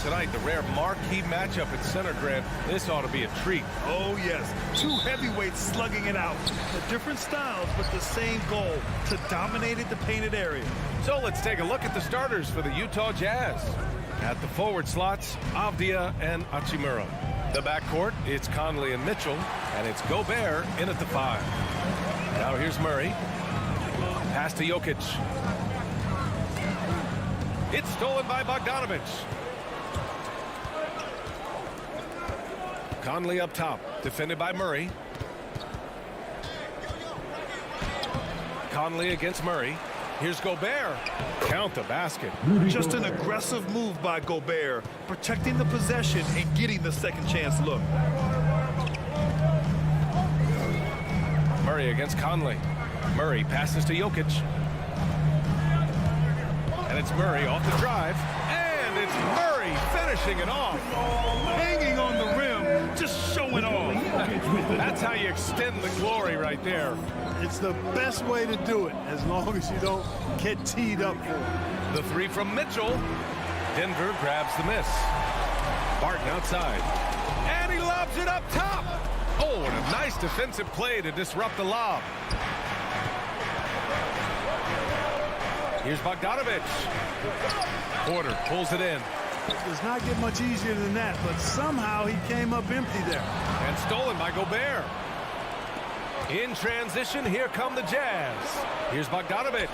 tonight, the rare marquee matchup at center, Grant. This ought to be a treat. Oh, yes. Two heavyweights slugging it out. The different styles, but the same goal, to dominate the painted area. So let's take a look at the starters for the Utah Jazz. At the forward slots, Avdia and Hachimura. The backcourt, it's Conley and Mitchell, and it's Gobert in at the 5. Now here's Murray. Pass to Jokic. It's stolen by Bogdanovic. Conley up top, defended by Murray. Conley against Murray. Here's Gobert. Count the basket. Just an aggressive move by Gobert, protecting the possession and getting the second chance look. Murray against Conley. Murray passes to Jokic. And it's Murray off the drive. And it's Murray finishing it off. Hanging on the rim, just showing off. That's how you extend the glory right there. It's the best way to do it, as long as you don't get teed up for it. The 3 from Mitchell. Denver grabs the miss. Barton outside. And he lobs it up top. Oh, and a nice defensive play to disrupt the lob. Here's Bogdanovic. Porter pulls it in. It does not get much easier than that, but somehow he came up empty there. And stolen by Gobert. In transition, here come the Jazz. Here's Bogdanovic.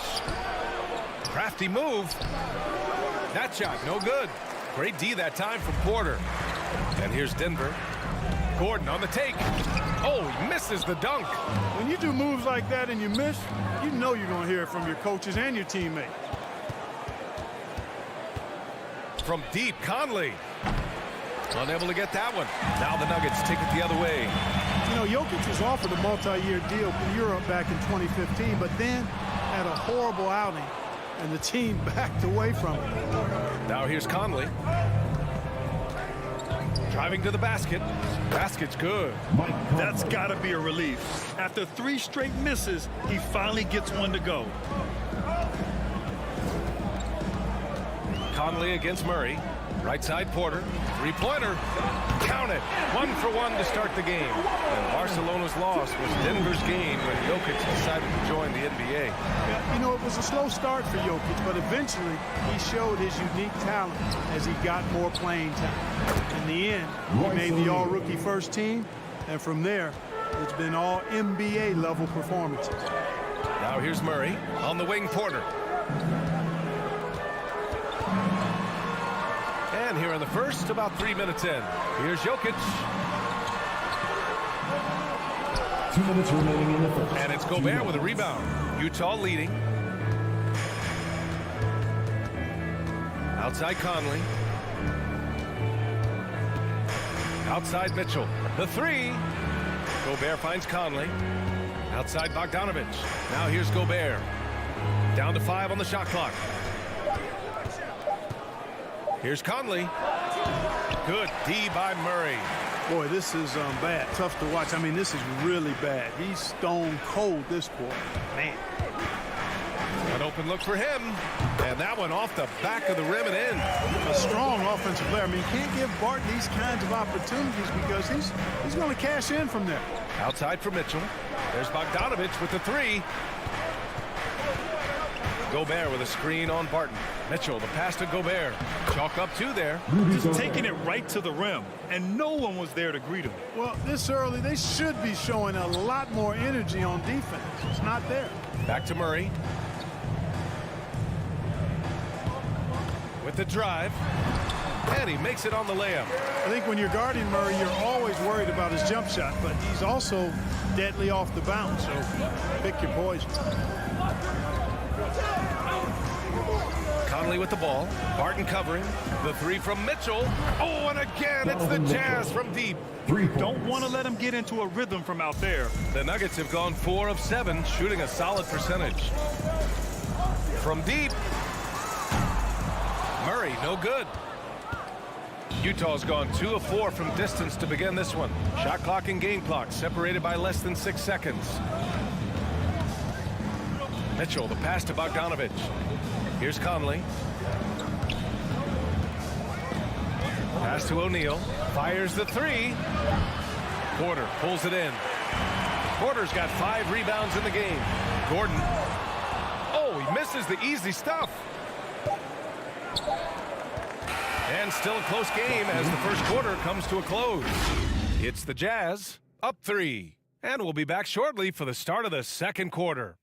Crafty move. That shot, no good. Great D that time from Porter. And here's Denver. Gordon on the take. Oh, he misses the dunk. When you do moves like that and you miss, you know you're going to hear it from your coaches and your teammates. From deep, Conley. Unable to get that one. Now the Nuggets take it the other way. You know, Jokic was offered a multi-year deal in Europe back in 2015, but then had a horrible outing, and the team backed away from it. Now here's Conley. Driving to the basket. Basket's good. That's got to be a relief. After 3 straight misses, he finally gets one to go. Conley against Murray. Right side Porter. 3-pointer. Count it. 1 for 1 to start the game. And Barcelona's loss was Denver's gain when Jokic decided to join the NBA. Yeah, you know, it was a slow start for Jokic, but eventually he showed his unique talent as he got more playing time. In the end, he made the all-rookie first team, and from there, it's been all NBA level performances. Now here's Murray. On the wing, Porter. And here in the first, about 3 minutes in. Here's Jokic. 2 minutes remaining in the first. And it's Gobert with a rebound. Utah leading. Outside Conley. Outside Mitchell. The 3. Gobert finds Conley. Outside Bogdanovic. Now here's Gobert. Down to 5 on the shot clock. Here's Conley. Good D by Murray. Boy, this is bad. Tough to watch. I mean, this is really bad. He's stone cold this quarter. Man. An open look for him. And that one off the back of the rim and in. A strong offensive player. I mean, you can't give Barton these kinds of opportunities because he's going to cash in from there. Outside for Mitchell. There's Bogdanovic with the 3. Gobert with a screen on Barton. Mitchell, the pass to Gobert. Chalk up 2 there. Just taking it right to the rim, and no one was there to greet him. Well, this early, they should be showing a lot more energy on defense. It's not there. Back to Murray. With the drive. And he makes it on the layup. I think when you're guarding Murray, you're always worried about his jump shot, but he's also deadly off the bounce, so pick your poison. Conley with the ball. Barton covering. The 3 from Mitchell. Oh, and again, it's the Jazz from deep. Don't want to let him get into a rhythm from out there. The Nuggets have gone 4 of 7, shooting a solid percentage. From deep. Murray, no good. Utah's gone 2 of 4 from distance to begin this one. Shot clock and game clock separated by less than 6 seconds. Mitchell, the pass to Bogdanovic. Here's Conley. Pass to O'Neal. Fires the three. Porter pulls it in. Porter's got 5 rebounds in the game. Gordon. Oh, he misses the easy stuff. And still a close game as the first quarter comes to a close. It's the Jazz up 3. And we'll be back shortly for the start of the second quarter.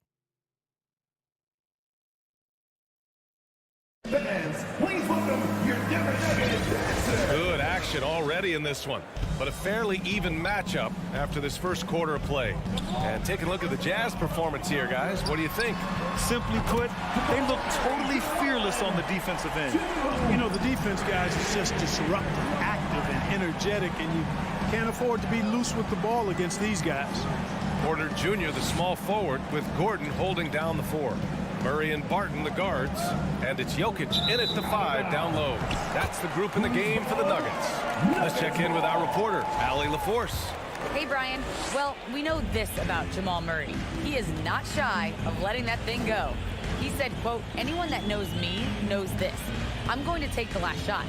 Fans, please welcome your Denver Nuggets. Good action already in this one, but a fairly even matchup after this first quarter of play. And taking a look at the Jazz performance here, guys. What do you think? Simply put, they look totally fearless on the defensive end. You know, the defense, guys, is just disruptive, active, and energetic, and you can't afford to be loose with the ball against these guys. Porter Jr., the small forward, with Gordon holding down the 4. Murray and Barton, the guards. And it's Jokic in at the 5 down low. That's the group in the game for the Nuggets. Let's check in with our reporter, Allie LaForce. Hey, Brian. Well, we know this about Jamal Murray. He is not shy of letting that thing go. He said, quote, anyone that knows me knows this. I'm going to take the last shot.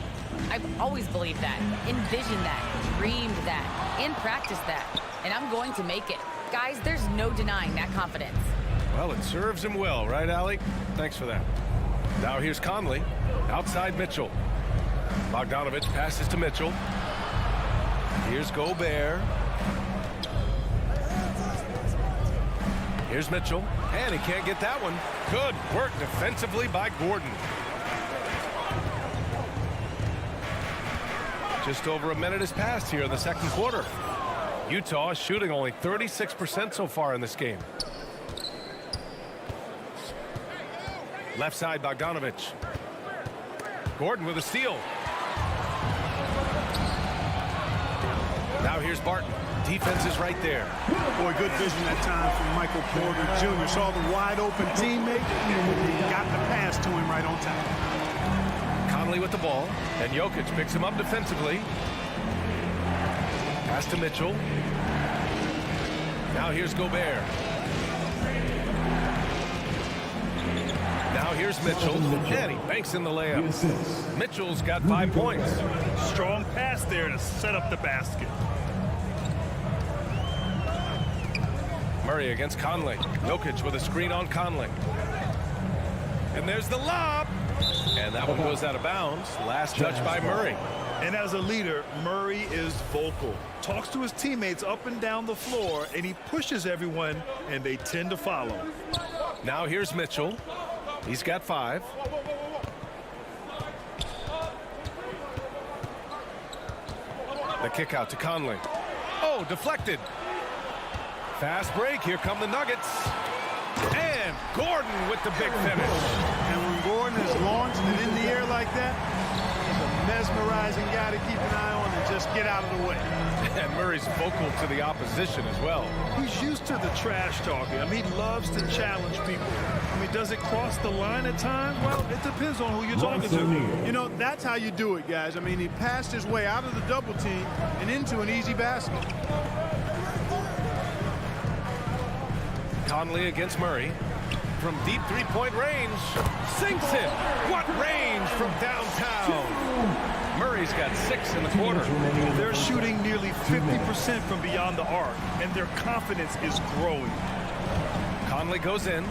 I've always believed that, envisioned that, dreamed that, and practiced that. And I'm going to make it. Guys, there's no denying that confidence. Well, it serves him well, right, Allie? Thanks for that. Now here's Conley. Outside Mitchell. Bogdanovich passes to Mitchell. Here's Gobert. Here's Mitchell. And he can't get that one. Good work defensively by Gordon. Just over a minute has passed here in the second quarter. Utah is shooting only 36% so far in this game. Left side, Bogdanovich. Gordon with a steal. Now here's Barton. Defense is right there. Boy, good vision that time from Michael Porter Jr. Saw the wide open teammate and got the pass to him right on time. Conley with the ball, and Jokic picks him up defensively. Pass to Mitchell. Now here's Gobert. Now here's Mitchell, and he banks in the layup. Mitchell's got 5 points. Strong pass there to set up the basket. Murray against Conley. Jokic with a screen on Conley. And there's the lob. And that one goes out of bounds. Last touch by Murray. And as a leader, Murray is vocal. Talks to his teammates up and down the floor, and he pushes everyone, and they tend to follow. Now here's Mitchell. He's got 5. The kick out to Conley. Oh, deflected. Fast break. Here come the Nuggets. And Gordon with the big finish. And when Gordon is launched and in the air like that, he's a mesmerizing guy to keep an eye on and just get out of the way. And Murray's vocal to the opposition as well. He's used to the trash talking. I mean, he loves to challenge people. I mean, does it cross the line at times? Well, it depends on who you're talking to. You know, that's how you do it, guys. I mean, he passed his way out of the double team and into an easy basket. Conley against Murray. From deep three-point range. Sinks it. What range from downtown. Murray's got 6 in the quarter. They're shooting nearly 50% from beyond the arc, and their confidence is growing. Conley goes in.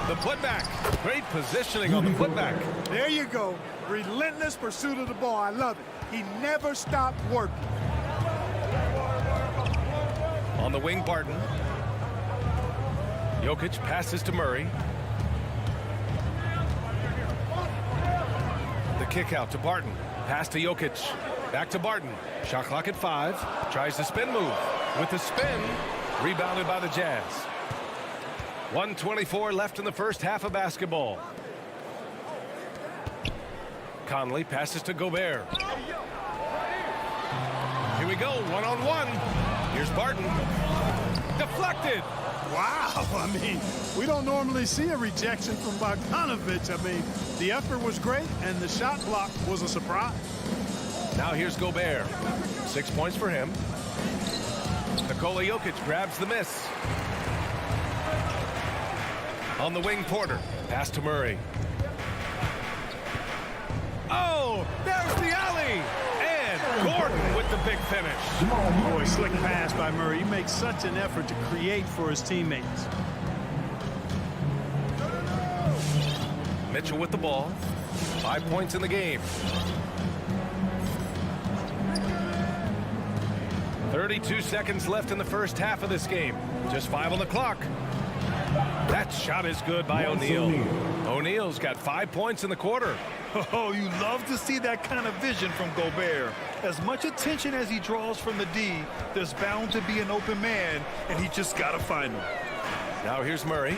The putback. Great positioning on the putback. There you go. Relentless pursuit of the ball. I love it. He never stopped working. On the wing, Barton. Jokic passes to Murray. The kick out to Barton. Pass to Jokic. Back to Barton. Shot clock at 5. Tries the spin move. With the spin, rebounded by the Jazz. 1:24 left in the first half of basketball. Conley passes to Gobert. Here we go, one-on-one. Here's Barton. Deflected. Wow, I mean, we don't normally see a rejection from Bogdanovich. I mean, the effort was great, and the shot block was a surprise. Now here's Gobert. 6 points for him. Nikola Jokic grabs the miss. On the wing, Porter. Pass to Murray. Oh, there's the alley. And Gordon with the big finish. Boy, slick pass by Murray. He makes such an effort to create for his teammates. Mitchell with the ball. 5 points in the game. 32 seconds left in the first half of this game. Just 5 on the clock. That shot is good by O'Neal. O'Neal's got 5 points in the quarter. Oh, you love to see that kind of vision from Gobert. As much attention as he draws from the D, there's bound to be an open man, and he just got to find him. Now here's Murray.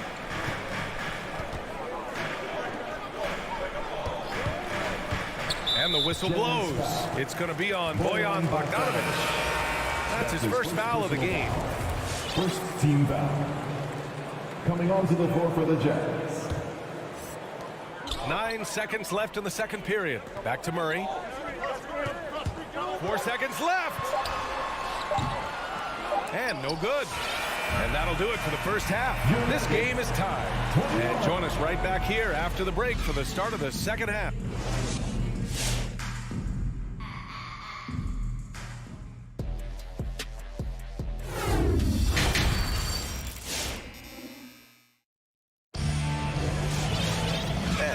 And the whistle blows. It's going to be on Bojan Bogdanovic. That's his first foul of the game. First team foul. Coming onto the floor for the Jazz. 9 seconds left in the second period. Back to Murray. 4 seconds left. And no good. And that'll do it for the first half. This game is tied. And join us right back here after the break for the start of the second half.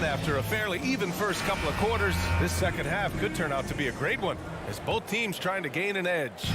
After a fairly even first couple of quarters, this second half could turn out to be a great one, as both teams trying to gain an edge.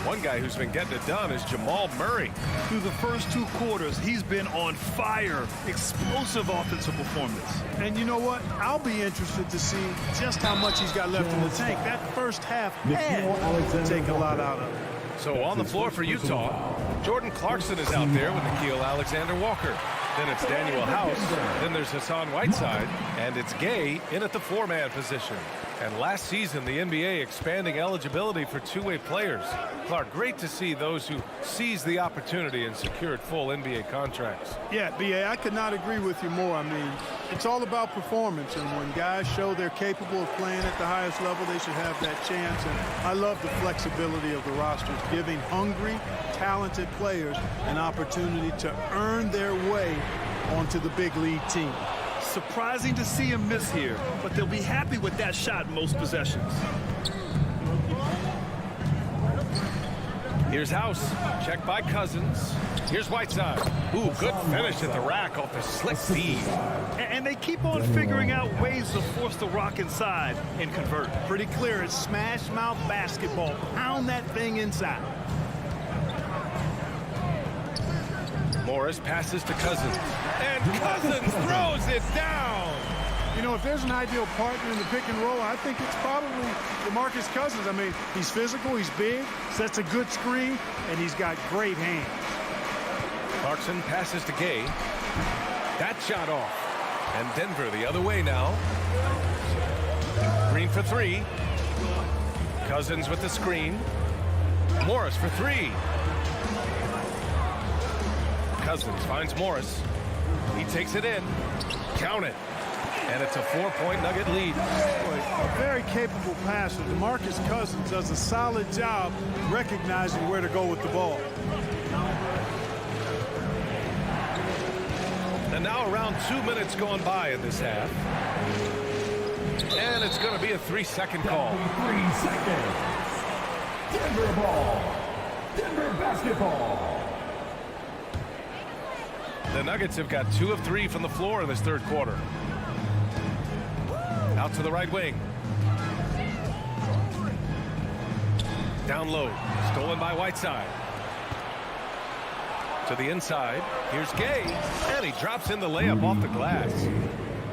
One guy who's been getting it done is Jamal Murray. Through the first 2 quarters, he's been on fire. Explosive offensive performance. And you know what? I'll be interested to see just how much he's got left in the tank. That first half had to take a lot out of it. So on the floor for Utah, Jordan Clarkson is out there with Nickeil Alexander-Walker. Then it's Daniel House. Then there's Hassan Whiteside. And it's Gay in at the 4-man position. And last season, the NBA expanding eligibility for two-way players. Clark, great to see those who seized the opportunity and secured full NBA contracts. Yeah, B.A., I could not agree with you more. I mean, it's all about performance. And when guys show they're capable of playing at the highest level, they should have that chance. And I love the flexibility of the rosters, giving hungry, talented players an opportunity to earn their way onto the big league team. Surprising to see him miss here, but they'll be happy with that shot most possessions. Here's House. Check by Cousins. Here's Whiteside. Ooh, good finish at the rack off the slick D. And they keep on figuring out ways to force the rock inside and convert. Pretty clear. It's smash mouth basketball. Pound that thing inside. Morris passes to Cousins. And Cousins throws it down. You know, if there's an ideal partner in the pick and roll, I think it's probably DeMarcus Cousins. I mean, he's physical, he's big, sets a good screen, and he's got great hands. Clarkson passes to Gay. That shot off. And Denver the other way now. Green for three. Cousins with the screen. Morris for three. Cousins finds Morris. He takes it in. Count it. And it's a 4-point Nugget lead. Boy, a very capable passer. DeMarcus Cousins does a solid job recognizing where to go with the ball. And now around 2 minutes gone by in this half. And it's going to be a 3-second call. 3 seconds. Denver ball. Denver basketball. The Nuggets have got 2 of 3 from the floor in this third quarter. Out to the right wing. Down low. Stolen by Whiteside. To the inside. Here's Gay. And he drops in the layup off the glass.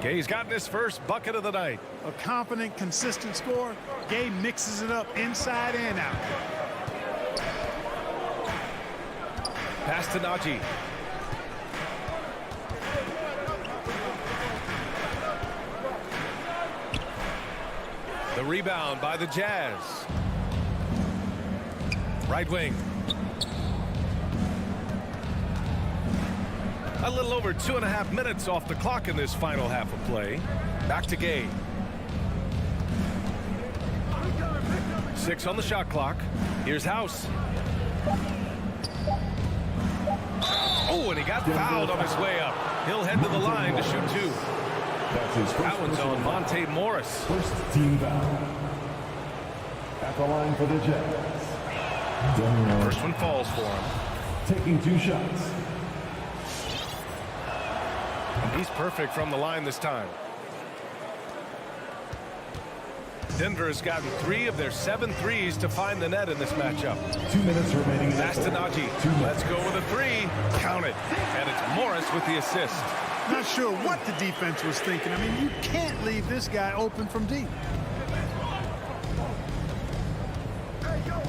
Gay's gotten his first bucket of the night. A confident, consistent scorer. Gay mixes it up inside and out. Pass to Najee. The rebound by the Jazz. Right wing. A little over 2.5 minutes off the clock in this final half of play. Back to Gay. 6 on the shot clock. Here's House. Oh, and he got fouled on his way up. He'll head to the line to shoot 2. That's his first That one's personal on foul. Monte Morris. First team foul. At the line for the Jazz. Denver First one falls for him. taking 2 shots. He's perfect from the line this time. Denver has gotten 3 of their 7 threes to find the net in this matchup. 2 minutes remaining. in the Pass to third. Najee. 2 minutes. Let's go with a 3. Count it. And it's Morris with the assist. Not sure what the defense was thinking. I mean, you can't leave this guy open from deep.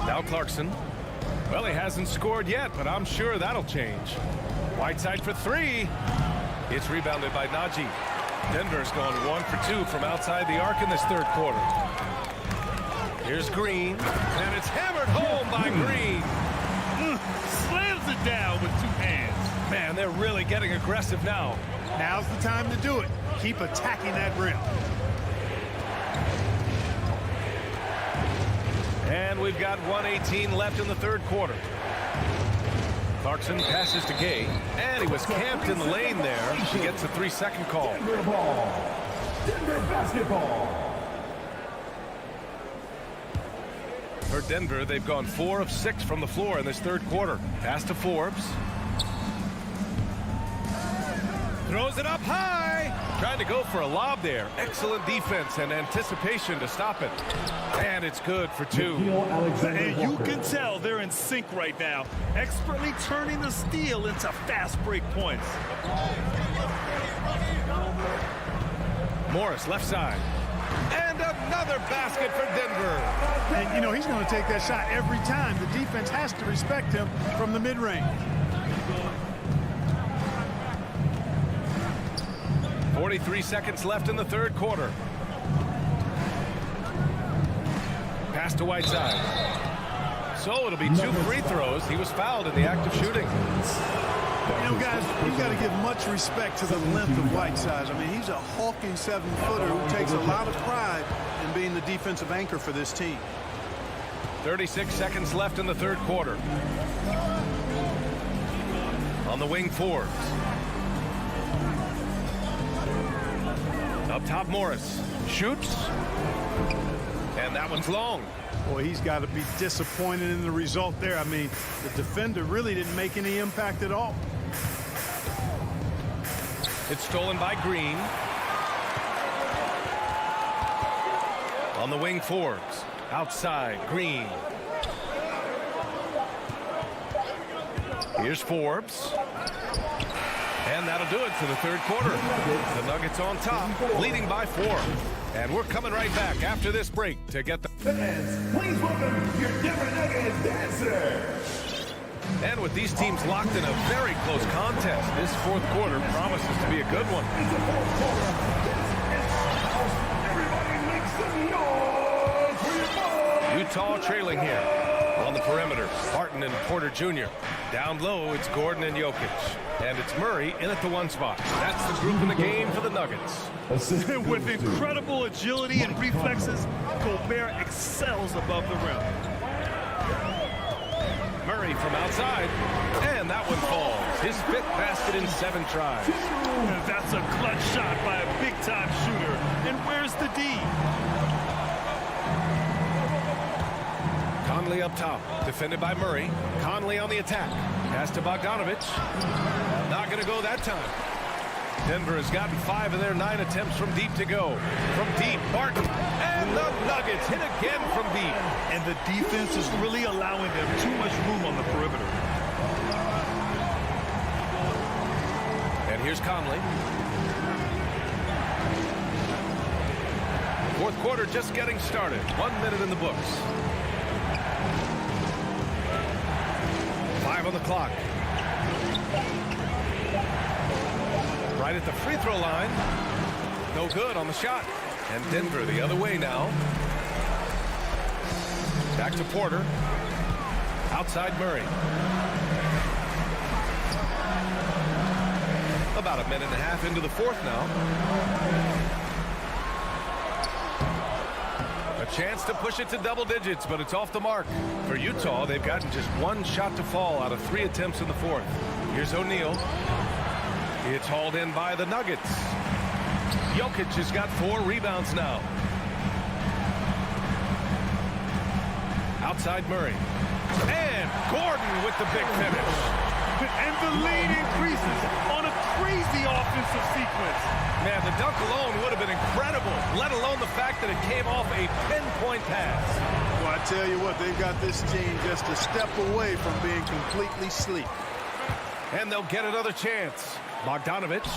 Now Clarkson. Well, he hasn't scored yet, but I'm sure that'll change. Whiteside for 3. It's rebounded by Najee. Denver's gone 1 for 2 from outside the arc in this third quarter. Here's Green, and it's hammered home by Green. Slams it down with 2 hands. Man, they're really getting aggressive now. Now's the time to do it. Keep attacking that rim. And we've got 1:18 left in the third quarter. Clarkson passes to Gay, and he was camped in the lane there. He gets a 3-second call. Denver ball. Denver basketball. For Denver, they've gone 4 of 6 from the floor in this third quarter. Pass to Forbes. Throws it up high. Trying to go for a lob there. Excellent defense and anticipation to stop it. And it's good for 2. Nikhil Alexander And you Walker. can tell they're in sync right now, expertly turning the steal into fast break points. Morris left side. And another basket for Denver. And, you know, he's going to take that shot every time. The defense has to respect him from the mid-range. 43 seconds left in the third quarter. Pass to Whiteside. So it'll be 2 free throws. He was fouled in the act of shooting. You know, guys, you've got to give much respect to the length of Whiteside. I mean, he's a hulking 7-footer who takes a lot of pride in being the defensive anchor for this team. 36 seconds left in the third quarter. On the wing, Forbes. Up top, Morris shoots, and that one's long. Boy, he's got to be disappointed in the result there. I mean, the defender really didn't make any impact at all. It's stolen by Green. On the wing, Forbes. Outside, Green. Here's Forbes. And that'll do it for the third quarter. The Nuggets on top, leading by 4. And we're coming right back after this break to get the... Fans, please welcome your Denver Nuggets dancer. And with these teams locked in a very close contest, this fourth quarter promises to be a good one. It's the fourth quarter. This is house. Everybody make some noise for your boy. Utah trailing here. On the perimeter, Barton and Porter Jr. Down low, it's Gordon and Jokic. And it's Murray in at the 1 spot. That's the group in the game for the Nuggets. Assistant With coach, 2. incredible agility and reflexes, Gobert excels above the rim. Murray from outside. And that one falls. His 5th basket in 7 tries. And that's a clutch shot by a big-time shooter. And where's the D? Conley up top, defended by Murray. Conley on the attack. Pass to Bogdanovich. Not going to go that time. Denver has gotten 5 of their 9 attempts from deep to go. From deep, Barton. And the Nuggets hit again from deep. And the defense is really allowing them too much room on the perimeter. And here's Conley. Fourth quarter just getting started. 1 minute in the books. 5 on the clock. Right at the free throw line. No good on the shot. And Denver the other way now. Back to Porter. Outside Murray. About a minute and a half into the fourth now. A chance to push it to double digits, but it's off the mark. For Utah, they've gotten just 1 shot to fall out of 3 attempts in the fourth. Here's O'Neal. It's hauled in by the Nuggets. Jokic has got 4 rebounds now. Outside Murray. And Gordon with the big finish. And the lead increases on a crazy offensive sequence. Man, the dunk alone would have been incredible, let alone the fact that it came off a pinpoint pass. Well, I tell you what, they've got this team just a step away from being completely sleep. And they'll get another chance. Bogdanovich.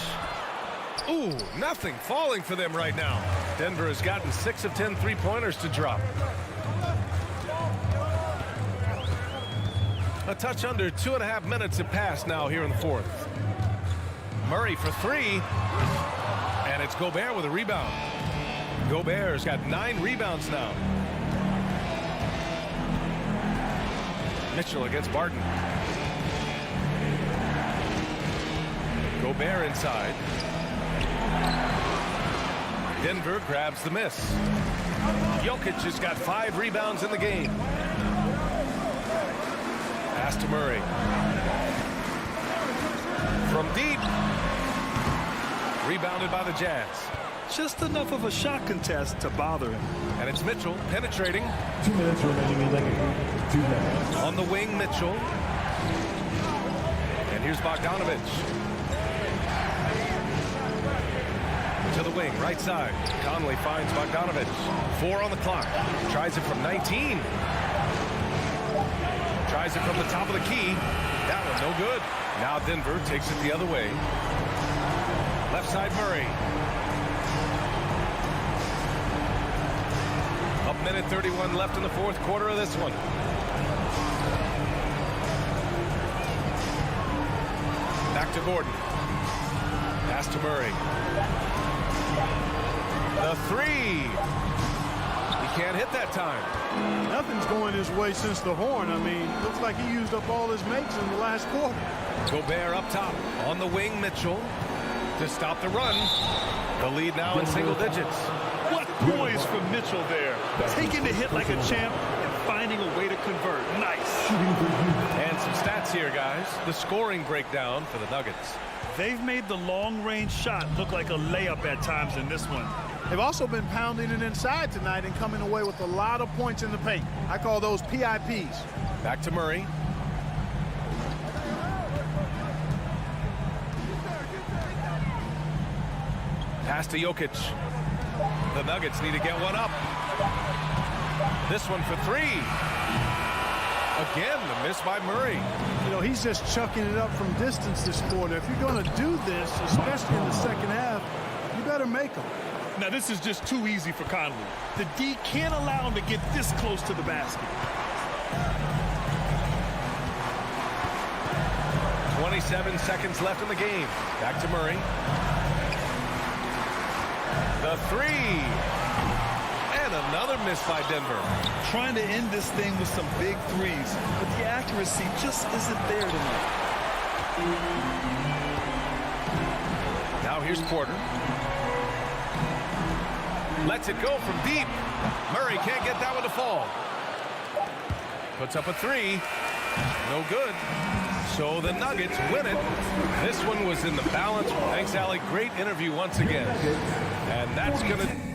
Ooh, nothing falling for them right now. Denver has gotten 6 of 10 three-pointers to drop. A touch under 2.5 minutes have passed now here in the fourth. Murray for 3. And it's Gobert with a rebound. Gobert's got 9 rebounds now. Mitchell against Barton. Gobert inside. Denver grabs the miss. Jokic has got 5 rebounds in the game. Pass to Murray. From deep. Rebounded by the Jazz. Just enough of a shot contest to bother him. And it's Mitchell penetrating. 2 minutes remaining in the game. 2 minutes. On the wing, Mitchell. And here's Bogdanovich. To the wing, right side. Conley finds Bogdanovich. 4 on the clock. Tries it from 19. Tries it from the top of the key. That one no good. Now Denver takes it the other way. Left side Murray. A minute 31 left in the fourth quarter of this one. Back to Gordon. Pass to Murray. The 3. He can't hit that time. Nothing's going his way since the horn. I mean, looks like he used up all his makes in the last quarter. Gobert up top. On the wing, Mitchell. To stop the run. The lead now in single digits. What poise from Mitchell there. Taking the hit like a champ and finding a way to convert. Nice. And some stats here, guys. The scoring breakdown for the Nuggets. They've made the long-range shot look like a layup at times in this one. They've also been pounding it inside tonight and coming away with a lot of points in the paint. I call those PIPs. Back to Murray. Pass to Jokic. The Nuggets need to get one up. This one for 3. Again, the miss by Murray. You know, he's just chucking it up from distance this quarter. If you're going to do this, especially in the second half, you better make them. Now, this is just too easy for Conley. The D can't allow him to get this close to the basket. 27 seconds left in the game. Back to Murray. The 3. And another miss by Denver. Trying to end this thing with some big threes, but the accuracy just isn't there tonight. Now here's Porter. Lets it go from deep. Murray can't get that one to fall. Puts up a 3. No good. So the Nuggets win it. This one was in the balance. Thanks, Allie. Great interview once again. And that's going to...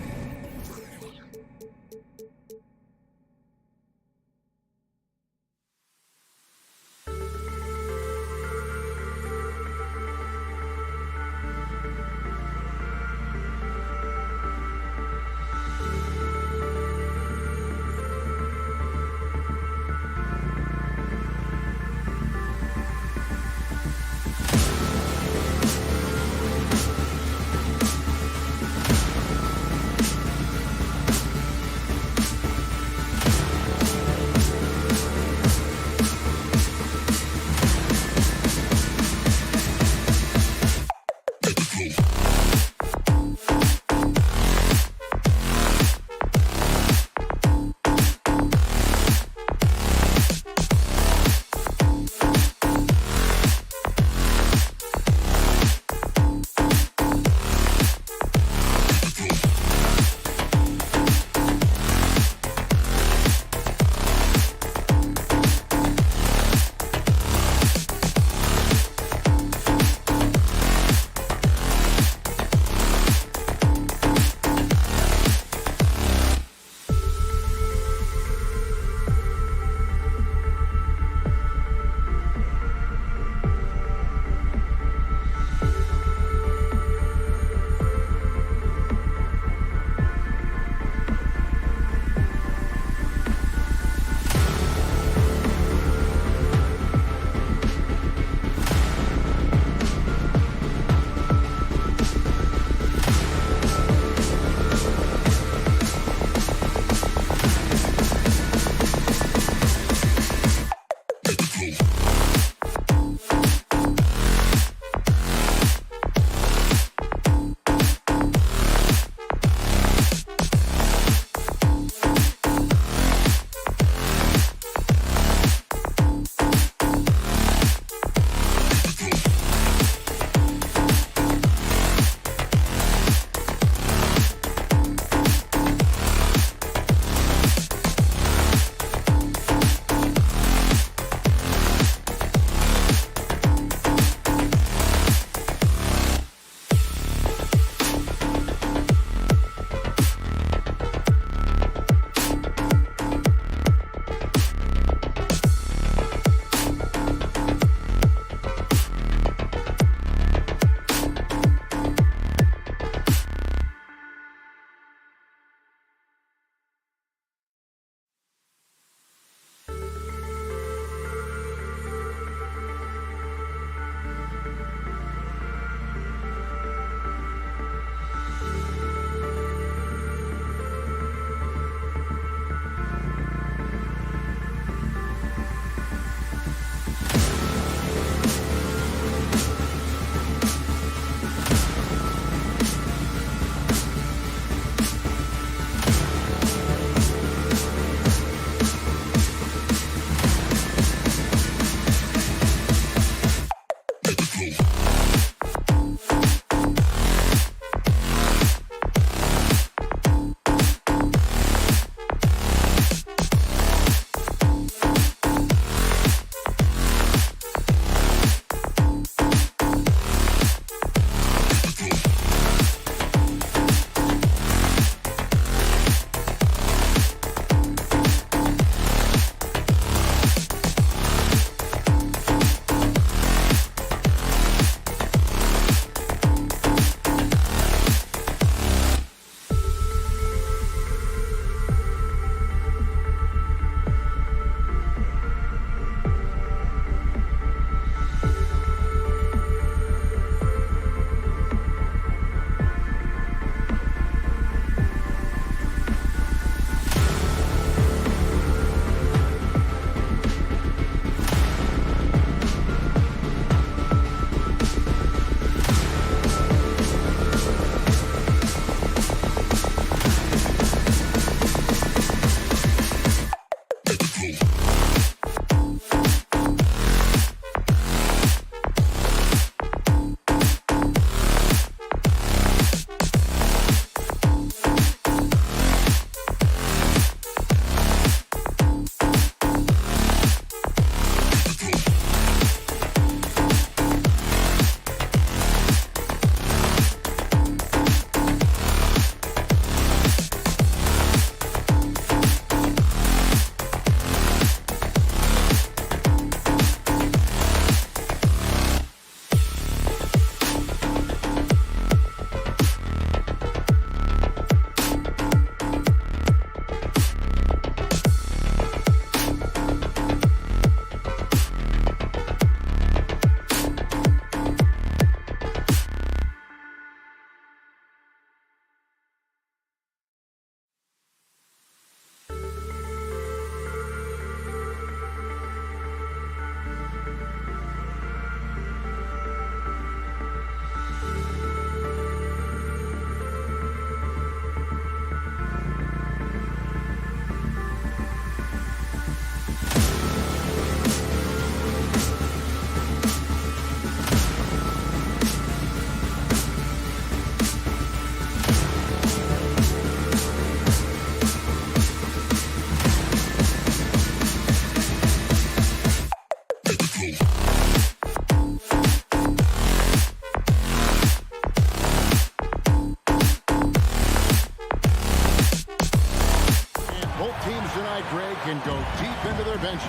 can go deep into their benches.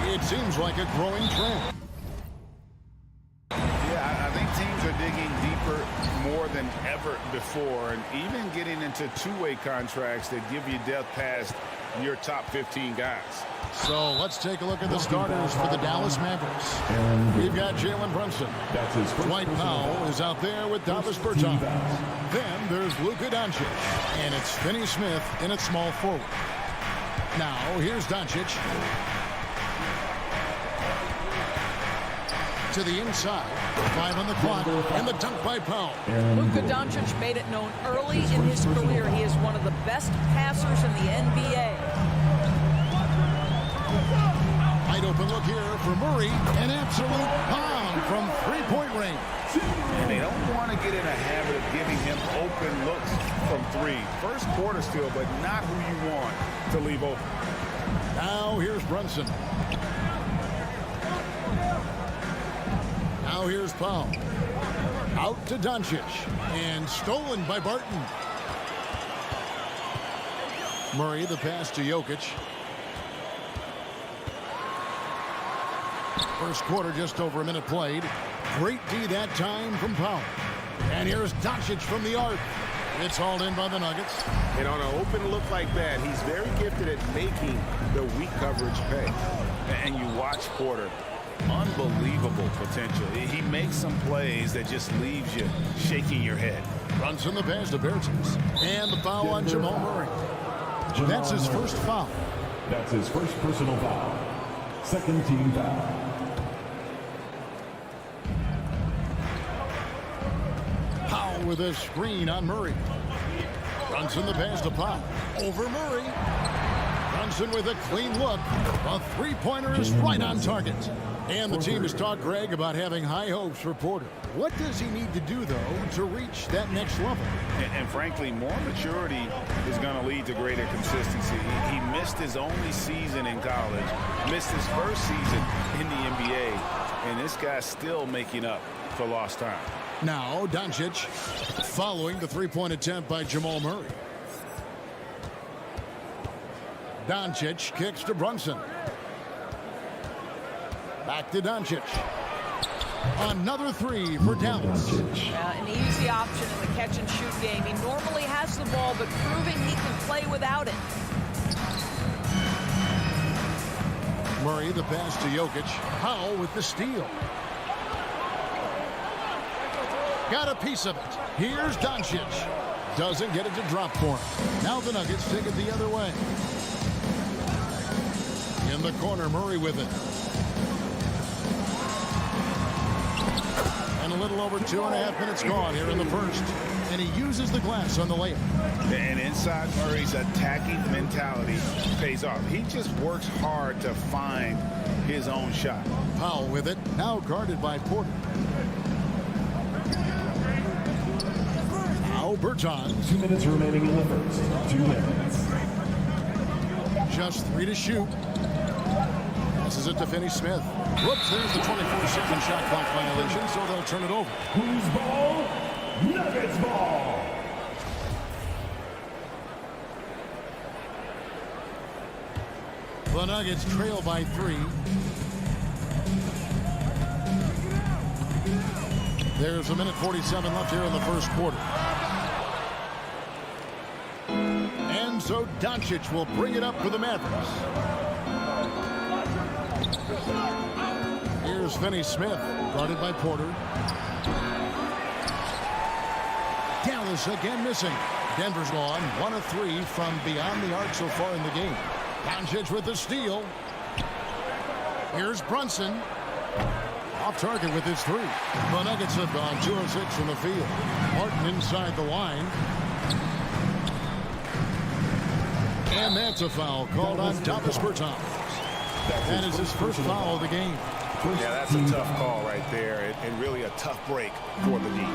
It seems like a growing trend. Yeah, I think teams are digging deeper more than ever before, and even getting into two-way contracts that give you depth past your top 15 guys. So let's take a look at the starters for the Dallas Mavericks. We've got Jalen Brunson. That's his first Dwight Powell is out there with Davis Bertans. Then there's Luka Doncic. And it's Finney Smith in at small forward. Now, here's Doncic. To the inside. 5 on the clock. And the dunk by Powell. Luka Doncic made it known early in his career he is one of the best passers in the NBA. Wide open look here for Murray. An absolute bomb from three-point range. And they don't want to get in a habit of giving him open looks from three. First quarter still, but not who you want to leave open. Now here's Brunson. Now here's Powell. Out to Doncic. And stolen by Barton. Murray, the pass to Jokic. First quarter, just over a minute played. Great D that time from Powell. And here's Doncic from the arc. It's hauled in by the Nuggets. And on an open look like that, he's very gifted at making the weak coverage pay. And you watch Porter. Unbelievable potential. He makes some plays that just leaves you shaking your head. Runs in the pass to Bertans. And the foul on Jamal Murray. That's his first foul. That's his first personal foul. Second team foul. Powell with a screen on Murray. Runs in the pass to Powell. Over Murray. Brunson with a clean look. A three-pointer is right on target. And the team has talked, Greg, about having high hopes for Porter. What does he need to do, though, to reach that next level? And frankly, more maturity is going to lead to greater consistency. He missed his only season in college, missed his first season in the NBA, and this guy's still making up for lost time. Now, Doncic following the three-point attempt by Jamal Murray. Doncic kicks to Brunson. Back to Doncic. Another three for Dallas. An easy option in the catch-and-shoot game. He normally has the ball, but proving he can play without it. Murray, the pass to Jokic. Powell with the steal. Got a piece of it. Here's Doncic. Doesn't get it to drop for him. Now the Nuggets take it the other way. In the corner, Murray with it. And a little over 2.5 minutes gone here in the first. And he uses the glass on the layup. And inside Murray's attacking mentality pays off. He just works hard to find his own shot. Powell with it. Now guarded by Porter. Now Bertans. 2 minutes remaining in the first. 2 minutes. Just 3 to shoot. Passes it to Finney Smith. Whoops, there's the 24-second shot clock violation, so they'll turn it over. Whose ball? Nuggets ball. The Nuggets trail by 3. There's 1:47 left here in the first quarter. And so Doncic will bring it up for the Mavericks. Here's Finney Smith, guarded by Porter. Dallas again missing. Denver's gone 1 of 3 from beyond the arc so far in the game. Doncic with the steal. Here's Brunson. Off target with his 3. The Nuggets have gone 2 of 6 from the field. Martin inside the line. And that's a foul called on Davis Bertans. That is his first foul of the game. Yeah, that's a tough call right there, and really a tough break for the D.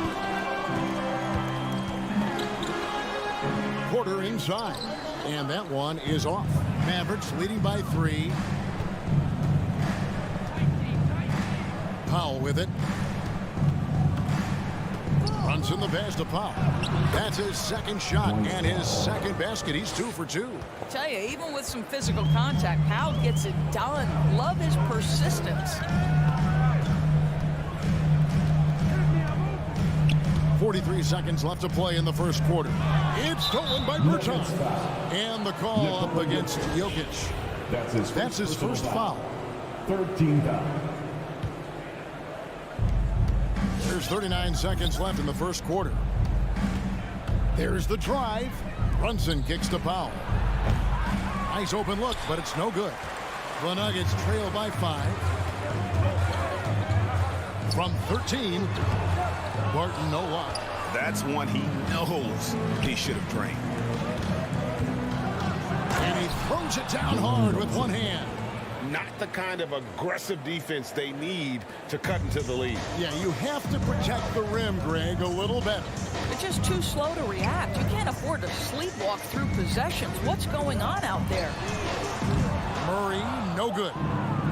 Porter inside. And that one is off. Mavericks leading by 3. Powell with it. Runs in the pass to Powell. That's his second shot and his second basket. He's 2 for 2. I tell you, even with some physical contact, Powell gets it done. Love his persistence. 43 seconds left to play in the first quarter. It's stolen by Bertans. And the call up against Jokic. That's his first foul. 13 foul. There's 39 seconds left in the first quarter. There's the drive. Brunson kicks to Powell. Nice open look, but it's no good. The Nuggets trail by 5. From 13, Barton, no luck. That's one he knows he should have drained. And he throws it down hard with one hand. Not the kind of aggressive defense they need to cut into the lead. Yeah, you have to protect the rim, Greg, a little better. They're just too slow to react. You can't afford to sleepwalk through possessions. What's going on out there? Murray, no good.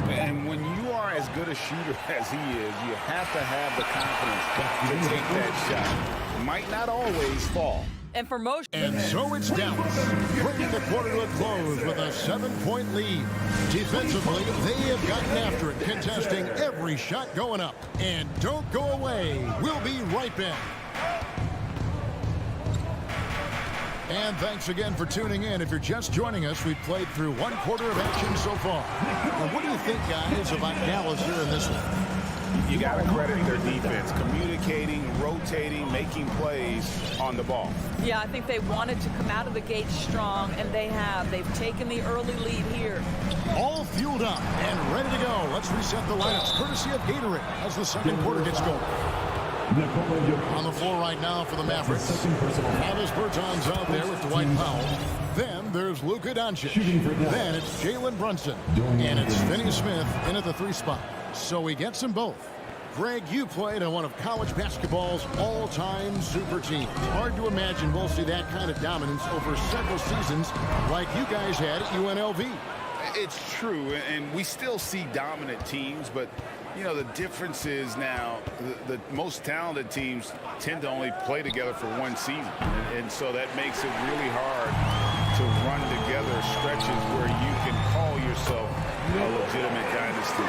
And when you are as good a shooter as he is, you have to have the confidence to take that shot. It might not always fall. And for most... And so it's Dallas, bringing the quarter to a close with a 7-point lead. Defensively, they have gotten after it, contesting every shot going up. And don't go away. We'll be right back. And thanks again for tuning in. If you're just joining us, we've played through one quarter of action so far. Now, what do you think, guys, about Dallas here in this one? You got to credit their defense, communicating, rotating, making plays on the ball. Yeah, I think they wanted to come out of the gate strong, and they have. They've taken the early lead here. All fueled up and ready to go. Let's reset the lineups, courtesy of Gatorade, as the second quarter gets going. On the floor right now for the Mavericks. Travis Bertans out there with Dwight Powell. Then there's Luka Doncic. Then it's Jalen Brunson. And it's Finney Smith in at the 3 spot. So he gets them both. Greg, you played on one of college basketball's all-time super teams. Hard to imagine we'll see that kind of dominance over several seasons like you guys had at UNLV. It's true, and we still see dominant teams, but you know, the difference is now the most talented teams tend to only play together for one season. And so that makes it really hard to run together stretches where you can call yourself a legitimate dynasty.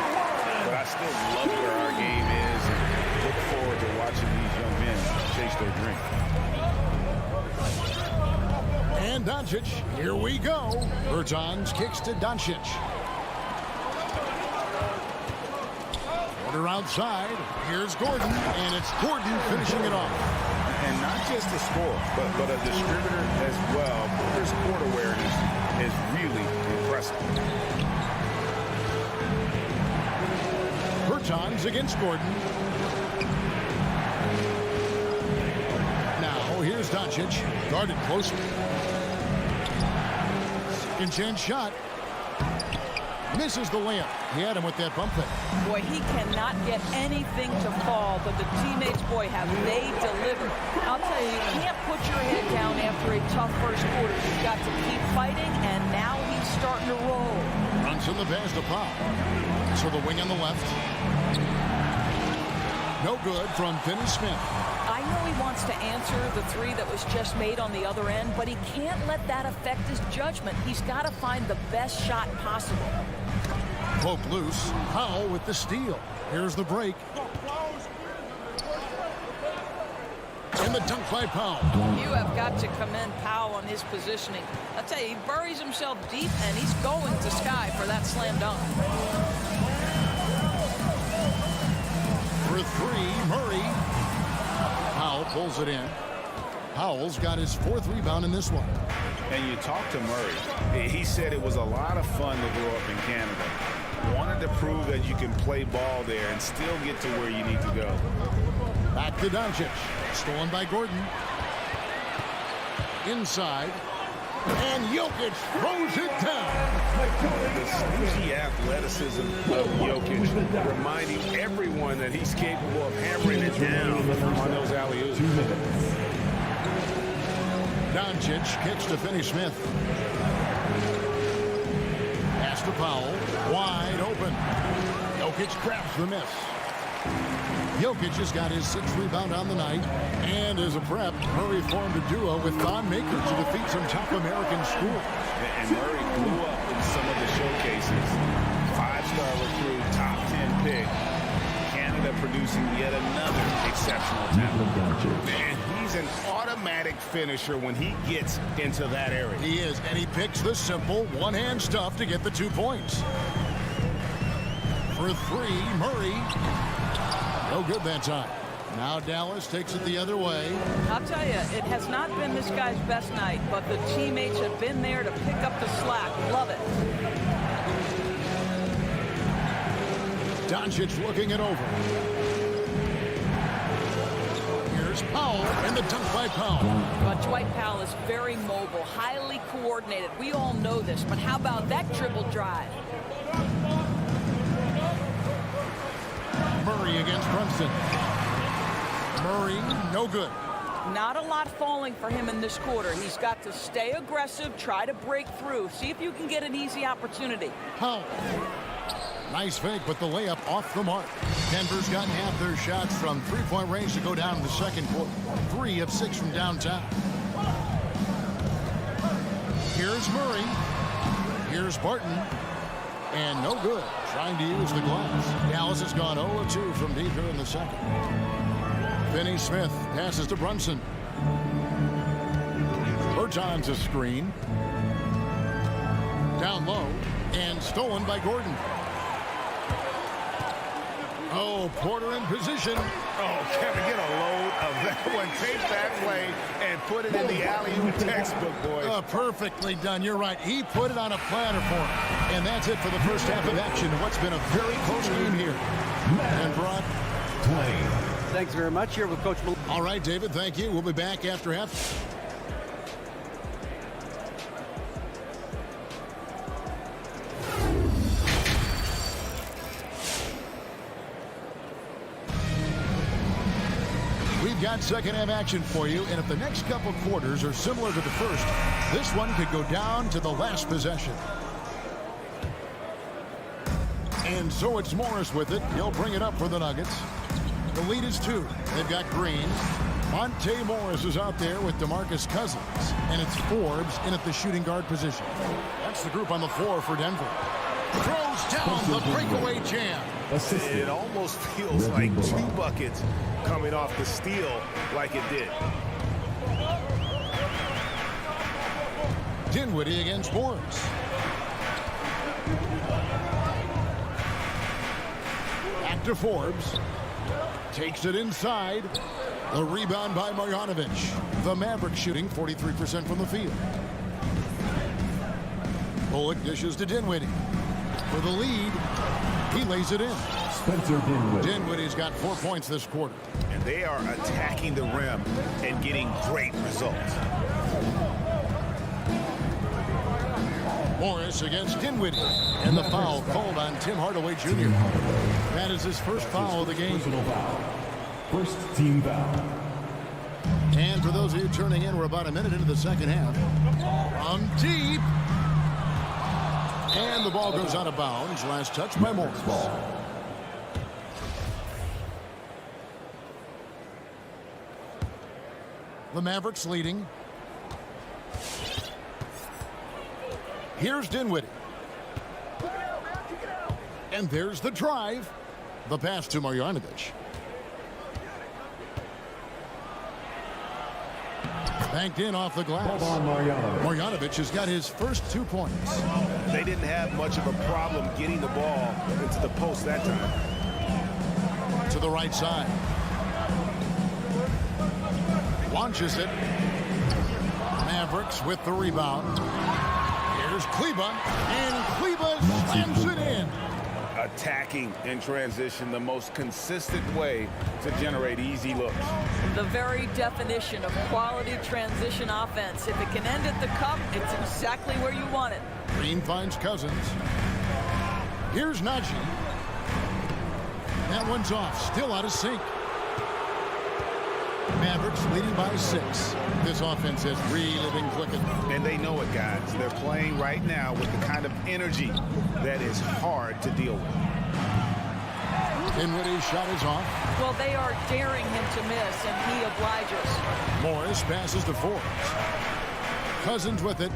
But I still love where our game is and look forward to watching these young men chase their dream. And Doncic, here we go. Bertans kicks to Doncic. Quarter outside. Here's Gordon, and it's Gordon finishing it off. And not just a scorer, but a distributor as well. His court awareness is really impressive. Bertans against Gordon. Now here's Doncic, guarded closely. Second chance shot. Misses the layup. He had him with that bump fake. Boy, he cannot get anything to fall, but the teammates, boy, have they delivered. I'll tell you, you can't put your head down after a tough first quarter. You've got to keep fighting, and now he's starting to roll. Runs in the pass to Powell. So the wing on the left. No good from Finney Smith. I know he wants to answer the 3 that was just made on the other end, but he can't let that affect his judgment. He's got to find the best shot possible. Poke loose. Powell with the steal. Here's the break. And the dunk by Powell. You have got to commend Powell on his positioning. I'll tell you, he buries himself deep, and he's going to sky for that slam dunk. For 3, Murray. Powell pulls it in. Powell's got his 4th rebound in this one. And you talk to Murray. He said it was a lot of fun to grow up in Canada. Wanted to prove that you can play ball there and still get to where you need to go. Back to Doncic. Stolen by Gordon. Inside. And Jokic throws it down. The sneaky athleticism of Jokic, reminding everyone that he's capable of hammering it down on those alley-oops. 2 minutes. Doncic kicks to Finney Smith. Pass to Powell. Wide open. Jokic grabs the miss. Jokic has got his 6th rebound on the night. And as a prep, Murray formed a duo with Thon Maker to defeat some top American schools. And Murray blew up in some of the showcases. 5-star recruit, top 10 pick. Canada producing yet another exceptional talent. Man, he's an automatic finisher when he gets into that area. He is, and he picks the simple one-hand stuff to get the 2 points. For 3, Murray. No good that time. Now Dallas takes it the other way. I'll tell you, it has not been this guy's best night, but the teammates have been there to pick up the slack. Love it. Doncic looking it over. Here's Powell, and the dunk by Powell. Dwight Powell is very mobile, highly coordinated. We all know this, but how about that dribble drive? Murray against Brunson. Murray, no good. Not a lot falling for him in this quarter. He's got to stay aggressive, try to break through, see if you can get an easy opportunity. Powell. Nice fake, but the layup off the mark. Denver's gotten half their shots from three-point range to go down in the second quarter. 3 of 6 from downtown. Here's Murray. Here's Barton. And no good. Trying to use the glass. Dallas has gone 0-2 from deep here in the second. Finney Smith passes to Brunson. Bertans a screen. Down low. And stolen by Gordon. Oh, Porter in position. Oh, Kevin, get a load of that one. Take that play and put it in the alley-oop textbook, boys. Perfectly done. You're right. He put it on a platter for him. And that's it for the first half of action. What's been a very close game here. And Brock. Thanks very much. Here with Coach Malone. All right, David, thank you. We'll be back after half. We've got second half action for you, and if the next couple quarters are similar to the first, this one could go down to the last possession. And so it's Morris with it. He'll bring it up for the Nuggets. The lead is 2. They've got Green. Monte Morris is out there with DeMarcus Cousins, and it's Forbes in at the shooting guard position. That's the group on the floor for Denver. Throws down the breakaway jam. It almost feels like 2 buckets coming off the steal like it did. Dinwiddie against Morris. Back to Forbes. Takes it inside. The rebound by Marjanovic. The Mavericks shooting 43% from the field. Bullock dishes to Dinwiddie. For the lead, he lays it in. Spencer Dinwiddie. Dinwiddie's got 4 points this quarter. And they are attacking the rim and getting great results. Morris against Dinwiddie. And the foul called on Tim Hardaway Jr. That is his first foul of the game. Personal foul. First team foul. And for those of you turning in, we're about a minute into the second half. From deep. And the ball goes out of bounds. Last touch by Morris. The Mavericks leading. Here's Dinwiddie. And there's the drive. The pass to Marjanovic. Banked in off the glass. Marjanovic has got his first 2 points. They didn't have much of a problem getting the ball into the post that time. To the right side. Launches it. Mavericks with the rebound. Here's Kleba. And Kleba slams it in. Attacking in transition, the most consistent way to generate easy looks. The very definition of quality transition offense. If it can end at the cup, it's exactly where you want it. Green finds Cousins. Here's Najee. That one's off. Still out of sync. Mavericks leading by 6. This offense has really been clicking. And they know it, guys. They're playing right now with the kind of energy that is hard to deal with. Dinwiddie's shot is off. Well, they are daring him to miss, and he obliges. Morris passes to Forbes. Cousins with it.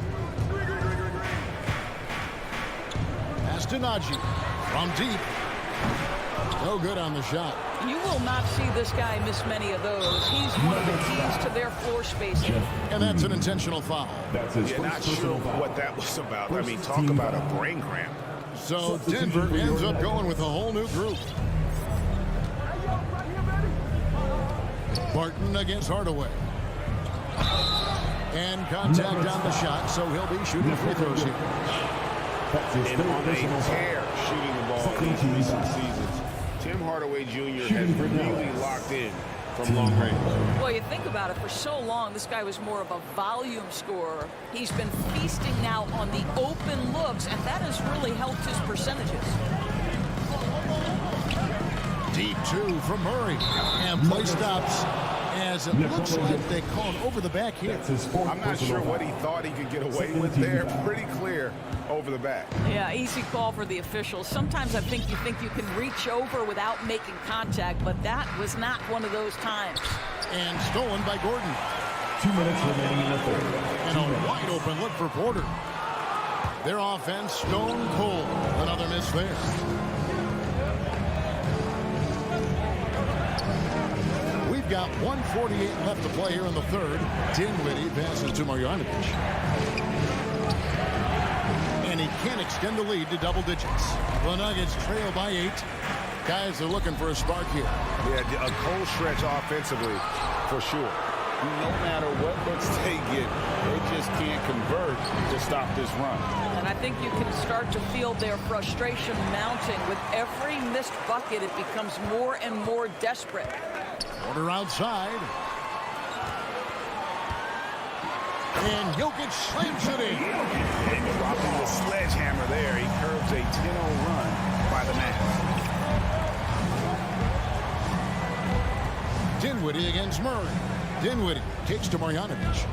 Pass to Najee. From deep. No good on the shot. You will not see this guy miss many of those. He's one of the keys to their floor spacing. And that's an intentional foul. That's his You're not sure what that was about. I mean, talk about a brain cramp. So Denver ends up going with a whole new group. Barton against Hardaway. And contact on the shot, so he'll be shooting free throws here. And on a tear shooting the ball in recent seasons. Tim Hardaway Jr. has really locked in from long range. Well, you think about it, for so long, this guy was more of a volume scorer. He's been feasting now on the open looks, and that has really helped his percentages. Deep two from Murray. And play stops as it looks like they call it over the back here. I'm not sure what he thought he could get away with there. Pretty clear over the back. Yeah, easy call for the officials. Sometimes I think you can reach over without making contact, but that was not one of those times. And stolen by Gordon. 2 minutes remaining in the third. And a wide open look for Porter. Their offense stone cold. Another miss there. We've got 1:48 left to play here in the third. Dinwiddie passes to Marjanovic. And he can't extend the lead to double digits. The Nuggets trail by 8. Guys are looking for a spark here. Yeah, a cold stretch offensively, for sure. No matter what looks they get, they just can't convert to stop this run. And I think you can start to feel their frustration mounting. With every missed bucket, it becomes more and more desperate. Porter outside. And Jokic slams it in. And dropping the sledgehammer there. He curves a 10-0 run by the Mavs. Dinwiddie against Murray. Dinwiddie kicks to Marjanovic.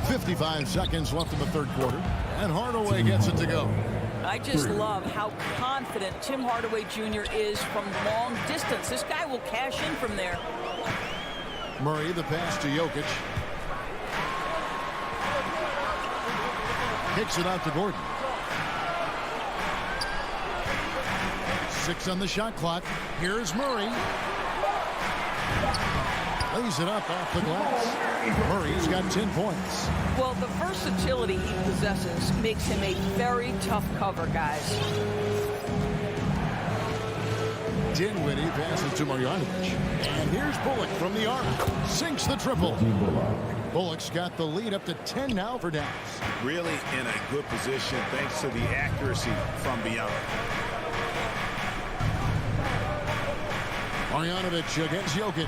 55 seconds left in the third quarter. And Hardaway gets it to go. I just love how confident Tim Hardaway Jr. is from long distance. This guy will cash in from there. Murray, the pass to Jokic. Kicks it out to Gordon. 6 on the shot clock. Here's Murray. Lays it up off the glass. Murray's got 10 points. Well, the versatility he possesses makes him a very tough cover, guys. Dinwiddie passes to Marjanovic. And here's Bullock from the arc. Sinks the triple. Bullock's got the lead up to 10 now for Dallas. Really in a good position thanks to the accuracy from beyond. Marjanovic against Jokic.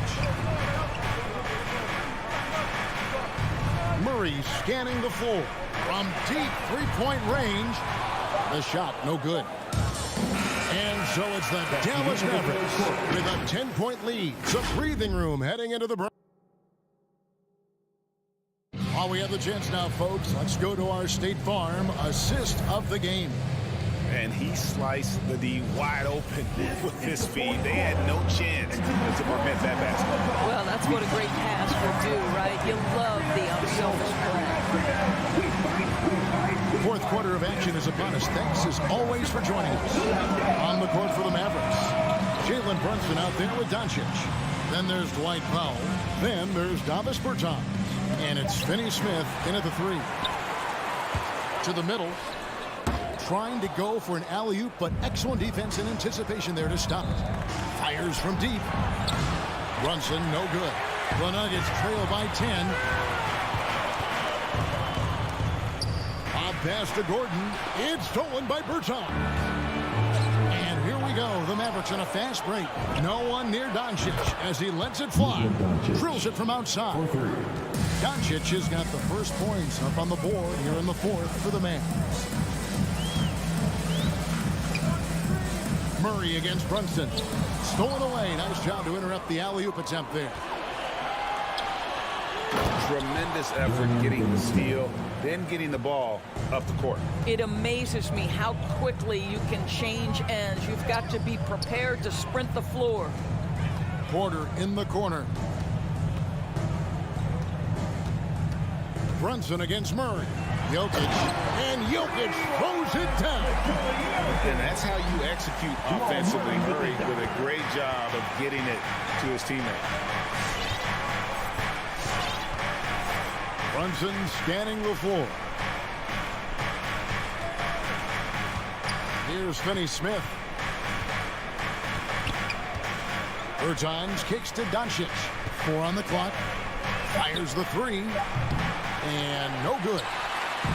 Murray scanning the floor. From deep three-point range. The shot, no good. And so it's the Dallas Mavericks with a 10-point lead. Some breathing room heading into the break. While we have the chance now, folks, let's go to our State Farm assist of the game. And he sliced the D wide open with his feet. They had no chance to prevent that basket. Well, that's what a great pass will do, right? You love the unselfish play. Fourth quarter of action is upon us. Thanks as always for joining us. On the court for the Mavericks, Jalen Brunson out there with Doncic. Then there's Dwight Powell. Then there's Davis Bertans. And it's Finney Smith in at the 3. To the middle. Trying to go for an alley-oop, but excellent defense and anticipation there to stop it. Fires from deep. Brunson, no good. The Nuggets trail by 10. Bob pass to Gordon. It's stolen by Bertans. And here we go. The Mavericks on a fast break. No one near Doncic as he lets it fly. Drills it from outside. Doncic has got the first points up on the board here in the fourth for the Mavs. Murray against Brunson. Stolen away. Nice job to interrupt the alley-oop attempt there. Tremendous effort getting the steal, then getting the ball up the court. It amazes me how quickly you can change ends. You've got to be prepared to sprint the floor. Porter in the corner. Brunson against Murray. Jokic, and Jokic throws it down. And that's how you execute offensively. Murray with a great job of getting it to his teammate. Brunson scanning the floor. Here's Finney-Smith. Bertans kicks to Doncic. 4 on the clock. Fires the 3. And no good.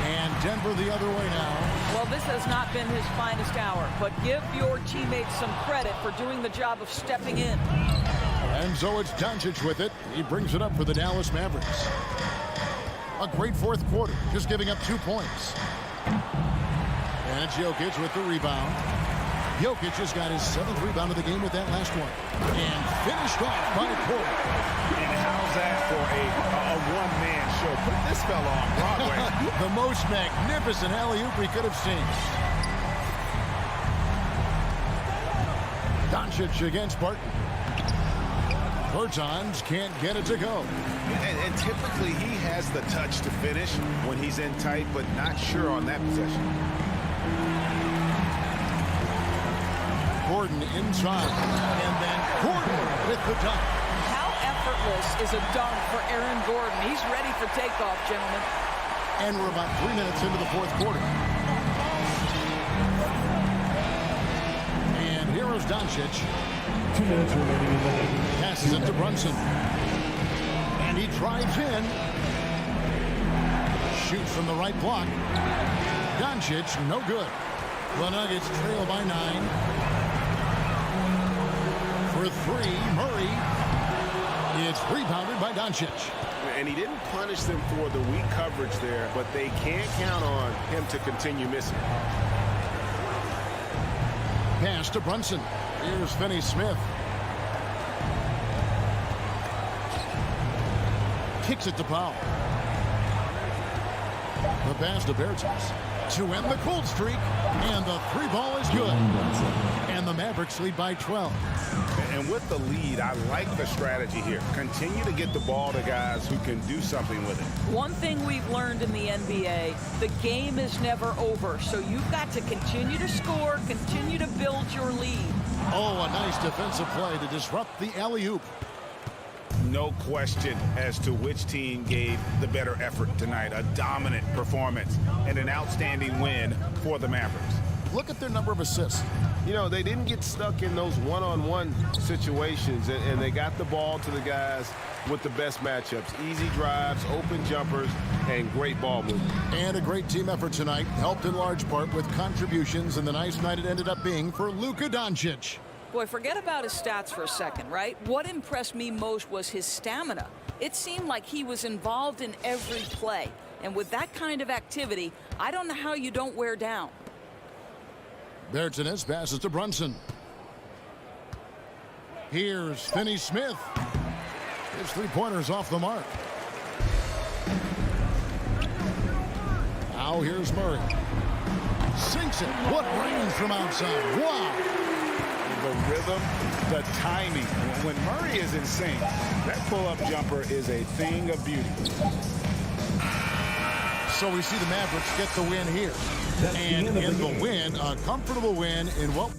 And Denver the other way now. Well, this has not been his finest hour, but give your teammates some credit for doing the job of stepping in. And so it's Doncic with it. He brings it up for the Dallas Mavericks. A great fourth quarter, just giving up 2 points. And it's Jokic with the rebound. Jokic has got his 7th rebound of the game with that last one. And finished off by Porter. And how's that for a one-man show? Put this fella on Broadway. The most magnificent alley-oop we could have seen. Doncic against Barton. Bertans can't get it to go. And typically he has the touch to finish when he's in tight, but not sure on that possession. Gordon inside. And then Gordon with the dunk. How effortless is a dunk for Aaron Gordon? He's ready for takeoff, gentlemen. And we're about 3 minutes into the fourth quarter. And here is Doncic. 2 minutes remaining in the game. Passes it to Brunson. And he drives in. Shoots from the right block. Doncic, no good. The Nuggets trail by 9. For 3, Murray. It's rebounded by Doncic. And he didn't punish them for the weak coverage there, but they can't count on him to continue missing. Pass to Brunson. Here's Finney-Smith. Kicks it to Powell. The pass to Bertans to end the cold streak. And the 3 ball is good. And the Mavericks lead by 12. And with the lead, I like the strategy here. Continue to get the ball to guys who can do something with it. One thing we've learned in the NBA, the game is never over. So you've got to continue to score, continue to build your lead. Oh, a nice defensive play to disrupt the alley-oop. No question as to which team gave the better effort tonight. A dominant performance and an outstanding win for the Mavericks. Look at their number of assists. You know, they didn't get stuck in those one-on-one situations, and they got the ball to the guys with the best matchups. Easy drives, open jumpers, and great ball movement. And a great team effort tonight, helped in large part with contributions, and the nice night it ended up being for Luka Doncic. Boy, forget about his stats for a second, right? What impressed me most was his stamina. It seemed like he was involved in every play. And with that kind of activity, I don't know how you don't wear down. Bertans passes to Brunson. Here's Finney-Smith. His 3-pointers off the mark. Now here's Murray. Sinks it. What range from outside. Wow. The rhythm, the timing. When Murray is in sync, that pull-up jumper is a thing of beauty. So we see the Mavericks get the win here. And in the win, a comfortable win in what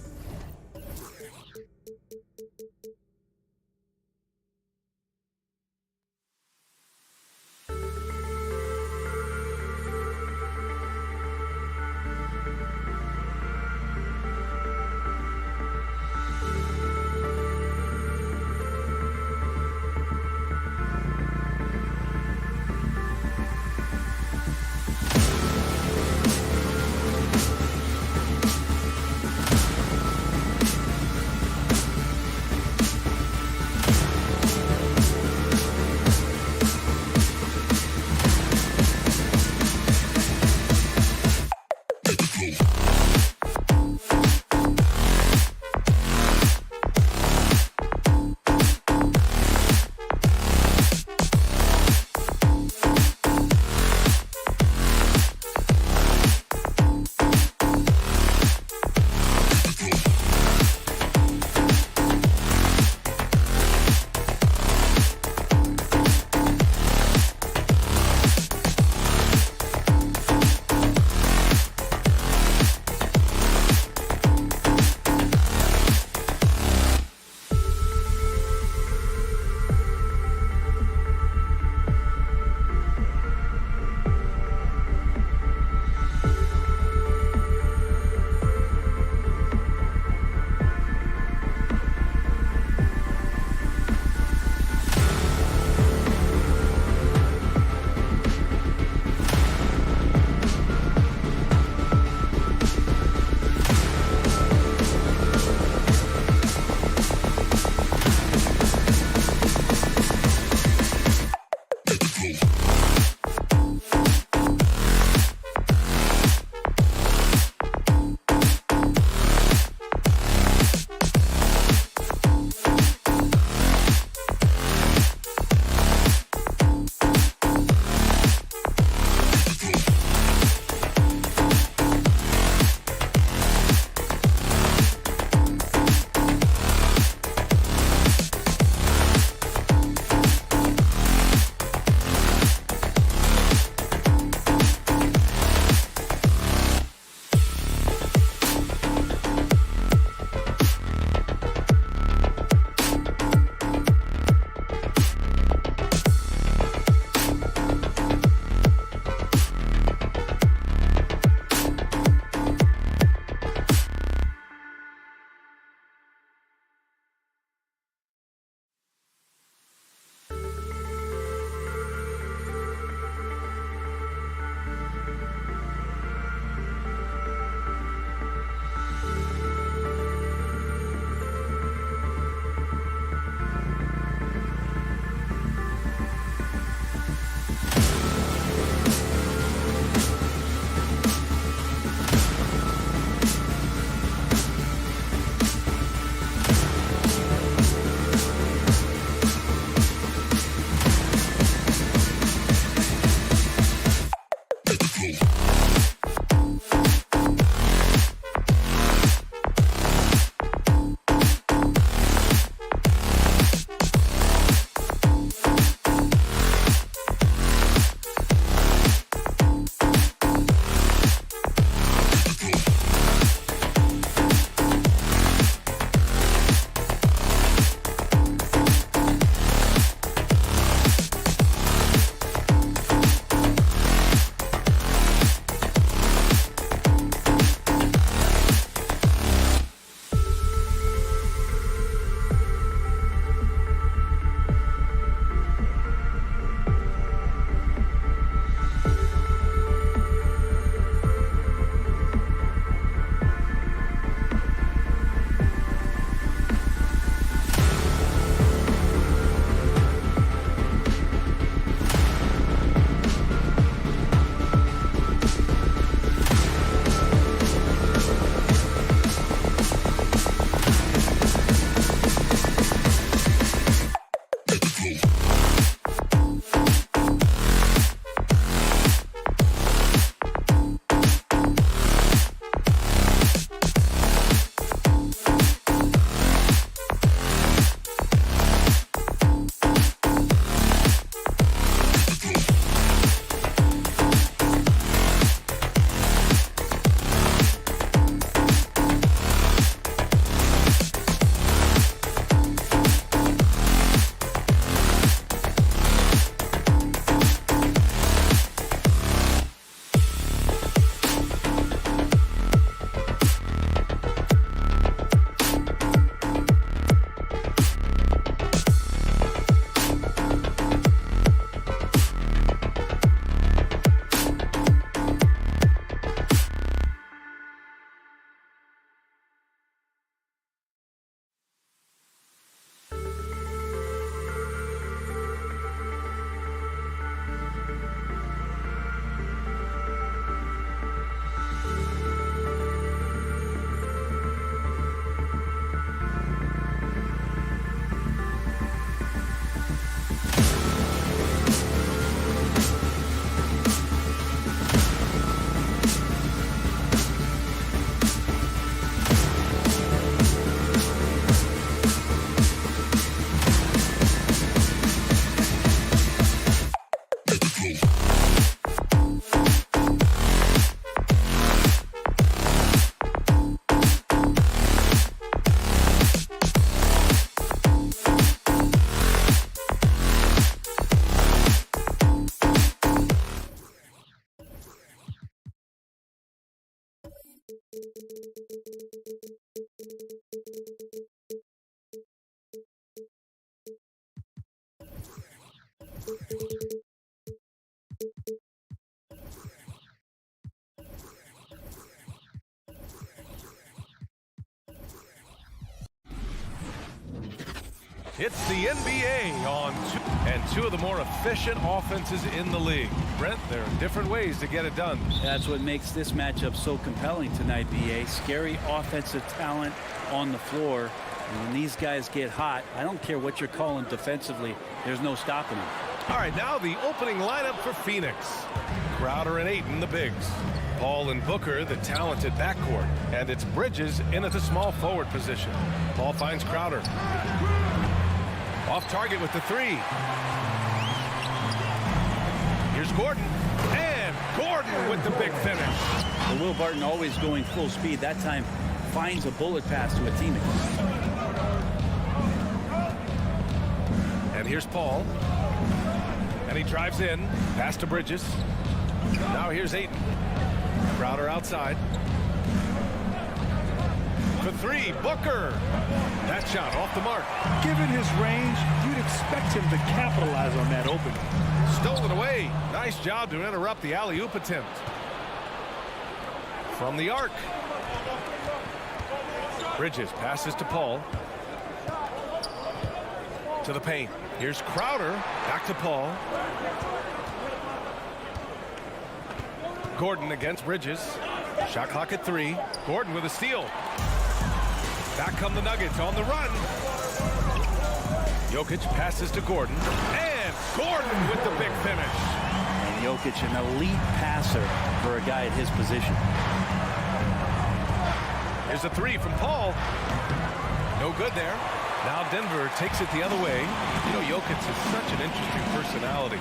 It's the NBA on two of the more efficient offenses in the league. Brent, there are different ways to get it done. That's what makes this matchup so compelling tonight, BA. Scary offensive talent on the floor. And when these guys get hot, I don't care what you're calling defensively, there's no stopping them. All right, now the opening lineup for Phoenix. Crowder and Ayton, the bigs. Paul and Booker, the talented backcourt. And it's Bridges in at the small forward position. Paul finds Crowder. Off target with the three. Here's Gordon. And Gordon with the big finish. Well, Will Barton always going full speed. That time finds a bullet pass to a teammate. And here's Paul. And he drives in. Pass to Bridges. Now here's Ayton. Crowder outside. For three, Booker. That shot off the mark. Given his range, you'd expect him to capitalize on that opening. Stolen away. Nice job to interrupt the alley-oop attempt. From the arc. Bridges passes to Paul. To the paint. Here's Crowder. Back to Paul. Gordon against Bridges. Shot clock at 3. Gordon with a steal. Back come the Nuggets on the run. Jokic passes to Gordon. And Gordon with the big finish. And Jokic, an elite passer for a guy at his position. Here's a three from Paul. No good there. Now Denver takes it the other way. You know, Jokic is such an interesting personality.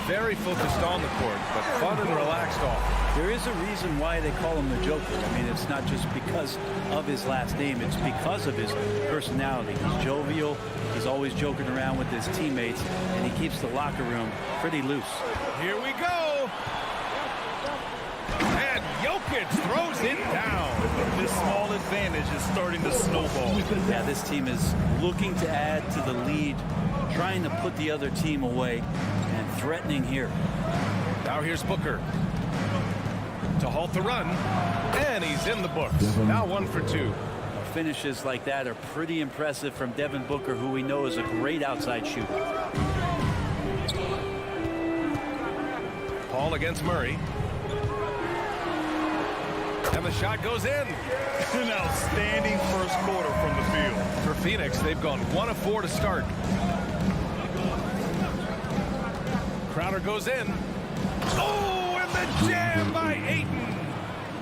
Very focused on the court, but fun and relaxed off. There is a reason why they call him the Joker. I mean, it's not just because of his last name. It's because of his personality. He's jovial. He's always joking around with his teammates, and he keeps the locker room pretty loose. Here we go. And Jokic throws it down. This small advantage is starting to snowball. Yeah, this team is looking to add to the lead, trying to put the other team away, and threatening here. Now here's Booker to halt the run, and he's in the books. Now 1 for 2. Finishes like that are pretty impressive from Devin Booker, who we know is a great outside shooter. Paul against Murray. And the shot goes in. An outstanding first quarter from the field. For Phoenix, they've gone 1 of 4 to start. Crowder goes in. Oh, and the jam by Ayton.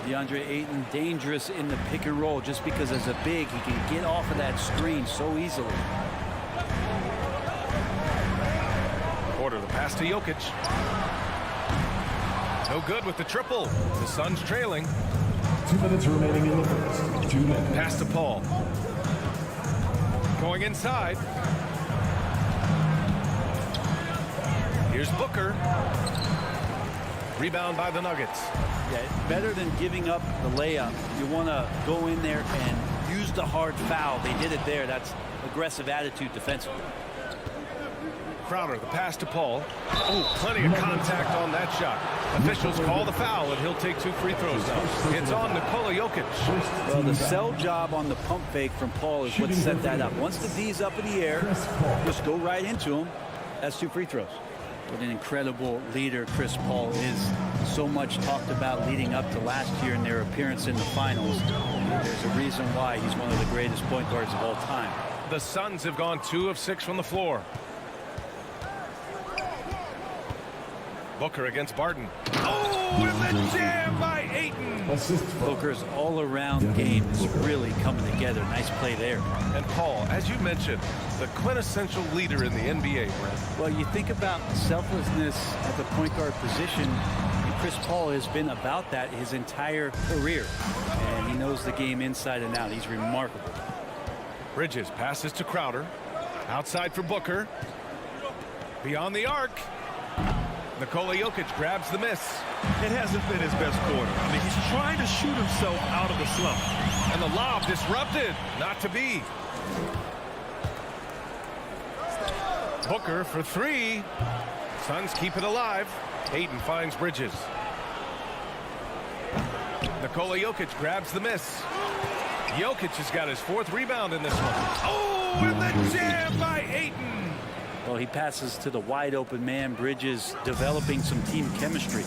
DeAndre Ayton dangerous in the pick and roll just because as a big, he can get off of that screen so easily. Porter, the pass to Jokic. No good with the triple. The Suns trailing. 2 minutes remaining in the first. 2 minutes. Pass to Paul. Going inside. Here's Booker. Rebound by the Nuggets. Yeah, better than giving up the layup. You want to go in there and use the hard foul. They did it there. That's aggressive attitude defensively. Crowder, the pass to Paul. Oh, plenty of contact on that shot. Officials call the foul, and he'll take 2 free throws now. It's on Nikola Jokic. Well, the sell job on the pump fake from Paul is what set that up. Once the D's up in the air, just go right into him. That's 2 free throws. What an incredible leader Chris Paul is. So much talked about leading up to last year in their appearance in the finals. There's a reason why he's one of the greatest point guards of all time. The Suns have gone 2 of 6 from the floor. Booker against Barton. Oh, and the jam by Ayton. Booker's all-around game is really coming together. Nice play there. And Paul, as you mentioned, the quintessential leader in the NBA, Brent. Well, you think about selflessness at the point guard position, and Chris Paul has been about that his entire career. And he knows the game inside and out. He's remarkable. Bridges passes to Crowder. Outside for Booker. Beyond the arc. Nikola Jokic grabs the miss. It hasn't been his best quarter. I mean, he's trying to shoot himself out of the slump. And the lob disrupted. Not to be. Booker for 3. Suns keep it alive. Ayton finds Bridges. Nikola Jokic grabs the miss. Jokic has got his 4th rebound in this one. Oh, and the jam by Ayton. Well, he passes to the wide open man. Bridges developing some team chemistry.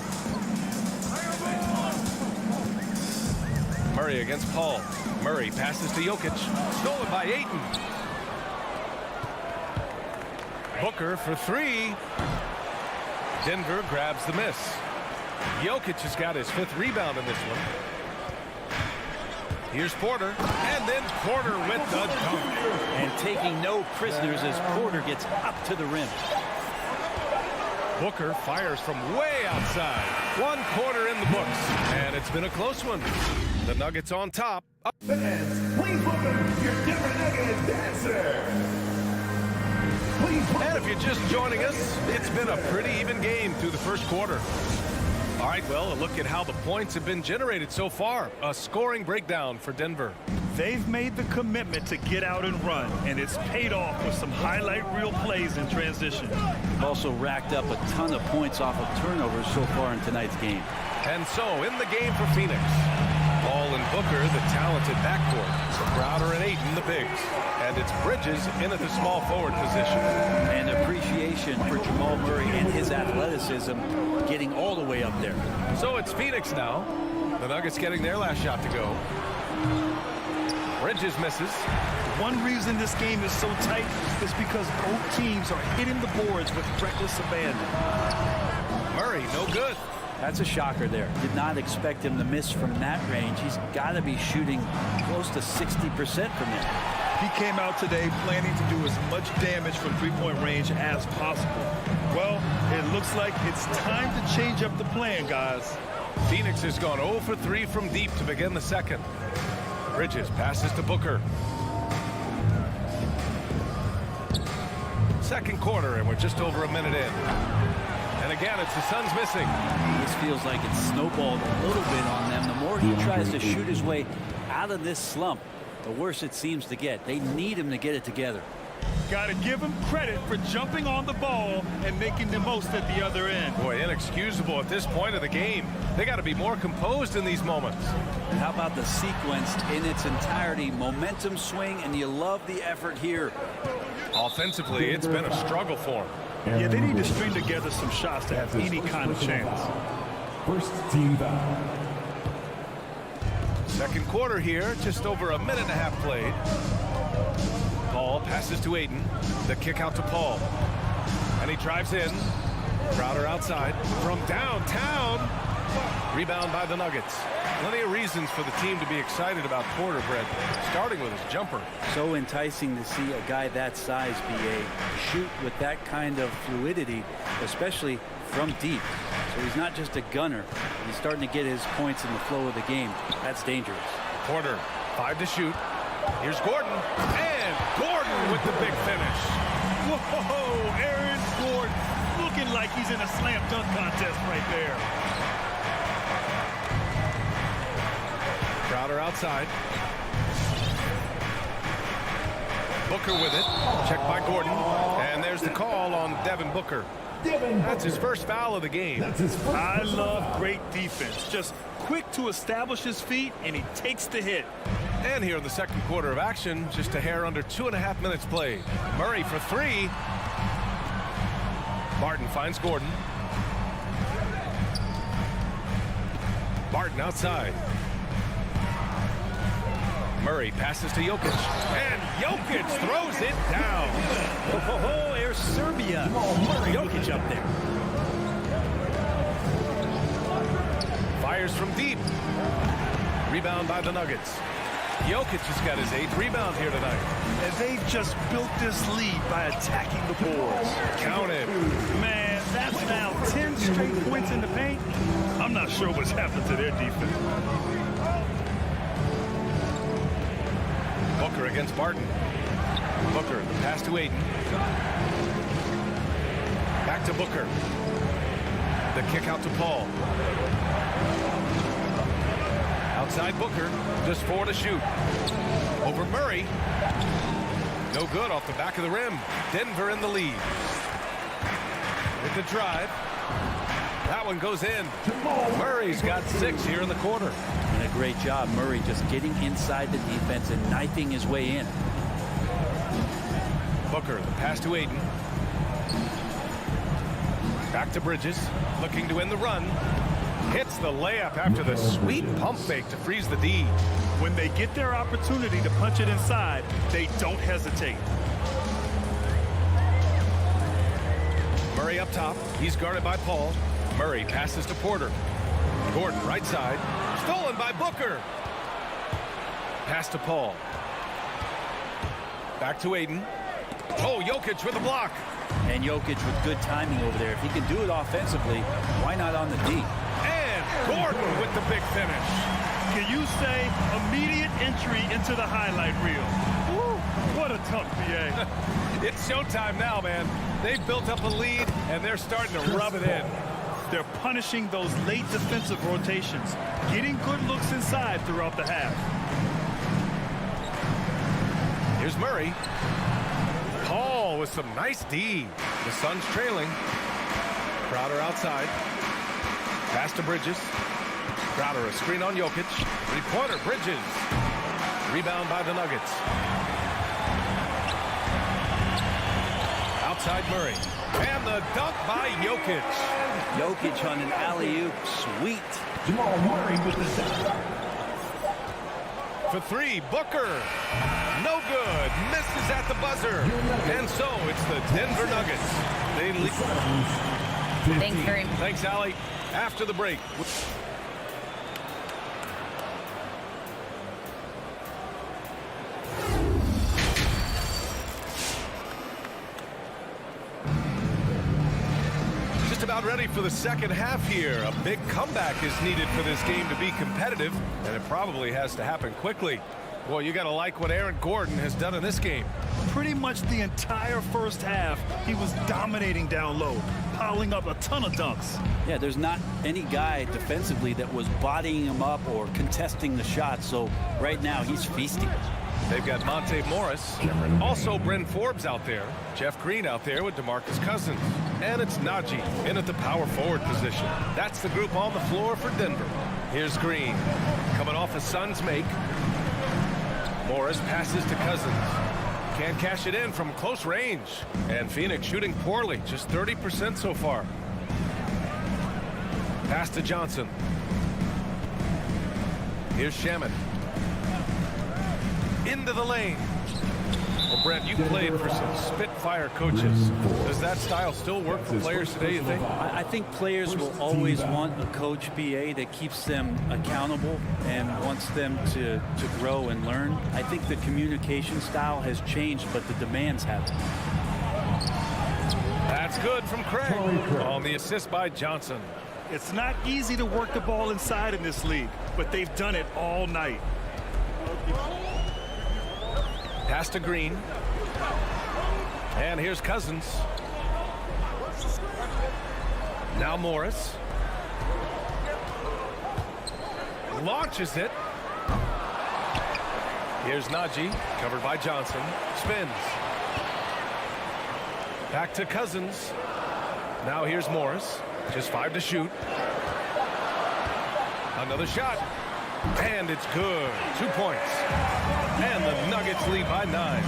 Murray against Paul. Murray passes to Jokic. Stolen by Ayton. Booker for 3. Denver grabs the miss. Jokic has got his 5th rebound in this one. Here's Porter, and then Porter with the dunk. And taking no prisoners as Porter gets up to the rim. Booker fires from way outside. 1 quarter in the books, and it's been a close one. The Nuggets on top. Fans, please welcome your Denver Nuggets dancer. And if you're just joining us, it's been a pretty even game through the first quarter. All right, well, a look at how the points have been generated so far. A scoring breakdown for Denver. They've made the commitment to get out and run, and it's paid off with some highlight reel plays in transition. Also racked up a ton of points off of turnovers so far in tonight's game. And so, in the game for Phoenix, Paul and Booker, the talented backcourt. Crowder and Ayton, the bigs. And it's Bridges in at the small forward position. And appreciation for Jamal Murray and his athleticism getting all the way up there. So it's Phoenix now. The Nuggets getting their last shot to go. Bridges misses. One reason this game is so tight is because both teams are hitting the boards with reckless abandon. Murray, no good. That's a shocker there. Did not expect him to miss from that range. He's got to be shooting close to 60% from there. He came out today planning to do as much damage from three-point range as possible. Well, it looks like it's time to change up the plan, guys. Phoenix has gone 0 for 3 from deep to begin the second. Bridges passes to Booker. Second quarter, and we're just over a minute in. And again, it's the Suns missing. This feels like it's snowballed a little bit on them. The more he tries to shoot his way out of this slump, the worse it seems to get. They need him to get it together. Got to give him credit for jumping on the ball and making the most at the other end. Boy, inexcusable at this point of the game. They got to be more composed in these moments. And how about the sequence in its entirety? Momentum swing, and you love the effort here. Offensively, it's been a struggle for them. Yeah, they need to string together some shots to have any kind of chance. First team foul. Second quarter here, just over a minute and a half played. Paul passes to Ayton. The kick out to Paul. And he drives in. Crowder outside from downtown. Rebound by the Nuggets. Plenty of reasons for the team to be excited about Porter, Brett, starting with his jumper. So enticing to see a guy that size shoot with that kind of fluidity, especially from deep. So he's not just a gunner. He's starting to get his points in the flow of the game. That's dangerous. Porter, 5 to shoot. Here's Gordon. And Gordon with the big finish. Whoa, Aaron Gordon looking like he's in a slam dunk contest right there. Crowder outside. Booker with it. Checked by Gordon. And there's the call on Devin Booker. That's his first foul of the game. I love great defense. Just quick to establish his feet, and he takes the hit. And here in the second quarter of action, just a hair under 2.5 minutes played. Murray for 3. Barton finds Gordon. Barton outside. Murray passes to Jokic. And Jokic throws it down. Oh, there's Serbia. Jokic up there. Fires from deep. Rebound by the Nuggets. Jokic has got his 8th rebound here tonight. And they just built this lead by attacking the boards. Count it. Man, that's now 10 straight points in the paint. I'm not sure what's happened to their defense. Booker against Barton. Booker, the pass to Aiden. Back to Booker. The kick out to Paul. Outside Booker, just 4 to shoot. Over Murray. No good off the back of the rim. Denver in the lead. With the drive. That one goes in. Murray's got 6 here in the quarter. And a great job, Murray, just getting inside the defense and knifing his way in. Booker, the pass to Aiden. Back to Bridges, looking to win the run. Hits the layup after the sweet pump fake to freeze the D. When they get their opportunity to punch it inside, they don't hesitate. Murray up top. He's guarded by Paul. Murray passes to Porter. Gordon right side. Stolen by Booker. Pass to Paul. Back to Aiden. Oh, Jokic with a block. And Jokic with good timing over there. If he can do it offensively, why not on the D? And Gordon with the big finish. Can you say immediate entry into the highlight reel? Woo, what a tough BA. It's showtime now, man. They've built up a lead, and they're starting to rub it in. They're punishing those late defensive rotations, getting good looks inside throughout the half. Here's Murray. Paul with some nice D. The Suns trailing. Crowder outside. Pass to Bridges. Crowder a screen on Jokic. 3-pointer Bridges. Rebound by the Nuggets. Outside Murray. And the dunk by Jokic. Jokic on an alley-oop. Sweet. Jamal Murray with the shot. For 3, Booker. No good. Misses at the buzzer. And so it's the Denver Nuggets. They lead. Thanks very much. Thanks, Allie. After the break. Just about ready for the second half here. A big comeback is needed for this game to be competitive, and it probably has to happen quickly. Boy, you got to like what Aaron Gordon has done in this game. Pretty much the entire first half, he was dominating down low, piling up a ton of dunks. Yeah, there's not any guy defensively that was bodying him up or contesting the shot, so right now he's feasting. They've got Monte Morris, also Bryn Forbes out there, Jeff Green out there with DeMarcus Cousins, and it's Najee in at the power forward position. That's the group on the floor for Denver. Here's Green, coming off a Suns make. Morris passes to Cousins. Can't cash it in from close range. And Phoenix shooting poorly, just 30% so far. Pass to Johnson. Here's Shaman. Into the lane. Well, Brent, you played for some Spitfire coaches. Does that style still work for players today, you think? I think players will always want a coach BA that keeps them accountable and wants them to grow and learn. I think the communication style has changed, but the demands haven't. That's good from Craig on the assist by Johnson. It's not easy to work the ball inside in this league, but they've done it all night. Pass to Green. And here's Cousins. Now Morris. Launches it. Here's Najee, covered by Johnson. Spins. Back to Cousins. Now here's Morris. Just 5 to shoot. Another shot. And it's good. 2 points. And the Nuggets lead by 9.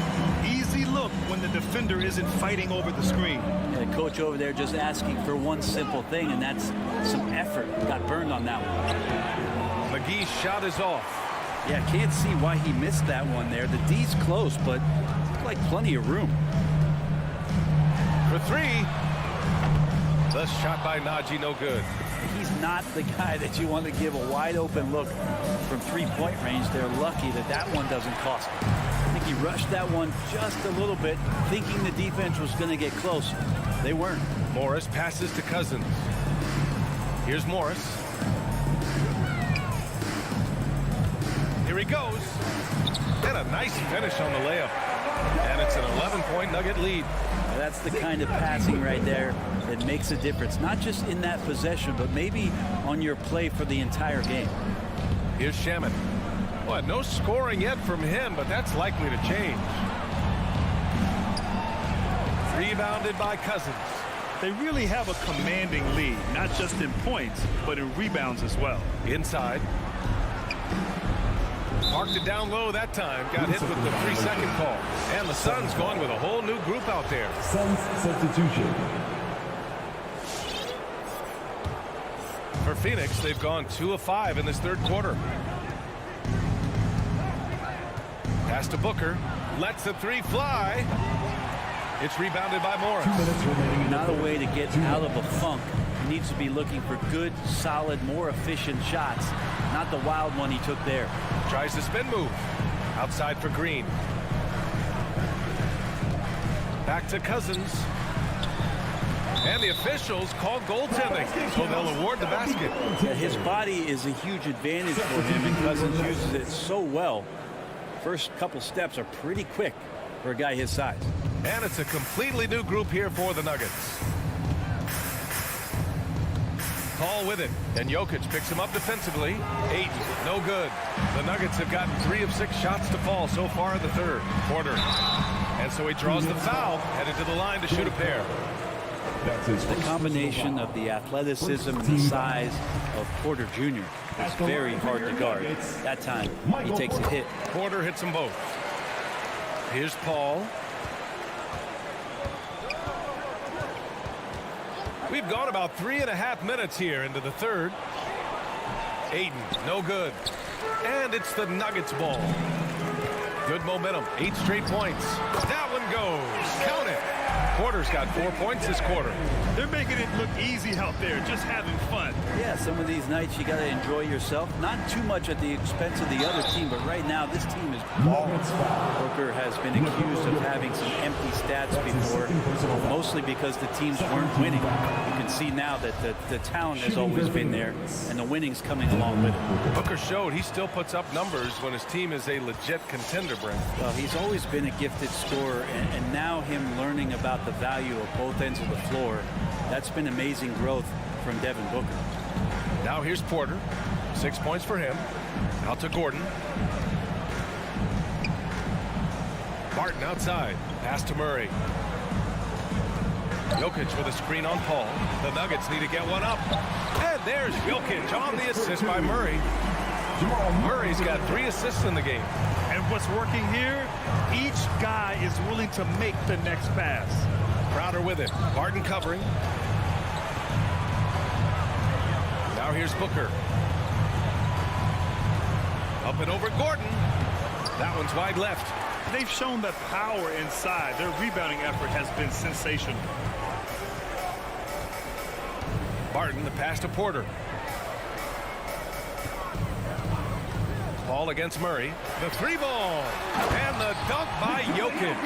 Easy look when the defender isn't fighting over the screen. And the coach over there just asking for one simple thing, and that's some effort. Got burned on that one. McGee's shot is off. Yeah, can't see why he missed that one there. The D's close, but looked like plenty of room. For 3. The shot by Najee, no good. He's not the guy that you want to give a wide open look from 3-point range. They're lucky that that one doesn't cost him. I think he rushed that one just a little bit, thinking the defense was going to get close. They weren't. Morris passes to Cousins. Here's Morris. Here he goes. And a nice finish on the layup. And it's an 11-point Nugget lead. That's the kind of passing right there that makes a difference, not just in that possession, but maybe on your play for the entire game. Here's Shaman. Well, no scoring yet from him, but that's likely to change. Rebounded by Cousins. They really have a commanding lead, not just in points, but in rebounds as well. Inside. Marked it down low that time. Got hit with the 3-second call. And the Suns going with a whole new group out there. Suns substitution. For Phoenix, they've gone 2 of 5 in this third quarter. Pass to Booker. Lets the 3 fly. It's rebounded by Morris. 2 minutes remaining. Not a way to get out of a funk. He needs to be looking for good, solid, more efficient shots. Not the wild one he took there. Tries the spin move. Outside for Green. Back to Cousins. And the officials call goaltending, so they'll award the basket. Yeah, his body is a huge advantage for him, and Cousins uses it so well. First couple steps are pretty quick for a guy his size. And it's a completely new group here for the Nuggets. Paul with it, and Jokic picks him up defensively. 8, no good. The Nuggets have gotten 3 of 6 shots to fall so far in the third quarter. And so he draws the foul, headed to the line to shoot a pair. The combination of the athleticism and the size of Porter Jr. is very hard to guard. That time, he takes a hit. Porter hits them both. Here's Paul. We've gone about 3.5 minutes here into the third. Aiden, no good. And it's the Nuggets ball. Good momentum, 8 straight points. That one goes. Count it. Porter's got 4 points this quarter. They're making it look easy out there, just having fun. Yeah, some of these nights you got to enjoy yourself. Not too much at the expense of the other team, but right now this team is balling. Booker has been accused of having some empty stats before, mostly because the teams weren't winning. You can see now that the talent has always been there, and the winning's coming along with it. Booker showed he still puts up numbers when his team is a legit contender, Brent. Well, he's always been a gifted scorer, and now him learning about the value of both ends of the floor, that's been amazing growth from Devin Booker. Now here's Porter. 6 points for him. Out to Gordon. Martin outside. Pass to Murray. Jokic with a screen on Paul. The Nuggets need to get one up. And there's Jokic on the assist by Murray. Murray's got 3 assists in the game. And what's working here, each guy is willing to make the next pass. Crowder with it. Barton covering. Now here's Booker. Up and over Gordon. That one's wide left. They've shown that power inside. Their rebounding effort has been sensational. Barton, the pass to Porter. Ball against Murray. The three ball. And the dunk by Jokic.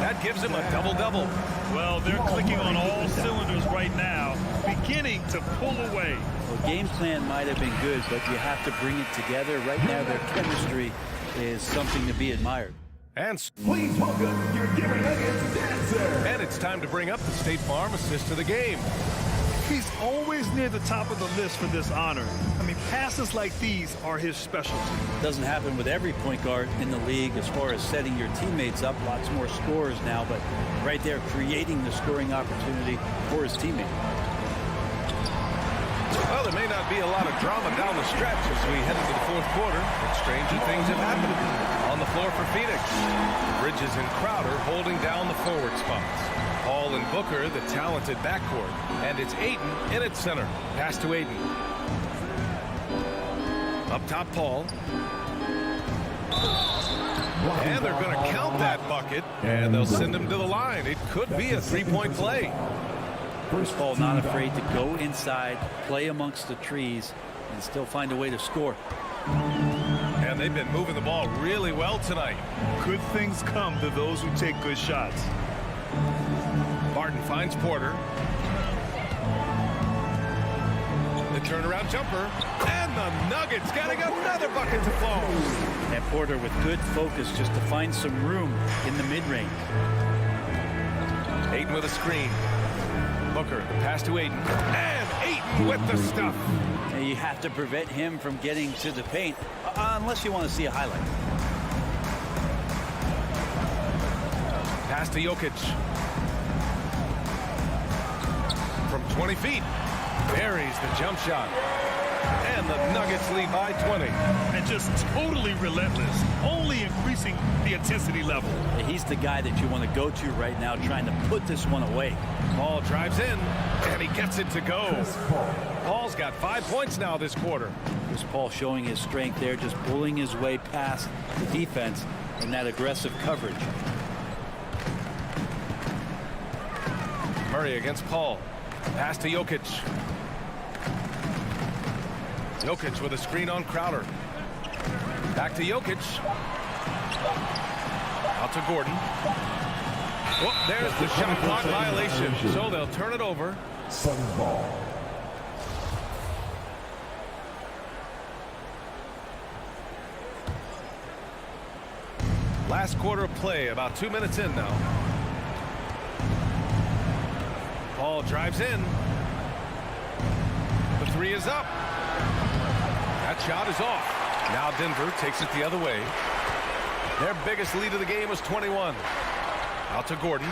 That gives him a double-double. Well, they're clicking on all cylinders right now, beginning to pull away. Well, game plan might have been good, but you have to bring it together. Right now, their chemistry is something to be admired. And Please welcome your Gary Nuggets dancer. And it's time to bring up the State Farm assist of the game. He's always near the top of the list for this honor. I mean, passes like these are his specialty. Doesn't happen with every point guard in the league as far as setting your teammates up. Lots more scorers now, but right there creating the scoring opportunity for his teammate. Well, there may not be a lot of drama down the stretch as we head into the fourth quarter, but stranger things have happened. On the floor for Phoenix, Bridges and Crowder holding down the forward spots. Paul and Booker, the talented backcourt. And it's Ayton in its center. Pass to Ayton. Up top, Paul. And they're going to count that bucket, and they'll send him to the line. It could be a three-point play. First Paul not afraid to go inside, play amongst the trees, and still find a way to score. And they've been moving the ball really well tonight. Good things come to those who take good shots. Barton finds Porter. The turnaround jumper. And the Nuggets getting another bucket to fall. And Porter with good focus just to find some room in the mid-range. Ayton with a screen. Booker, the pass to Ayton. And Ayton with the stuff. And you have to prevent him from getting to the paint, unless you want to see a highlight. Pass to Jokic. From 20 feet. Buries the jump shot. And the Nuggets lead by 20. And just totally relentless, only increasing the intensity level. He's the guy that you want to go to right now, trying to put this one away. Paul drives in, and he gets it to go. Paul's got 5 points now this quarter. Here's Paul showing his strength there, just pulling his way past the defense in that aggressive coverage. Murray against Paul. Pass to Jokic. Jokic with a screen on Crowder. Back to Jokic. Out to Gordon. Whoop, there's the shot clock violation. So they'll turn it over. Suns ball. Last quarter of play, about 2 minutes in now. Paul drives in. The three is up. That shot is off. Now Denver takes it the other way. Their biggest lead of the game was 21. Out to Gordon.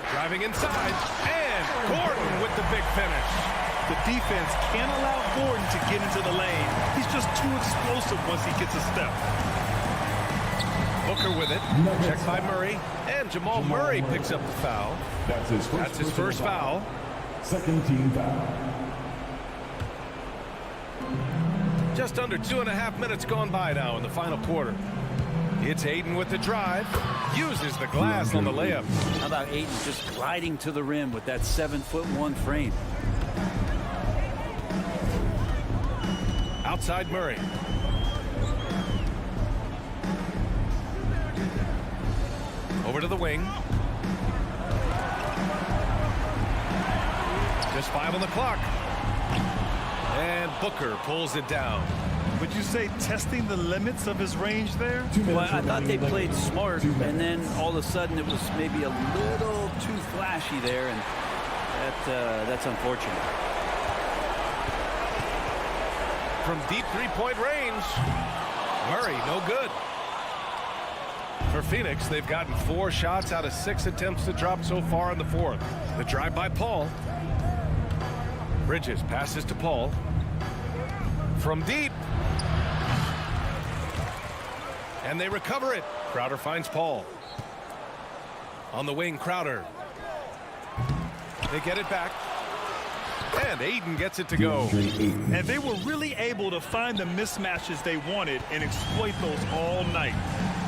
Driving inside. And Gordon with the big finish. The defense can't allow Gordon to get into the lane. He's just too explosive once he gets a step. Booker with it. Checked by Murray. And Jamal Murray picks up the foul. That's his first foul. Second team foul. Just under 2.5 minutes gone by now in the final quarter. It's Ayton with the drive. Uses the glass on the layup. How about Ayton just gliding to the rim with that 7'1" frame? Outside Murray. Over to the wing. Just 5 on the clock. And Booker pulls it down. Would you say testing the limits of his range there? Well, I thought they played smart, and then all of a sudden it was maybe a little too flashy there, and that's unfortunate. From deep three-point range, Murray, no good. For Phoenix, they've gotten 4 shots out of 6 attempts to drop so far in the fourth. The drive by Paul. Bridges passes to Paul. From deep. And they recover it. Crowder finds Paul. On the wing, Crowder. They get it back. And Aiden gets it to go. And they were really able to find the mismatches they wanted and exploit those all night.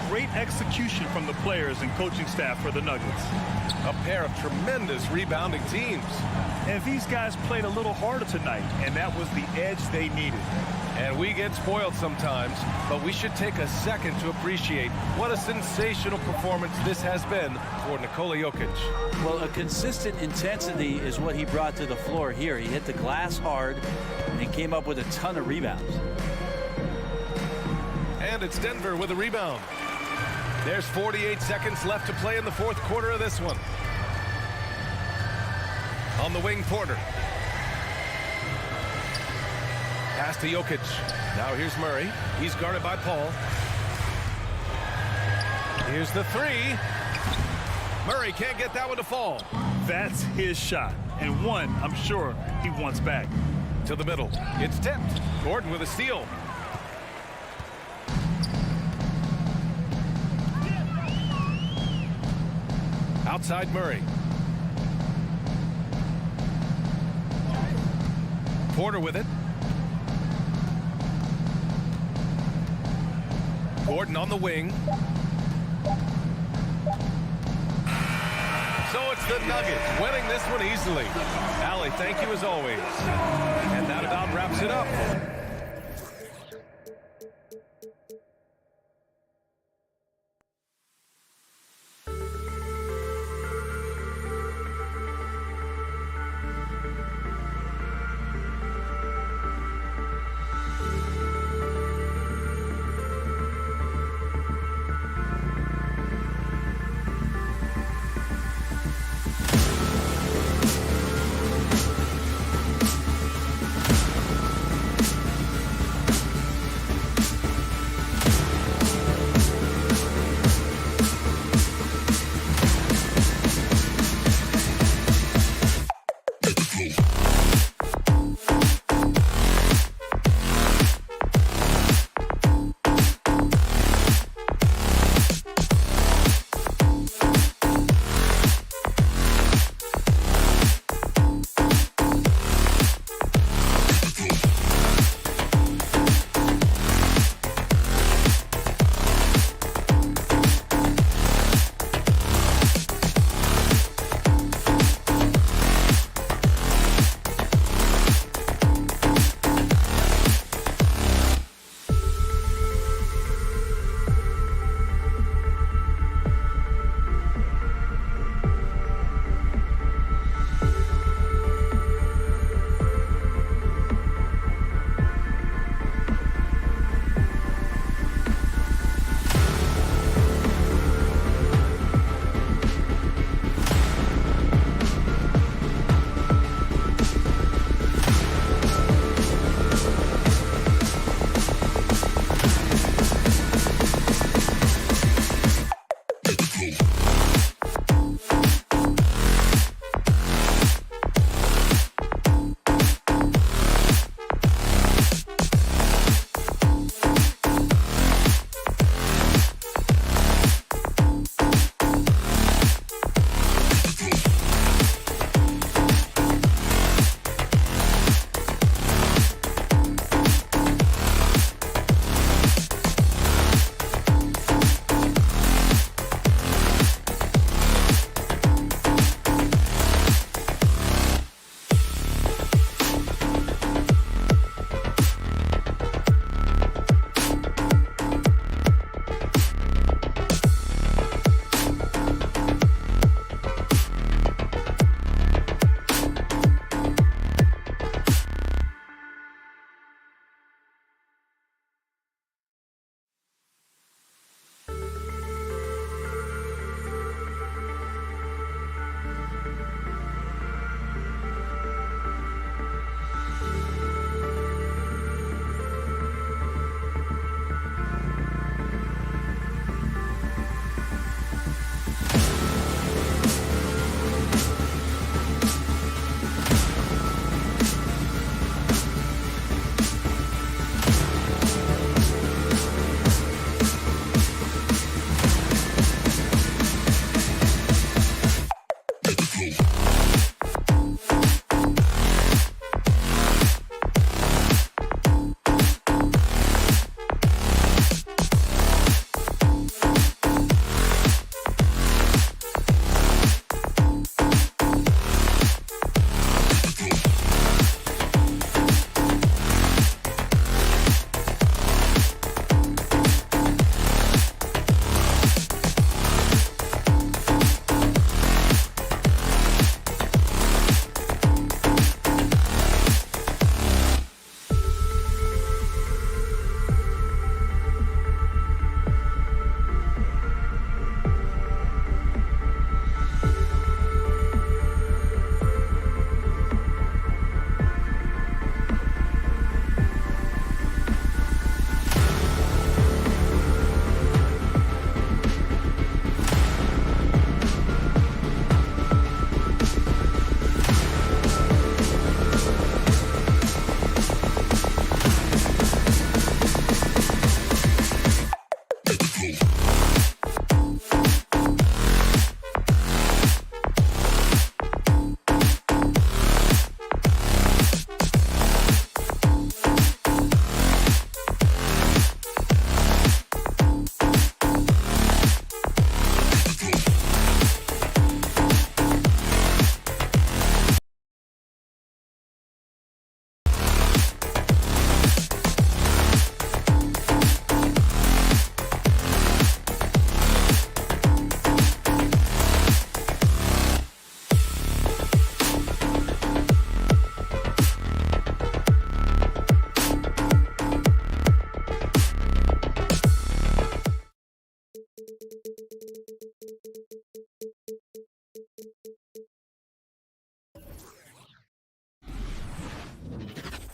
Great execution from the players and coaching staff for the Nuggets. A pair of tremendous rebounding teams. And these guys played a little harder tonight, and that was the edge they needed. And we get spoiled sometimes, but we should take a second to appreciate what a sensational performance this has been for Nikola Jokic. Well, a consistent intensity is what he brought to the floor here. He hit the glass hard, and he came up with a ton of rebounds. And it's Denver with a rebound. There's 48 seconds left to play in the fourth quarter of this one. On the wing, Porter. Pass to Jokic. Now here's Murray. He's guarded by Paul. Here's the three. Murray can't get that one to fall. That's his shot, and one I'm sure he wants back. To the middle. It's tipped. Gordon with a steal. Outside Murray. Porter with it. Gordon on the wing. So it's the Nuggets winning this one easily. Allie, thank you as always. And that about wraps it up.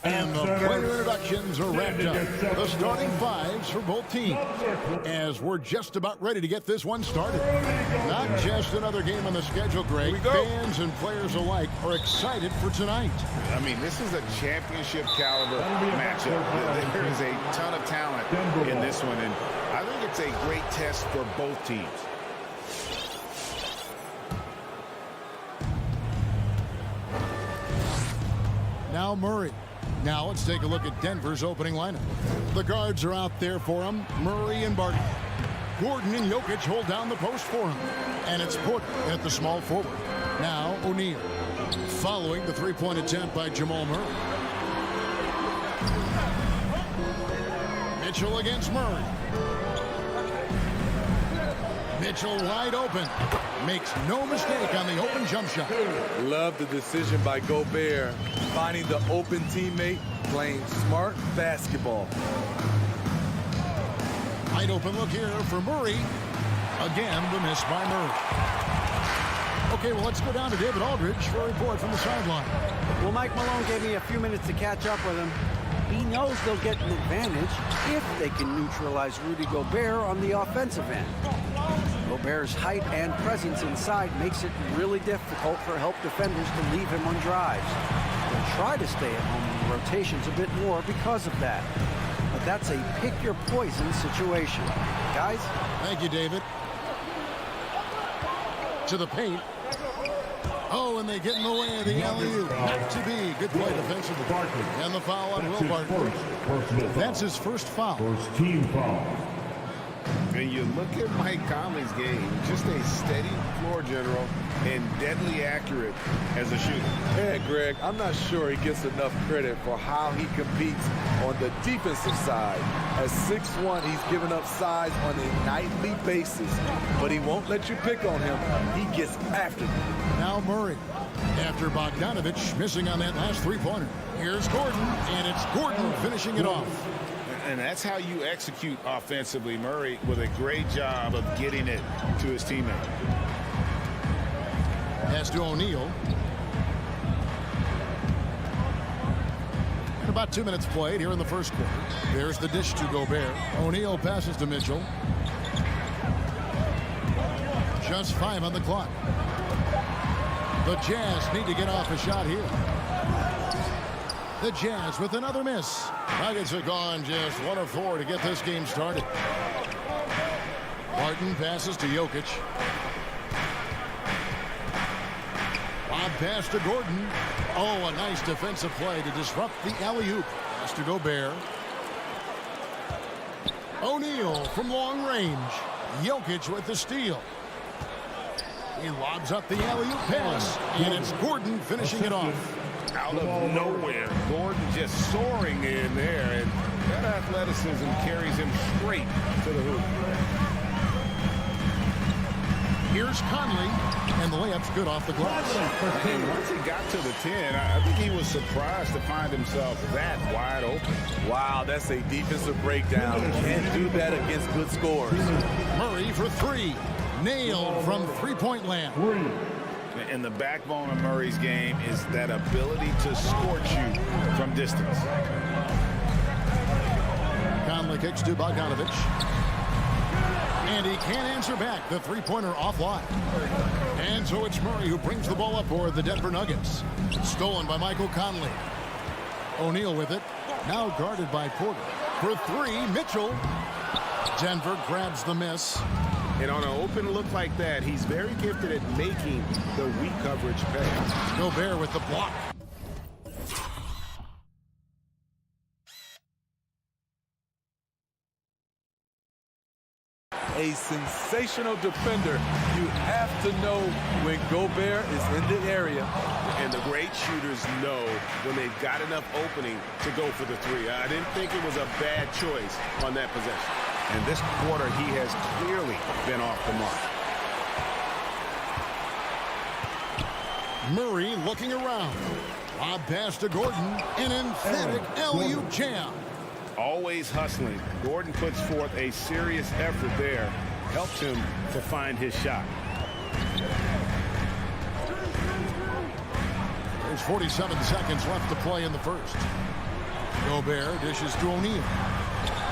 And the player introductions are wrapped up. The starting fives for both teams. As we're just about ready to get this one started. Not just another game on the schedule, Greg. Fans and players alike are excited for tonight. I mean, this is a championship caliber matchup. There is a ton of talent in this one, and I think it's a great test for both teams. Now Murray. Now let's take a look at Denver's opening lineup. The guards are out there for him. Murray and Barton. Gordon and Jokic hold down the post for him. And it's Porter at the small forward. Now O'Neal. Following the three-point attempt by Jamal Murray. Mitchell against Murray. Mitchell wide open. Makes no mistake on the open jump shot. Love the decision by Gobert. Finding the open teammate, playing smart basketball. Wide open look here for Murray. Again, the miss by Murray. Okay, well, let's go down to David Aldridge for a report from the sideline. Well, Mike Malone gave me a few minutes to catch up with him. He knows they'll get an advantage if they can neutralize Rudy Gobert on the offensive end. Gobert's height and presence inside makes it really difficult for help defenders to leave him on drives. They'll try to stay at home in the rotations a bit more because of that. But that's a pick-your-poison situation. Guys? Thank you, David. To the paint. Oh, and they get in the way of the alley-oop. Not to be. Good play defensively. And the foul on Will Barton. That's his first foul. First team foul. And you look at Mike Conley's game, just a steady floor general and deadly accurate as a shooter. Yeah, Greg, I'm not sure he gets enough credit for how he competes on the defensive side. At 6'1", he's given up size on a nightly basis, but he won't let you pick on him. He gets after them. Now Murray. After Bogdanovich missing on that last three-pointer. Here's Gordon, and it's Gordon finishing it off. And that's how you execute offensively. Murray with a great job of getting it to his teammate. Pass to O'Neal. And about 2 minutes played here in the first quarter. There's the dish to Gobert. O'Neal passes to Mitchell. Just 5 on the clock. The Jazz need to get off a shot here. The Jazz with another miss. Nuggets have gone just 1 of 4 to get this game started. Barton passes to Jokic. Lob pass to Gordon. Oh, a nice defensive play to disrupt the alley-oop. Pass to Gobert. O'Neal from long range. Jokic with the steal. He lobs up the alley-oop pass. And it's Gordon finishing it off. Out of nowhere, Gordon just soaring in there, and that athleticism carries him straight to the hoop. Here's Conley, and the layup's good off the glass. And once he got to the 10, I think he was surprised to find himself that wide open. Wow, that's a defensive breakdown. Can't do that against good scores. Murray for 3. Nailed from three-point land. And the backbone of Murray's game is that ability to scorch you from distance. Conley kicks to Bogdanovich. And he can't answer back. The three-pointer offline. And so it's Murray who brings the ball up for the Denver Nuggets. Stolen by Michael Conley. O'Neal with it. Now guarded by Porter. For 3, Mitchell. Denver grabs the miss. And on an open look like that, he's very gifted at making the weak coverage pay. Gobert with the block. A sensational defender. You have to know when Gobert is in the area. And the great shooters know when they've got enough opening to go for the 3. I didn't think it was a bad choice on that possession. And this quarter, he has clearly been off the mark. Murray looking around. Lob pass to Gordon. An emphatic alley-oop jam. Always hustling. Gordon puts forth a serious effort there. Helps him to find his shot. There's 47 seconds left to play in the first. Gobert dishes to O'Neal.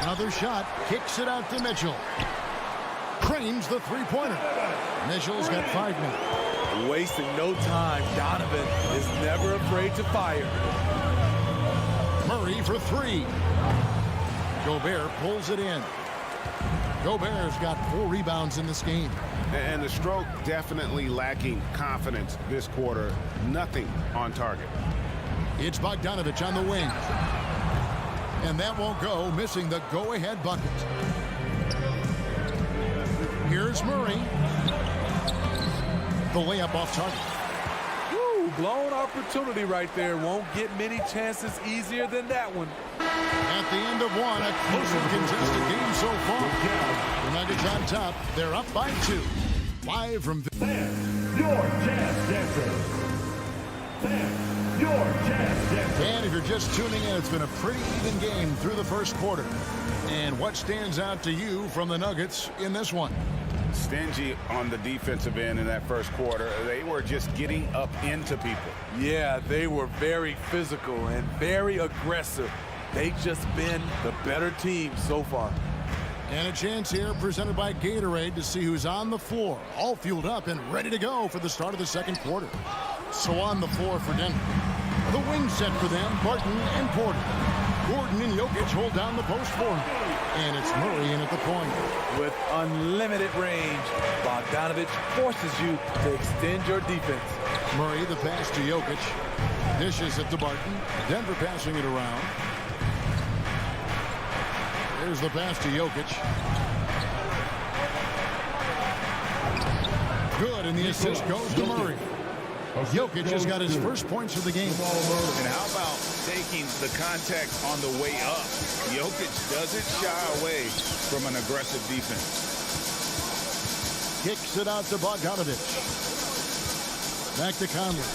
Another shot, kicks it out to Mitchell. Cranes the three-pointer. Mitchell's got 5 now. Wasting no time. Donovan is never afraid to fire. Murray for 3. Gobert pulls it in. Gobert's got 4 rebounds in this game. And the stroke definitely lacking confidence this quarter. Nothing on target. It's Bogdanovich on the wing. And that won't go, missing the go-ahead bucket. Here's Murray. The layup off target. Woo, blown opportunity right there. Won't get many chances easier than that one. At the end of one, a closely contested game so far. The Nuggets on top. They're up by 2. Live from... Your Jazz Dancer. Your Jazz Dancer. And if you're just tuning in, it's been a pretty even game through the first quarter. And what stands out to you from the Nuggets in this one? Stingy on the defensive end in that first quarter. They were just getting up into people. Yeah, they were very physical and very aggressive. They've just been the better team so far. And a chance here presented by Gatorade to see who's on the floor, all fueled up and ready to go for the start of the second quarter. So on the floor for Denver. The wing set for them, Barton and Porter. Gordon and Jokic hold down the post for him. And it's Murray in at the point. With unlimited range, Bogdanovich forces you to extend your defense. Murray, the pass to Jokic. Dishes it to Barton. Denver passing it around. Here's the pass to Jokic. Good, and the assist goes to Murray. Jokic has got his first points of the game. And how about taking the contact on the way up? Jokic doesn't shy away from an aggressive defense. Kicks it out to Bogdanovich. Back to Conley.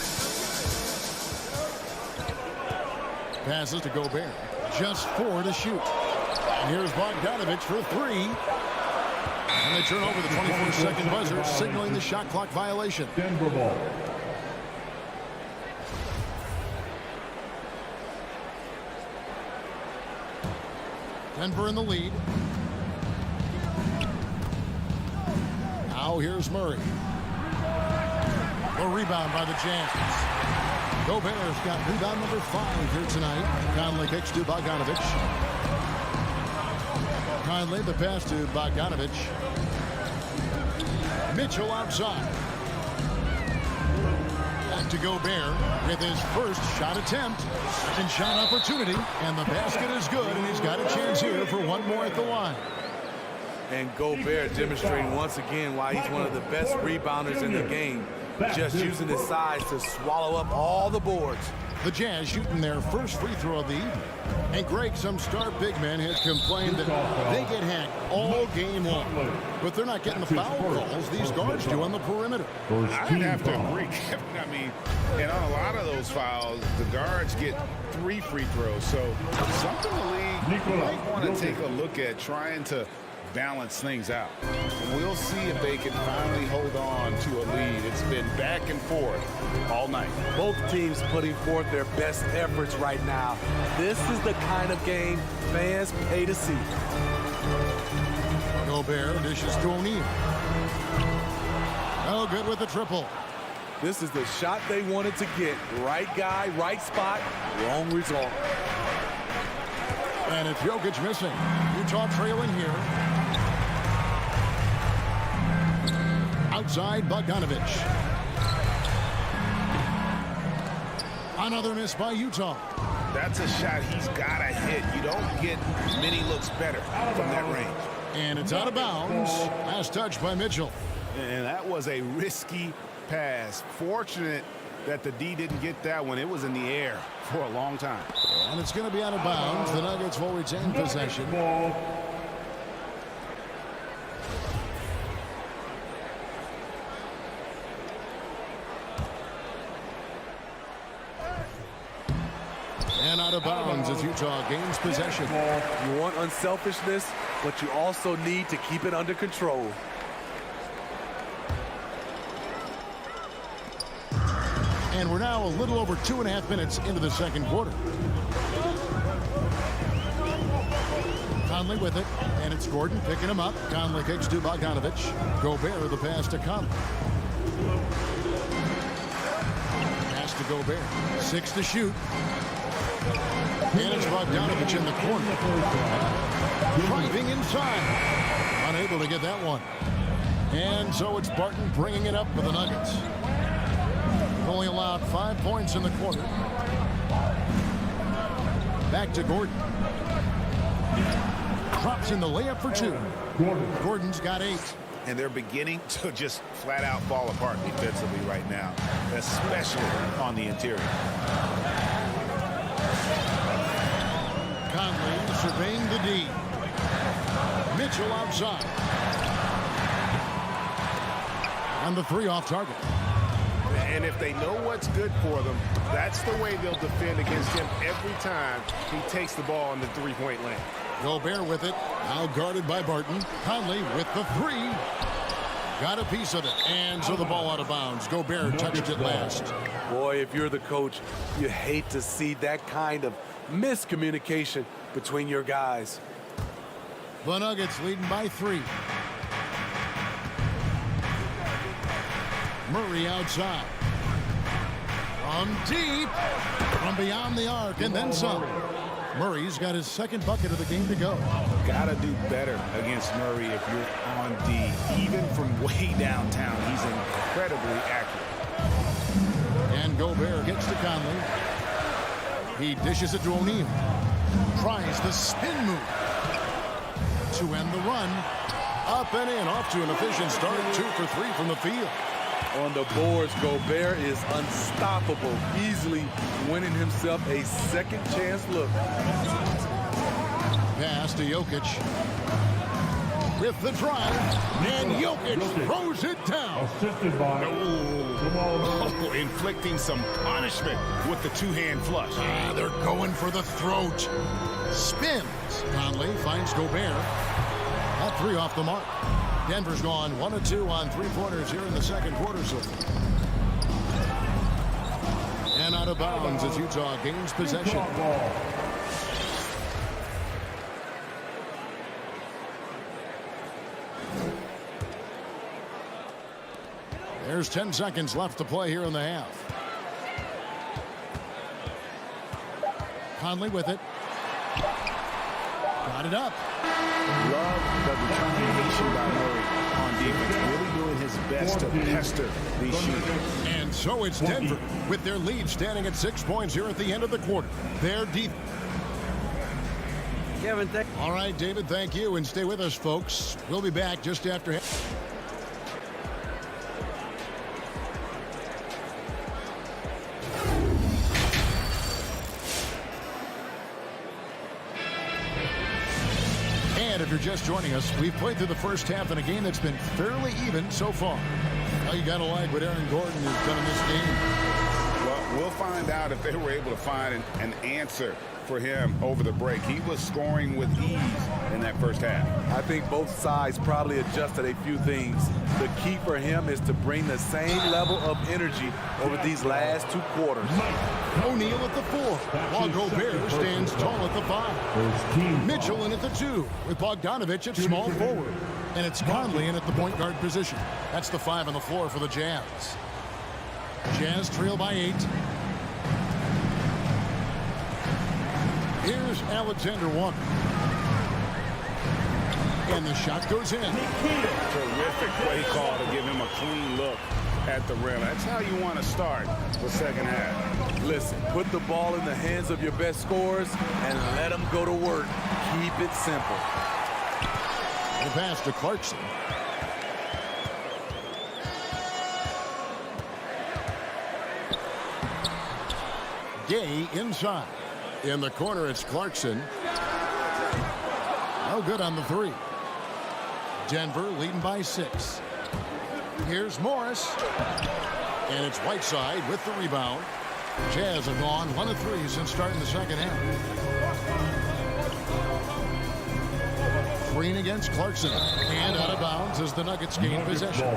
Passes to Gobert. Just 4 to shoot. And here's Bogdanovich for 3. And they turn over the 24-second buzzer, signaling the shot clock violation. Denver ball. Denver in the lead. Now here's Murray. The rebound by the Jazz. Gobert's got rebound number 5 here tonight. Conley kicks to Bogdanovich. Conley, the pass to Bogdanovich. Mitchell outside. Back to Gobert with his first shot attempt. Second shot opportunity. And the basket is good, and he's got a chance here for one more at the line. And Gobert demonstrating once again why he's one of the best rebounders in the game. Just using his size to swallow up all the boards. The Jazz shooting their first free throw of the evening. And Greg, some star big men has complained that they get hacked all game long. But they're not getting the foul calls these guards do on the perimeter. I'd have to agree, Kevin. I mean, and on a lot of those fouls, the guards get 3 free throws. So something the league might want to take a look at, trying to balance things out. We'll see if they can finally hold on to a lead. It's been back and forth all night. Both teams putting forth their best efforts right now. This is the kind of game fans pay to see. Gobert dishes to O'Neal. Oh, good with the triple. This is the shot they wanted to get. Right guy, right spot, wrong result. And it's Jokic missing. Utah trailing here. Outside Bogdanovich. Another miss by Utah. That's a shot he's got to hit. You don't get many looks better from that range. And it's out of bounds. Last touch by Mitchell. And that was a risky pass. Fortunate that the D didn't get that one. It was in the air for a long time. And it's going to be out of bounds. The Nuggets will retain possession. And out of bounds as Utah gains possession. You want unselfishness, but you also need to keep it under control. And we're now a little over 2.5 minutes into the second quarter. Conley with it, and it's Gordon picking him up. Conley kicks to Bogdanovich. Gobert, the pass to Conley. Pass to Gobert. 6 to shoot. And it's Bogdanovich in the corner. Driving inside. Unable to get that one. And so it's Barton bringing it up for the Nuggets. Only allowed 5 points in the quarter. Back to Gordon. Drops in the layup for 2. Gordon's got 8. And they're beginning to just flat out fall apart defensively right now, especially on the interior. Conley surveying the D. Mitchell outside. And the 3 off target. And if they know what's good for them, that's the way they'll defend against him every time he takes the ball in the three-point lane. Gobert with it. Now guarded by Barton. Conley with the 3. Got a piece of it. And so the ball out of bounds. Gobert touched it last. Boy, if you're the coach, you hate to see that kind of miscommunication between your guys. The Nuggets leading by 3. Murray outside. From deep. From beyond the arc and then some. Murray's got his 2nd bucket of the game to go. Gotta do better against Murray if you're on D. Even from way downtown, he's incredibly accurate. And Gobert gets to Conley. He dishes it to O'Neal. Tries the spin move to end the run. Up and in, off to an efficient start. 2 for 3 from the field. On the boards, Gobert is unstoppable, easily winning himself a second chance look. Pass to Jokic. With the drive, and Jokic throws it down. Assisted by Inflicting some punishment with the 2-hand flush. They're going for the throat. Spins. Conley finds Gobert. That 3 off the mark. Denver's gone 1 of 2 on 3-pointers here in the second quarter. So. And out of bounds as Utah gains possession. There's 10 seconds left to play here in the half. Conley with it. Got it up. Love the determination by Murray on defense. Really doing his best to pester these shooters. And so it's Denver with their lead standing at 6 points here at the end of the quarter. Their defense. Kevin, all right, David, thank you. And stay with us, folks. We'll be back just after. And if you're just joining us, we've played through the first half in a game that's been fairly even so far. Now you got to like what Aaron Gordon has done in this game. Well, we'll find out if they were able to find an answer for him over the break. He was scoring with ease in that first half. I think both sides probably adjusted a few things. The key for him is to bring the same level of energy over these last 2 quarters. O'Neal at the 4, while Gobert stands tall at the 5. Mitchell in at the 2, with Bogdanovich at small forward. And it's Conley in at the point guard position. That's the 5 on the floor for the Jazz. Jazz trail by 8. Here's Alexander Walker. And the shot goes in. Terrific play call to give him a clean look at the rim. That's how you want to start the second half. Listen, put the ball in the hands of your best scorers and let them go to work. Keep it simple. The pass to Clarkson. Gay inside. In the corner, it's Clarkson. No good on the 3. Denver leading by 6. Here's Morris. And it's Whiteside with the rebound. Jazz have gone 1 of 3 since starting the second half. Green against Clarkson. And out of bounds as the Nuggets gain possession.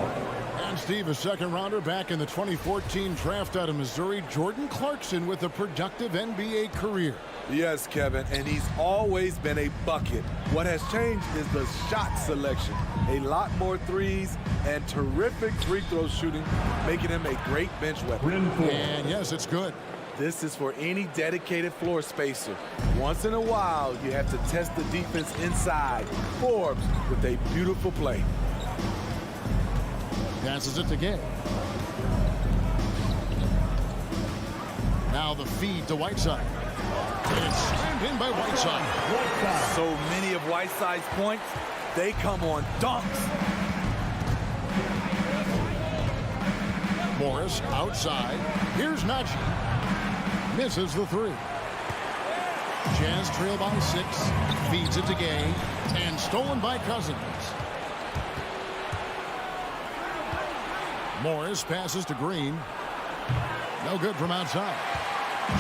And Steve, a second rounder back in the 2014 draft out of Missouri, Jordan Clarkson with a productive NBA career. Yes, Kevin, and he's always been a bucket. What has changed is the shot selection. A lot more threes and terrific free throw shooting, making him a great bench weapon. And yes, it's good. This is for any dedicated floor spacer. Once in a while, you have to test the defense inside. Forbes with a beautiful play. Passes it to Gay. Now the feed to Whiteside. And it's slammed in by Whiteside. So many of Whiteside's points, they come on dunks. Morris outside. Here's Najee. Misses the three. Jazz trail by 6. Feeds it to Gay. And stolen by Cousins. Morris passes to Green. No good from outside.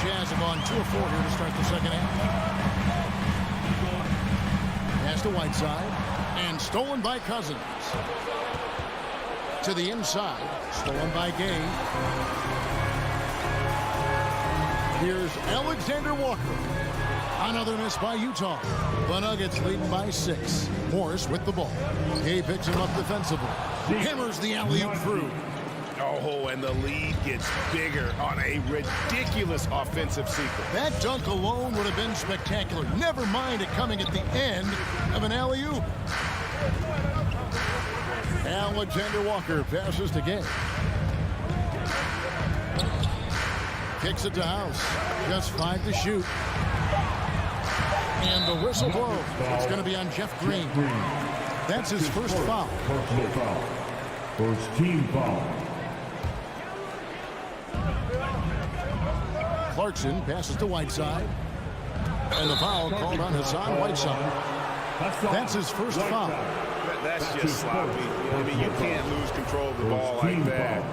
Jazz have gone 2 of 4 here to start the second half. Pass to Whiteside. And stolen by Cousins. To the inside. Stolen by Gay. Here's Alexander Walker. Another miss by Utah. The Nuggets leading by 6. Morris with the ball. Gay picks him up defensively. Hammers the alley-oop through. Oh, and the lead gets bigger on a ridiculous offensive sequence. That dunk alone would have been spectacular. Never mind it coming at the end of an alley-oop. Alexander Walker passes to Gay. Kicks it to House. Just 5 to shoot. And the whistle blows. It's going to be on Jeff Green. That's his first foul. First team foul. Clarkson passes to Whiteside. And the foul called on Hassan Whiteside. That's his first foul. That's just sloppy. I mean, you can't lose control of the ball like that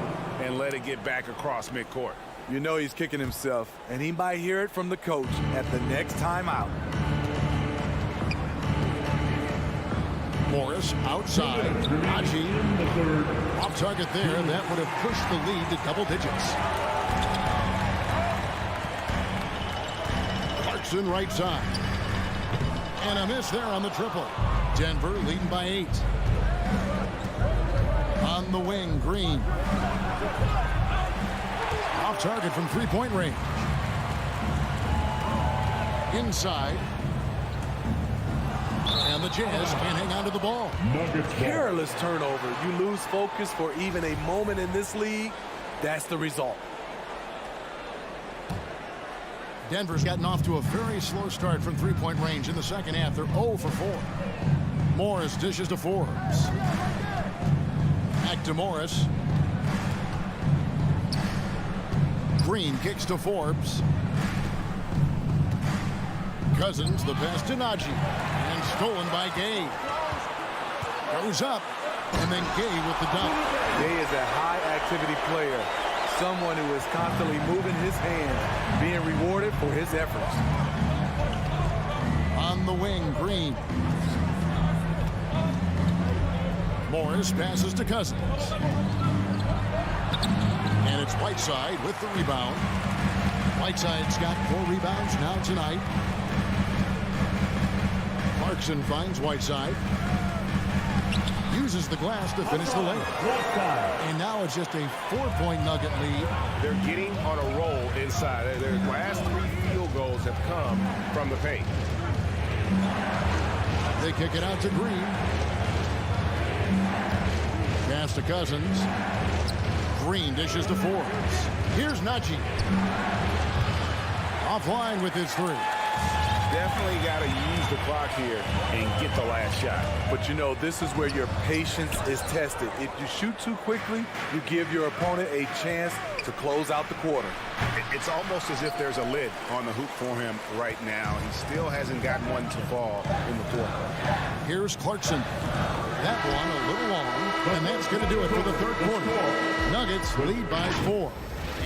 and let it get back across midcourt. You know he's kicking himself, and he might hear it from the coach at the next timeout. Morris outside. Najee off target there. That would have pushed the lead to double digits. Clarkson right side. And a miss there on the triple. Denver leading by 8. On the wing, Green. Off target from three-point range. Inside. And the Jazz can't hang on to the ball. Careless turnover. You lose focus for even a moment in this league. That's the result. Denver's gotten off to a very slow start from three-point range in the second half. They're 0 for 4. Morris dishes to Forbes. Back to Morris. Green kicks to Forbes. Cousins, the pass to Najee. And stolen by Gay. Goes up. And then Gay with the dunk. Gay is a high-activity player. Someone who is constantly moving his hands, being rewarded for his efforts. On the wing, Green. Morris passes to Cousins. And it's Whiteside with the rebound. Whiteside's got 4 rebounds now tonight. Clarkson finds Whiteside. Uses the glass to finish the layup. And now it's just a 4-point Nugget lead. They're getting on a roll inside. Their last 3 field goals have come from the paint. They kick it out to Green. Pass to Cousins. Green dishes to Forbes. Here's Najee. Offline with his 3. Definitely got to use the clock here and get the last shot. But you know, this is where your patience is tested. If you shoot too quickly, you give your opponent a chance to close out the quarter. It's almost as if there's a lid on the hoop for him right now. He still hasn't gotten one to fall in the quarter. Here's Clarkson. That one a little long, and that's going to do it for the third quarter. Nuggets lead by 4.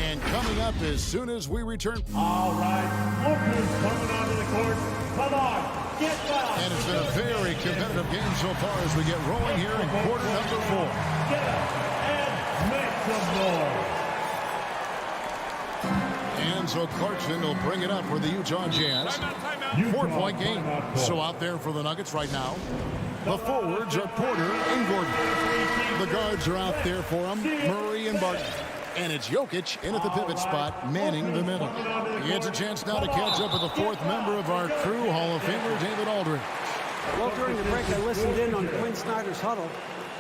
And coming up as soon as we return. All right, Lucas coming onto the court. Come on, get down. And it's been a very competitive game so far as we get rolling here in quarter number 4. Get up and some noise. And so Clarkson will bring it up for the Utah Jazz. 4-point game. So out there for the Nuggets right now. The forwards are Porter and Gordon. The guards are out there for them, Murray and Barton. And it's Jokic in at the pivot spot, manning the middle. He gets a chance now to catch up with the fourth member of our crew, Hall of Famer David Aldridge. Well, during the break, I listened in on Quinn Snyder's huddle.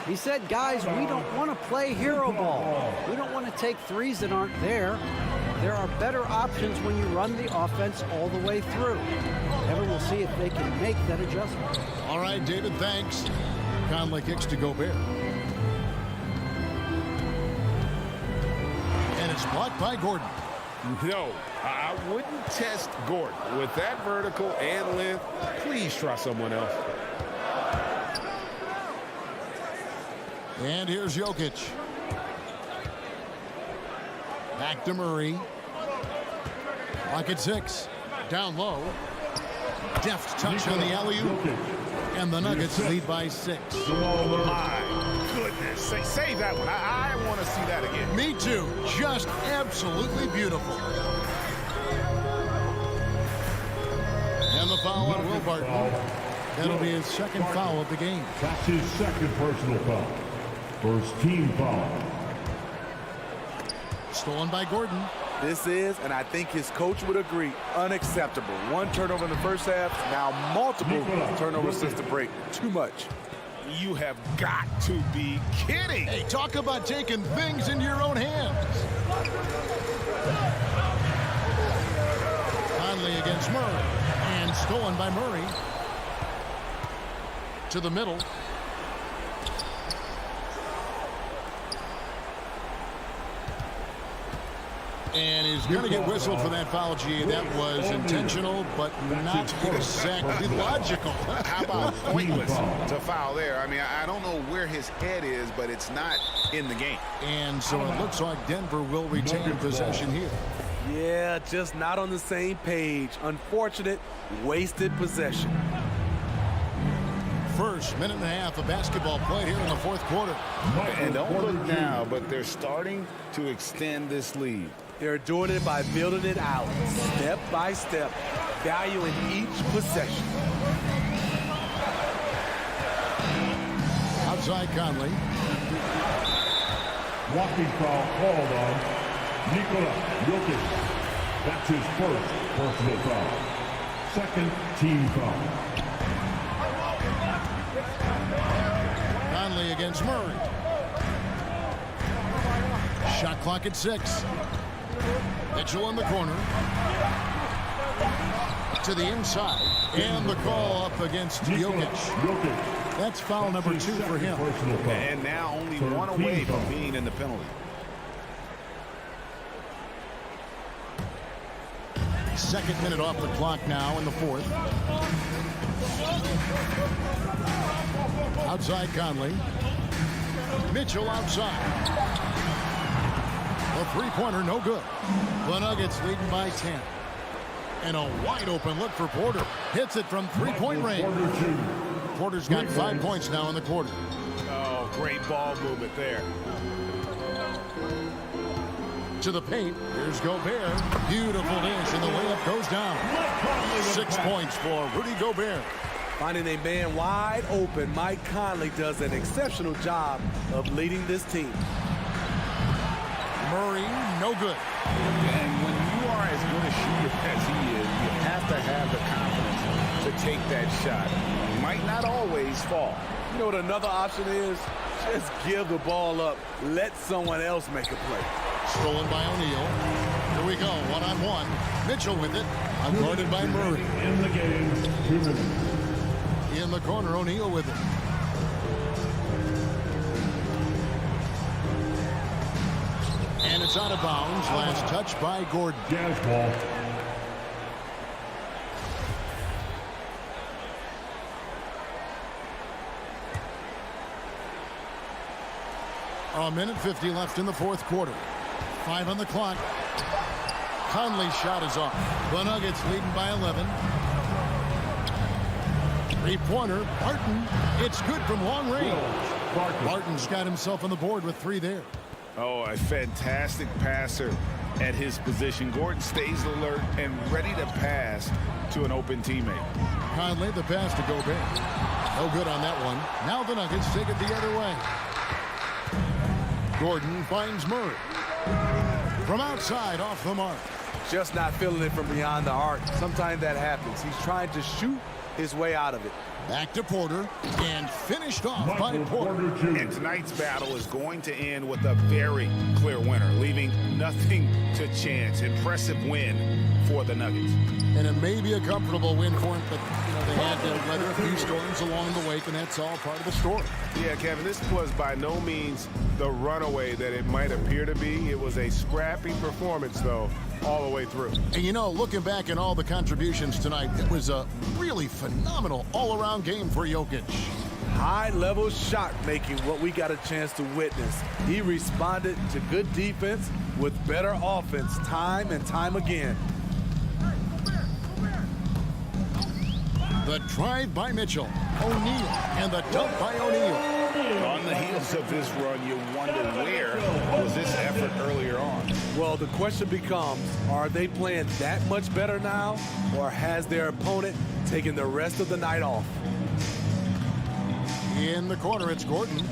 He said, guys, we don't want to play hero ball. We don't want to take threes that aren't there. There are better options when you run the offense all the way through. Ever we'll see if they can make that adjustment. All right, David, thanks. Conley kicks to Gobert. And it's blocked by Gordon. No, I wouldn't test Gordon. With that vertical and length, please try someone else. And here's Jokic. Back to Murray. Clock at 6. Down low. Deft touch on the alley-oop. And the Nuggets lead by 6. My goodness. Save that one. I want to see that again. Me too. Just absolutely beautiful. And the foul on Will Barton. That'll be his second foul of the game. That's his second personal foul. First team foul. Stolen by Gordon. This is, and I think his coach would agree, unacceptable. One turnover in the first half, now multiple turnovers since the break. Too much. You have got to be kidding. Hey, talk about taking things into your own hands. Conley against Murray. And stolen by Murray. To the middle. And he's going to get whistled for that foul, G. That was intentional, but not exactly logical. How about pointless to foul there? I mean, I don't know where his head is, but it's not in the game. And so it looks like Denver will retain possession here. Yeah, just not on the same page. Unfortunate, wasted possession. First minute and a half of basketball played here in the fourth quarter. And don't look now, but they're starting to extend this lead. They're doing it by building it out, step by step, valuing each possession. Outside Conley. Walking foul called on Nikola Jokic. That's his first personal foul. Second team foul. Conley against Murray. Shot clock at 6. Mitchell in the corner. To the inside. And the call up against Jokic. That's foul number 2 for him. And now only one away from being in the penalty. Second minute off the clock now in the fourth. Outside Conley. Mitchell outside. The three-pointer no good. The Nuggets leading by 10. And a wide open look for Porter. Hits it from three-point range. Porter's got 5 points now in the quarter. Oh, great ball movement there. To the paint. Here's Gobert. Beautiful dish, and the layup goes down. 6 points for Rudy Gobert. Finding a man wide open, Mike Conley does an exceptional job of leading this team. Murray, no good. And when you are as good a shooter as he is, you have to have the confidence to take that shot. It might not always fall. You know what another option is? Just give the ball up. Let someone else make a play. Stolen by O'Neal. Here we go, one-on-one. Mitchell with it. Guarded by Murray. In the game, 2 minutes. In the corner, O'Neal with it. And it's out of bounds. Last touch by Gordon. Jazz ball. A minute 50 left in the fourth quarter. 5 on the clock. Conley's shot is off. The Nuggets leading by 11. Three-pointer. Barton. It's good from long range. Barton's got himself on the board with 3 there. Oh, a fantastic passer at his position. Gordon stays alert and ready to pass to an open teammate. Conley, the pass to Gobert. No good on that one. Now the Nuggets take it the other way. Gordon finds Murray. From outside, off the mark. Just not feeling it from beyond the arc. Sometimes that happens. He's trying to shoot his way out of it. Back to Porter, and finished off by Porter. And tonight's battle is going to end with a very clear winner, leaving nothing to chance. Impressive win for the Nuggets. And it may be a comfortable win for him, but they had to weather a few storms along the way, and that's all part of the story. Yeah, Kevin, this was by no means the runaway that it might appear to be. It was a scrappy performance, though, all the way through. And looking back at all the contributions tonight, it was a really phenomenal all-around game for Jokic. High-level shot making, what we got a chance to witness. He responded to good defense with better offense time and time again. The drive by Mitchell, O'Neal, and the dunk by O'Neal. On the heels of this run, you wonder where was this effort earlier on? Well, the question becomes, are they playing that much better now, or has their opponent taken the rest of the night off? In the corner, it's Gordon.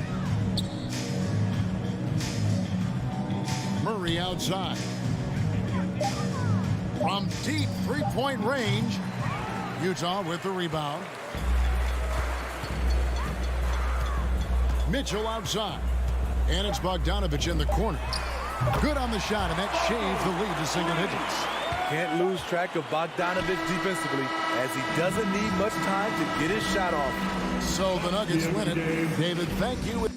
Murray outside. From deep three-point range, Utah with the rebound. Mitchell outside. And it's Bogdanovich in the corner. Good on the shot, and that shaves the lead to single digits. Can't lose track of Bogdanovich defensively, as he doesn't need much time to get his shot off. So the Nuggets win it. David, thank you.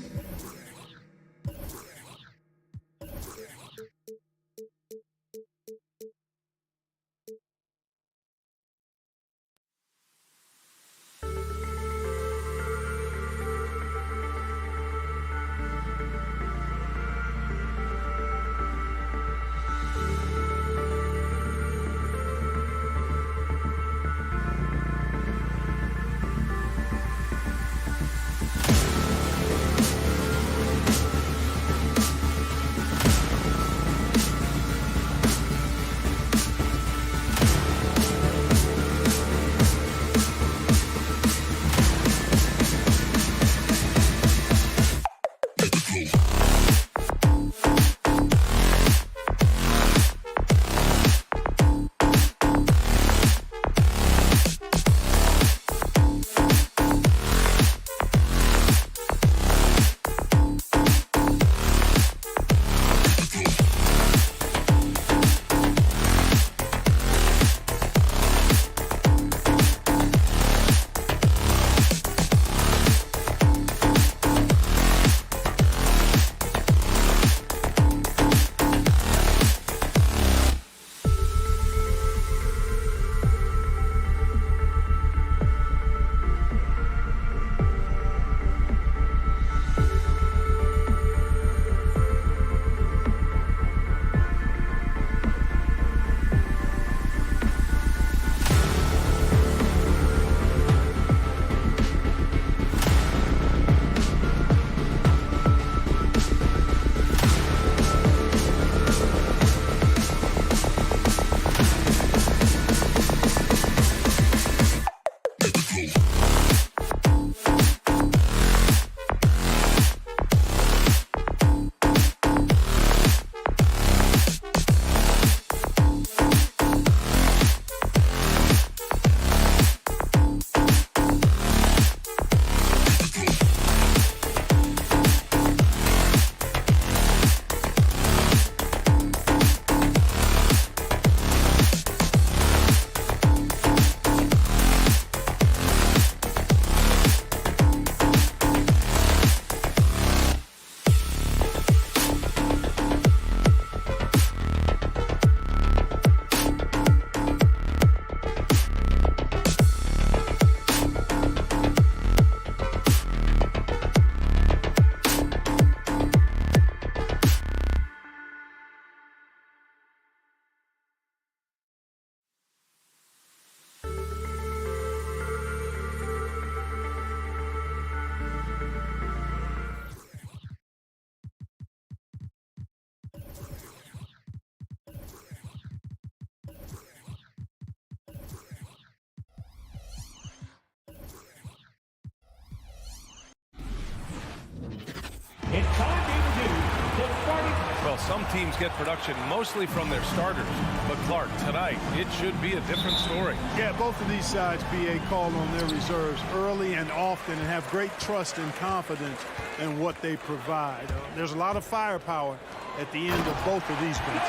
some teams get production mostly from their starters. But Clark, tonight, it should be a different story. Yeah, both of these sides, BA, call on their reserves early and often and have great trust and confidence in what they provide. There's a lot of firepower at the end of both of these benches.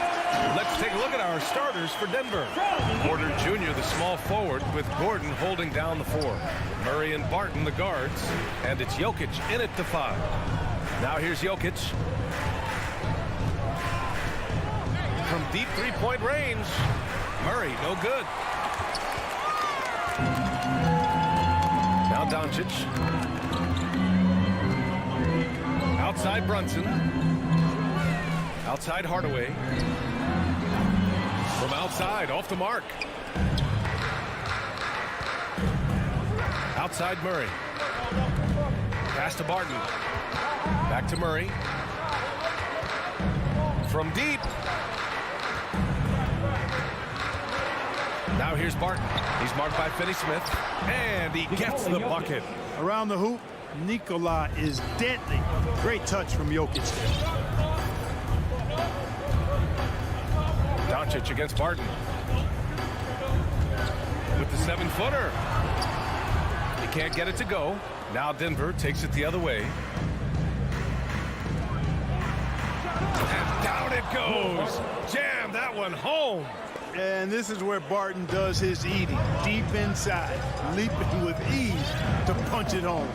Let's take a look at our starters for Denver. Porter Jr., the small forward, with Gordon holding down the 4. Murray and Barton, the guards. And it's Jokic in at the 5. Now here's Jokic. From deep three-point range. Murray, no good. Now Doncic. Outside Brunson. Outside Hardaway. From outside, off the mark. Outside Murray. Pass to Barton. Back to Murray. From deep. Now here's Barton. He's marked by Finney-Smith. And he gets the bucket. Around the hoop, Nikola is deadly. Great touch from Jokic there. Doncic against Barton. With the 7-footer. He can't get it to go. Now Denver takes it the other way. And down it goes. Jam that one home. And this is where Barton does his eating. Deep inside, leaping with ease to punch it home.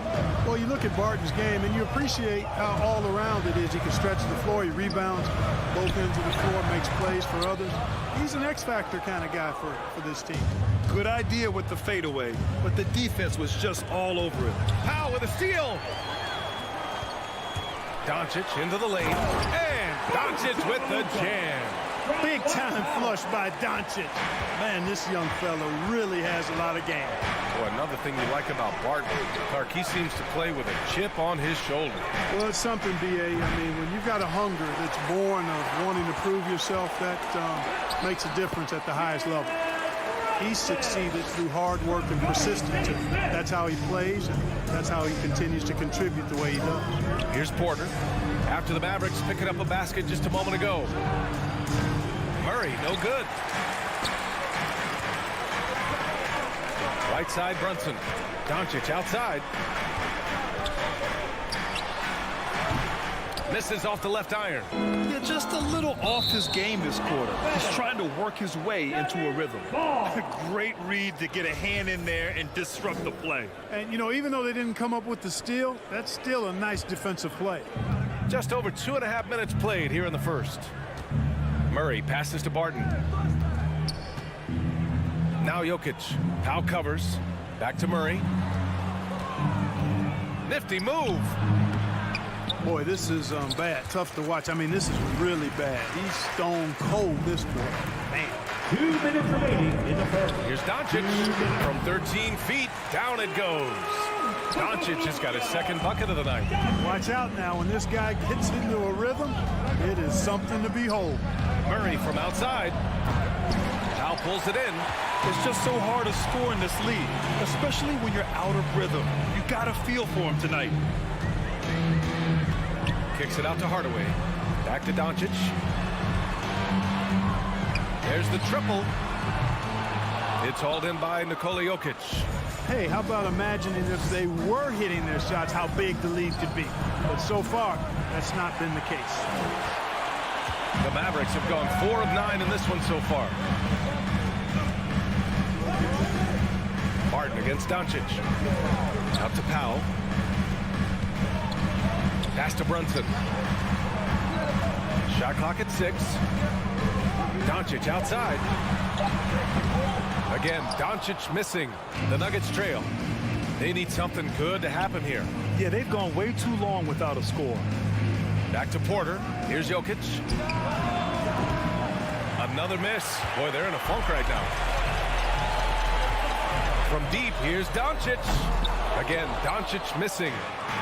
Well, you look at Barton's game and you appreciate how all around it is. He can stretch the floor, he rebounds both ends of the floor, makes plays for others. He's an X-factor kind of guy for this team. Good idea with the fadeaway, but the defense was just all over it. Powell with a steal. Doncic into the lane. And Doncic with the jam. Big time flush by Doncic. Man, this young fella really has a lot of game. Boy, another thing you like about Barton, Clark, he seems to play with a chip on his shoulder. Well, it's something, B.A. I mean, when you've got a hunger that's born of wanting to prove yourself, that makes a difference at the highest level. He's succeeded through hard work and persistence. That's how he plays, and that's how he continues to contribute the way he does. Here's Porter. After the Mavericks picking up a basket just a moment ago. Murray, no good. Right side, Brunson. Doncic outside. Misses off the left iron. Yeah, just a little off his game this quarter. He's trying to work his way into a rhythm. Great read to get a hand in there and disrupt the play. And, you know, even though they didn't come up with the steal, that's still a nice defensive play. Just over 2.5 minutes played here in the first. Murray passes to Barton. Now Jokic. Powell covers. Back to Murray. Nifty move. Boy, this is bad. Tough to watch. I mean, this is really bad. He's stone cold this quarter. Man. 2 minutes remaining in the first. Here's Doncic. From 13 feet, down it goes. Doncic has got his second bucket of the night. Watch out now. When this guy gets into a rhythm, it is something to behold. Murray from outside. Powell pulls it in. It's just so hard to score in this league, especially when you're out of rhythm. You got to feel for him tonight. Kicks it out to Hardaway. Back to Doncic. There's the triple. It's hauled in by Nikola Jokic. Hey, how about imagining if they were hitting their shots, how big the lead could be. But so far, that's not been the case. The Mavericks have gone 4 of 9 in this one so far. Barton against Doncic. Out to Powell. Pass to Brunson. Shot clock at 6. Doncic outside. Again, Doncic missing. The Nuggets trail. They need something good to happen here. Yeah, they've gone way too long without a score. Back to Porter. Here's Jokic. Another miss. Boy, they're in a funk right now. From deep, here's Doncic. Again, Doncic missing.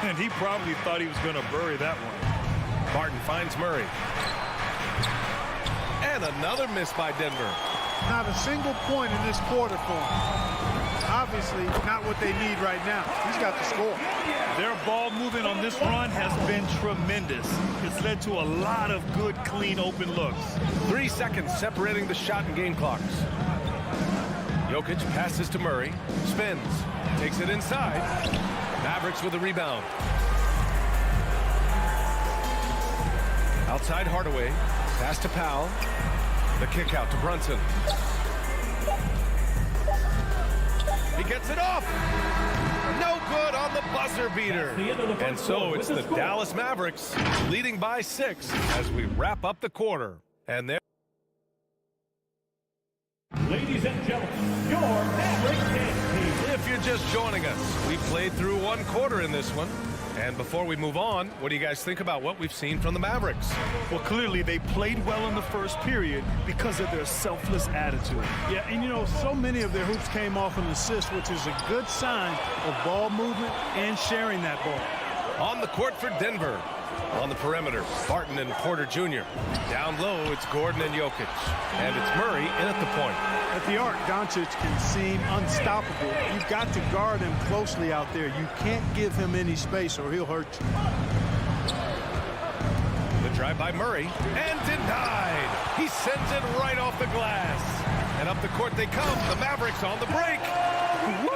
And he probably thought he was going to bury that one. Barton finds Murray. And another miss by Denver. Not a single point in this quarter for him. Obviously, not what they need right now. He's got the score. Their ball movement on this run has been tremendous. It's led to a lot of good, clean, open looks. 3 seconds separating the shot and game clocks. Jokic passes to Murray, spins, takes it inside. Mavericks with a rebound. Outside Hardaway, pass to Powell. The kick out to Brunson. He gets it off. No good on the buzzer beater. And so it's the Dallas Mavericks leading by 6 as we wrap up the quarter. And there. Ladies and gentlemen, your Mavericks game. If you're just joining us, we played through 1 quarter in this one. And before we move on, what do you guys think about what we've seen from the Mavericks? Well, clearly they played well in the first period because of their selfless attitude. Yeah, and you know, so many of their hoops came off an assist, which is a good sign of ball movement and sharing that ball. On the court for Denver. On the perimeter, Barton and Porter Jr. Down low, it's Gordon and Jokic. And it's Murray in at the point. At the arc, Doncic can seem unstoppable. You've got to guard him closely out there. You can't give him any space or he'll hurt you. The drive by Murray, and denied. He sends it right off the glass. And up the court they come. The Mavericks on the break. Woo!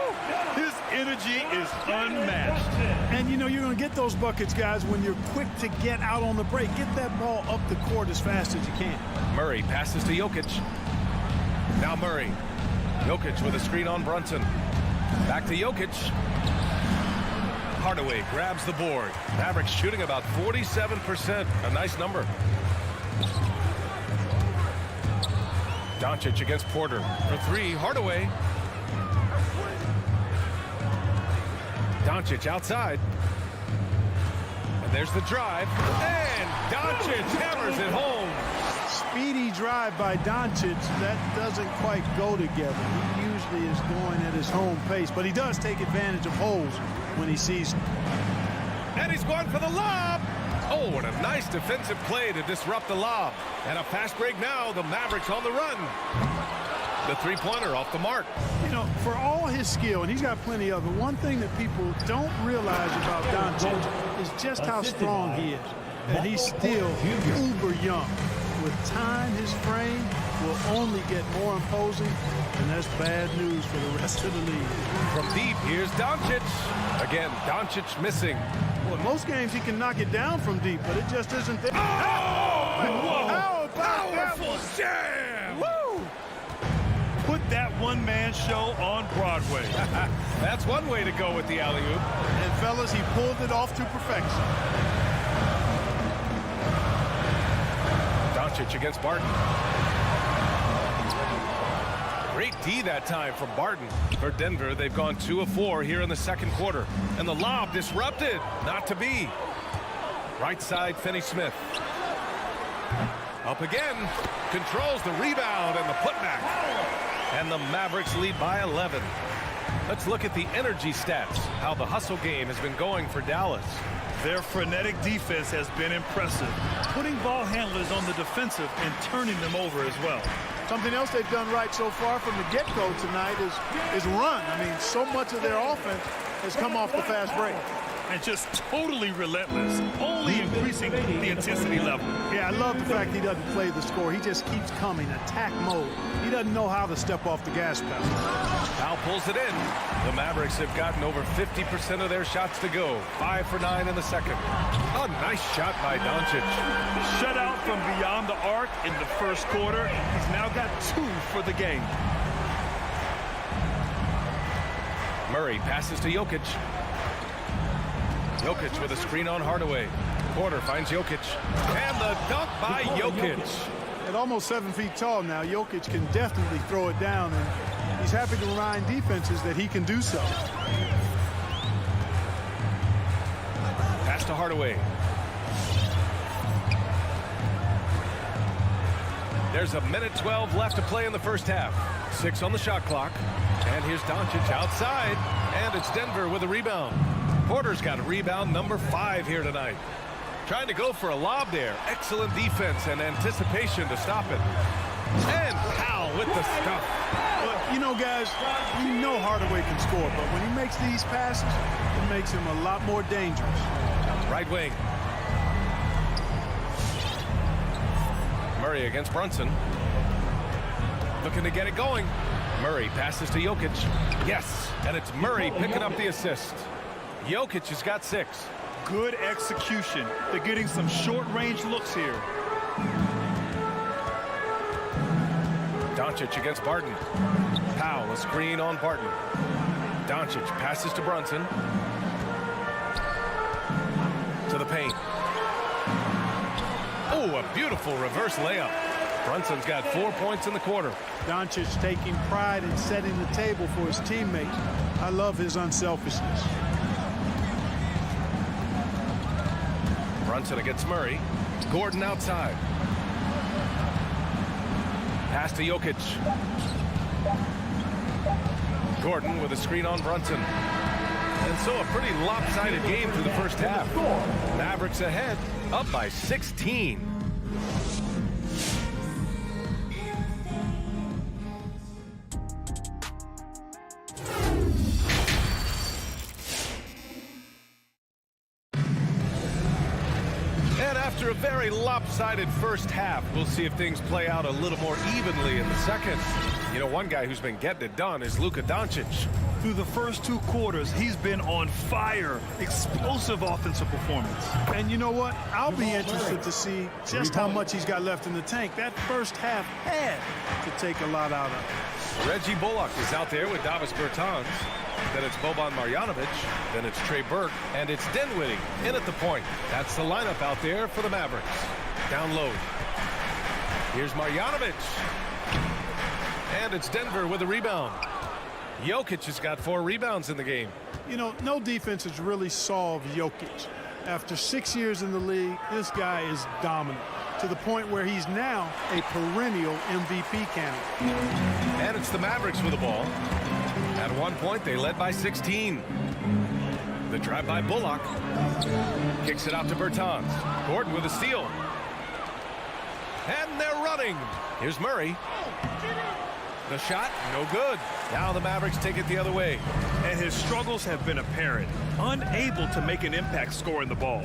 His energy is unmatched. And you know, you're going to get those buckets, guys, when you're quick to get out on the break. Get that ball up the court as fast as you can. Murray passes to Jokic. Now Murray. Jokic with a screen on Brunson. Back to Jokic. Hardaway grabs the board. Mavericks shooting about 47%. A nice number. Doncic against Porter. For 3, Hardaway. Doncic outside. And there's the drive. And Doncic hammers it home. Speedy drive by Doncic. That doesn't quite go together. He usually is going at his home pace, but he does take advantage of holes when he sees them. And he's going for the lob. Oh, what a nice defensive play to disrupt the lob. And a fast break now. The Mavericks on the run. The three-pointer off the mark. You know, for all his skill, and he's got plenty of it, one thing that people don't realize about Doncic is just how strong he is. And he's still uber young. With time, his frame will only get more imposing, and that's bad news for the rest of the league. From deep, here's Doncic. Again, Doncic missing. Well, in most games, he can knock it down from deep, but it just isn't there. Oh! How about Powerful jam! Woo! Put that one-man show on Broadway. That's one way to go with the alley-oop. And, fellas, he pulled it off to perfection. Doncic against Barton. Great D that time from Barton. For Denver, they've gone 2 of 4 here in the second quarter. And the lob disrupted. Not to be. Right side, Finney-Smith. Up again. Controls the rebound and the putback. And the Mavericks lead by 11. Let's look at the energy stats. How the hustle game has been going for Dallas. Their frenetic defense has been impressive, putting ball handlers on the defensive and turning them over as well. Something else they've done right so far from the get-go tonight is run. I mean, so much of their offense has come off the fast break. And just totally relentless, only increasing the intensity level. Yeah, I love the fact he doesn't play the score. He just keeps coming, attack mode. He doesn't know how to step off the gas pedal. Now pulls it in. The Mavericks have gotten over 50% of their shots to go. 5 for 9 in the second. A nice shot by Doncic. Shut out from beyond the arc in the first quarter. He's now got 2 for the game. Murray passes to Jokic. Jokic with a screen on Hardaway. Porter finds Jokic. And the dunk by Jokic. At almost 7 feet tall now, Jokic can definitely throw it down, and he's happy to remind defenses that he can do so. Pass to Hardaway. There's a minute 12 left to play in the first half. 6 on the shot clock. And here's Doncic outside. And it's Denver with a rebound. Porter's got a rebound number 5 here tonight. Trying to go for a lob there. Excellent defense and anticipation to stop it. And Powell with the stuff. But, you know, guys, we know Hardaway can score, but when he makes these passes, it makes him a lot more dangerous. Right wing. Murray against Brunson. Looking to get it going. Murray passes to Jokic. Yes, and it's Murray picking up the assist. Jokic has got 6. Good execution. They're getting some short-range looks here. Doncic against Barton. Powell, a screen on Barton. Doncic passes to Brunson. To the paint. Oh, a beautiful reverse layup. Brunson's got 4 points in the quarter. Doncic taking pride in setting the table for his teammates. I love his unselfishness. Brunson against Murray. Gordon outside. Pass to Jokic. Gordon with a screen on Brunson. And so a pretty lopsided game through the first half. Mavericks ahead, up by 16. After a very lopsided first half, we'll see if things play out a little more evenly in the second. You know, one guy who's been getting it done is Luka Doncic. Through the first 2 quarters, he's been on fire. Explosive offensive performance. And you know what? I'll be interested to see just how much he's got left in the tank. That first half had to take a lot out of it. Reggie Bullock is out there with Davis Bertans. Then it's Boban Marjanovic. Then it's Trey Burke. And it's Dinwiddie in at the point. That's the lineup out there for the Mavericks. Down low. Here's Marjanovic. And it's Denver with a rebound. Jokic has got 4 rebounds in the game. You know, no defense has really solved Jokic. After 6 years in the league, this guy is dominant to the point where he's now a perennial MVP candidate. And it's the Mavericks with the ball. At one point, they led by 16. The drive by Bullock. Kicks it out to Bertans. Gordon with a steal. And they're running. Here's Murray. The shot, no good. Now the Mavericks take it the other way. And his struggles have been apparent. Unable to make an impact scoring the ball.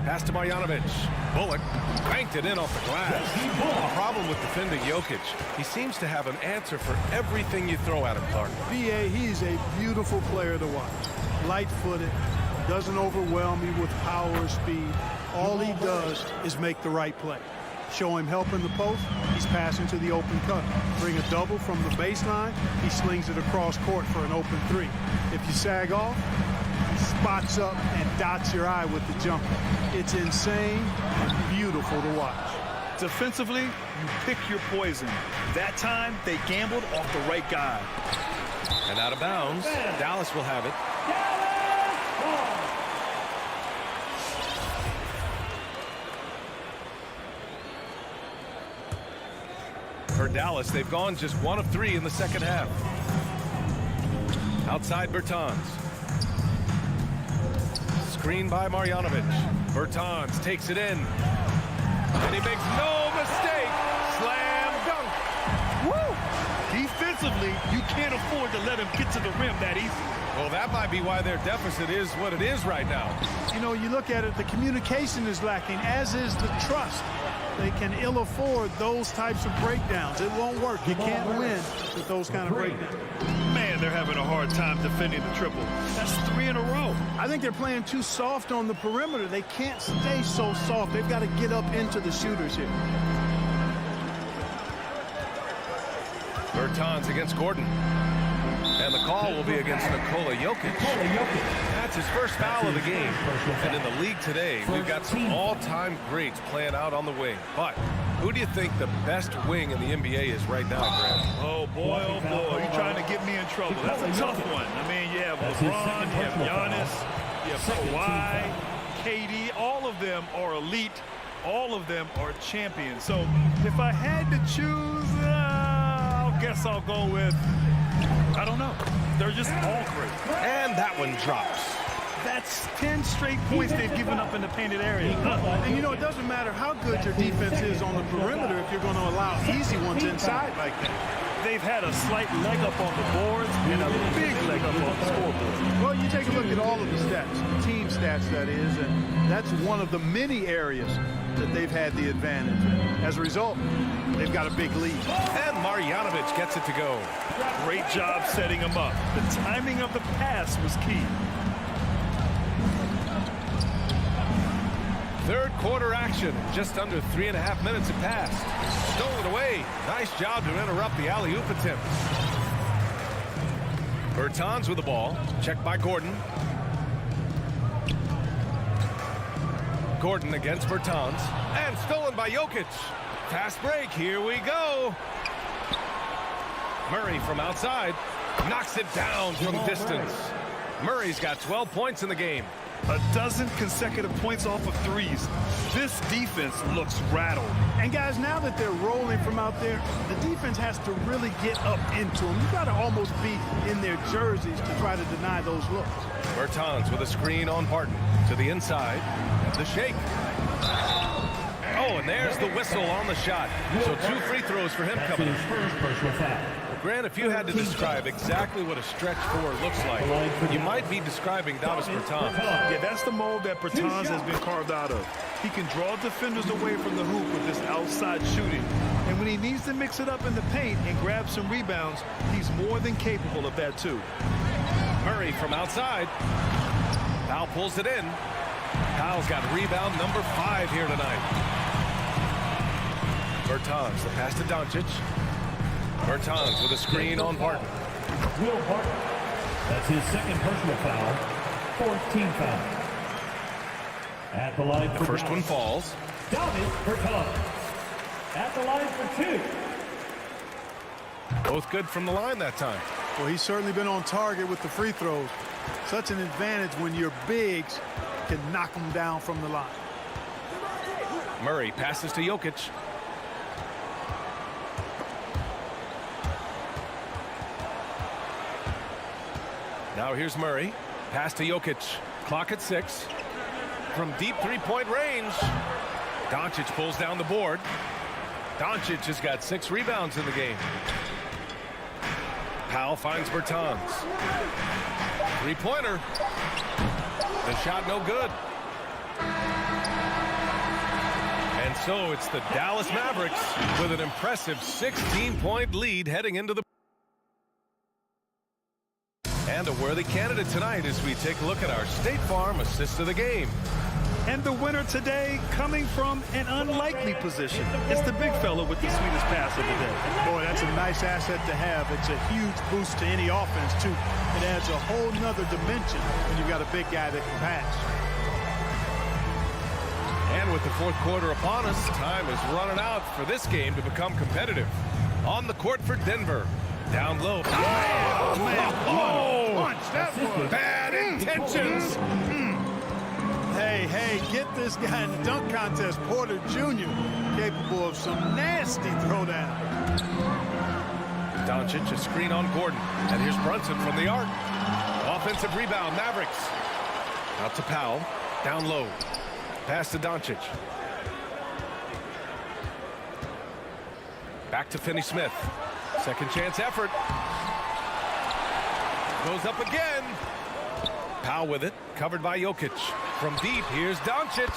Pass to Marjanovic. Bullock banked it in off the glass. A problem with defending Jokic. He seems to have an answer for everything you throw at him, Clark. B.A., he's a beautiful player to watch. Light-footed, doesn't overwhelm you with power or speed. All he does is make the right play. Show him help in the post, he's passing to the open cut. Bring a double from the baseline, he slings it across court for an open 3. If you sag off, he spots up and dots your eye with the jumper. It's insane and beautiful to watch. Defensively, you pick your poison. That time, they gambled off the right guy. And out of bounds, Dallas will have it. For Dallas, they've gone just 1 of 3 in the second half. Outside Bertans. Screen by Marjanovic. Bertans takes it in. And he makes no mistake. Slam dunk. Woo! Defensively, you can't afford to let him get to the rim that easy. Well, that might be why their deficit is what it is right now. You know, you look at it, the communication is lacking, as is the trust. They can ill afford those types of breakdowns. It won't work. You can't win with those kind of breakdowns. Man, they're having a hard time defending the triple. That's 3 in a row. I think they're playing too soft on the perimeter. They can't stay so soft. They've got to get up into the shooters here. Bertans against Gordon. And the call will be against Nikola Jokic. That's his first foul of the game. And in the league today, we've got some all-time greats playing out on the wing. But who do you think the best wing in the NBA is right now, Grant? Oh, boy, you're trying to get me in trouble. That's a tough one. I mean, you have LeBron, you have Giannis, you have Kawhi, KD. All of them are elite. All of them are champions. So if I had to choose, I guess I'll go with, I don't know. They're just all great. And that one drops. That's 10 straight points they've given up in the painted area. And you know, it doesn't matter how good your defense is on the perimeter if you're going to allow easy ones inside like that. They've had a slight leg up on the boards and a big leg up on the scoreboard. Well, you take a look at all of the stats, team stats that is, and that's one of the many areas that they've had the advantage. As a result, they've got a big lead. And Marjanovic gets it to go. Great job setting him up. The timing of the pass was key. Third quarter action. Just under 3.5 minutes have passed. Stolen away. Nice job to interrupt the alley-oop attempt. Bertans with the ball. Checked by Gordon. Gordon against Bertans. And stolen by Jokic. Fast break. Here we go. Murray from outside. Knocks it down from distance. Murray's got 12 points in the game. A dozen consecutive points off of threes. This defense looks rattled. And guys, now that they're rolling from out there, the defense has to really get up into them. You got to almost be in their jerseys to try to deny those looks. Bertans with a screen on Barton to the inside. The shake. Oh, and there's the whistle on the shot. So 2 free throws for him coming in. Grant, if you had to describe exactly what a stretch 4 looks like, you might be describing Davis Bertans. Yeah, that's the mold that Bertans has been carved out of. He can draw defenders away from the hoop with this outside shooting. And when he needs to mix it up in the paint and grab some rebounds, he's more than capable of that too. Murray from outside. Powell pulls it in. Powell's got rebound number 5 here tonight. Bertans, the pass to Doncic. Bertans with a screen on Barton. Will Barton. That's his second personal foul. 4th team foul. At the line for the first one falls. Davis Bertans. At the line for 2. Both good from the line that time. Well, he's certainly been on target with the free throws. Such an advantage when your bigs can knock them down from the line. Murray passes to Jokic. Now here's Murray. Pass to Jokic. Clock at 6. From deep three-point range. Doncic pulls down the board. Doncic has got 6 rebounds in the game. Powell finds Bertans. Three-pointer. The shot no good. And so it's the Dallas Mavericks with an impressive 16-point lead heading into the and a worthy candidate tonight as we take a look at our State Farm assist of the game. And the winner today coming from an unlikely position. It's the big fella with the sweetest pass of the day. Boy, that's a nice asset to have. It's a huge boost to any offense, too. It adds a whole nother dimension when you've got a big guy that can pass. And with the fourth quarter upon us, time is running out for this game to become competitive. On the court for Denver. Down low. Punch, that was bad intentions. Hey, get this guy in the dunk contest. Porter Jr. capable of some nasty throwdown. Doncic, a screen on Gordon. And here's Brunson from the arc. Offensive rebound, Mavericks. Out to Powell. Down low. Pass to Doncic. Back to Finney-Smith. Second chance effort. Goes up again. Powell with it. Covered by Jokic. From deep, here's Doncic.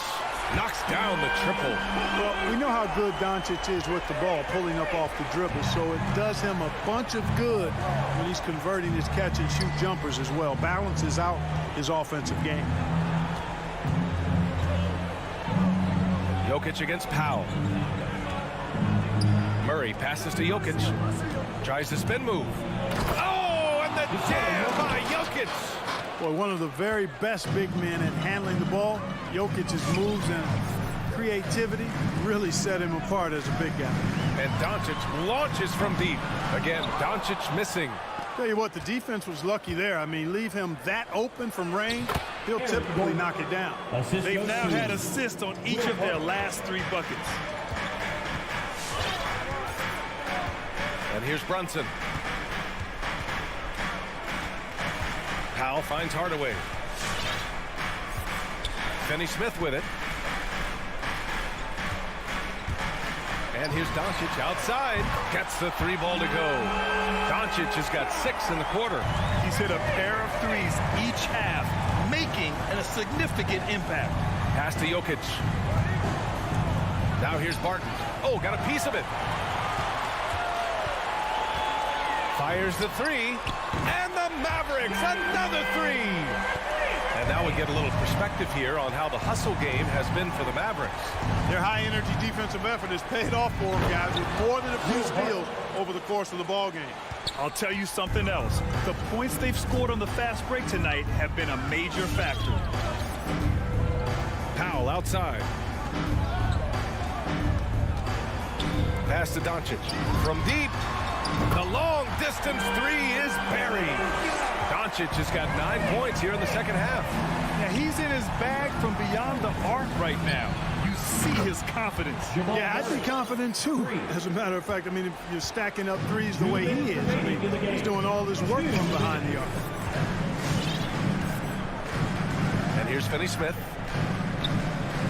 Knocks down the triple. Well, we know how good Doncic is with the ball, pulling up off the dribble, so it does him a bunch of good when he's converting his catch-and-shoot jumpers as well. Balances out his offensive game. Jokic against Powell. Murray passes to Jokic. Tries the spin move. Oh, and the jam by Jokic. Boy, one of the very best big men at handling the ball. Jokic's moves and creativity really set him apart as a big guy. And Doncic launches from deep. Again, Doncic missing. Tell you what, the defense was lucky there. I mean, leave him that open from range, he'll typically knock it down. They've now had assists on each of their last 3 buckets. And here's Brunson. Powell finds Hardaway. Finney-Smith with it. And here's Doncic outside. Gets the three ball to go. Doncic has got 6 in the quarter. He's hit a pair of threes each half, making a significant impact. Pass to Jokic. Now here's Barton. Oh, got a piece of it. Fires the three. And the Mavericks, another three. And now we get a little perspective here on how the hustle game has been for the Mavericks. Their high-energy defensive effort has paid off for them, guys, with more than a few steals over the course of the ball game. I'll tell you something else. The points they've scored on the fast break tonight have been a major factor. Powell outside. Pass to Doncic. From deep. The long distance three is buried. Doncic has got 9 points here in the second half. Yeah, he's in his bag from beyond the arc right now. You see his confidence. Yeah, I'd be confident too. As a matter of fact, I mean, if you're stacking up threes the way he is, I mean, he's doing all this work from behind the arc. And here's Finney-Smith.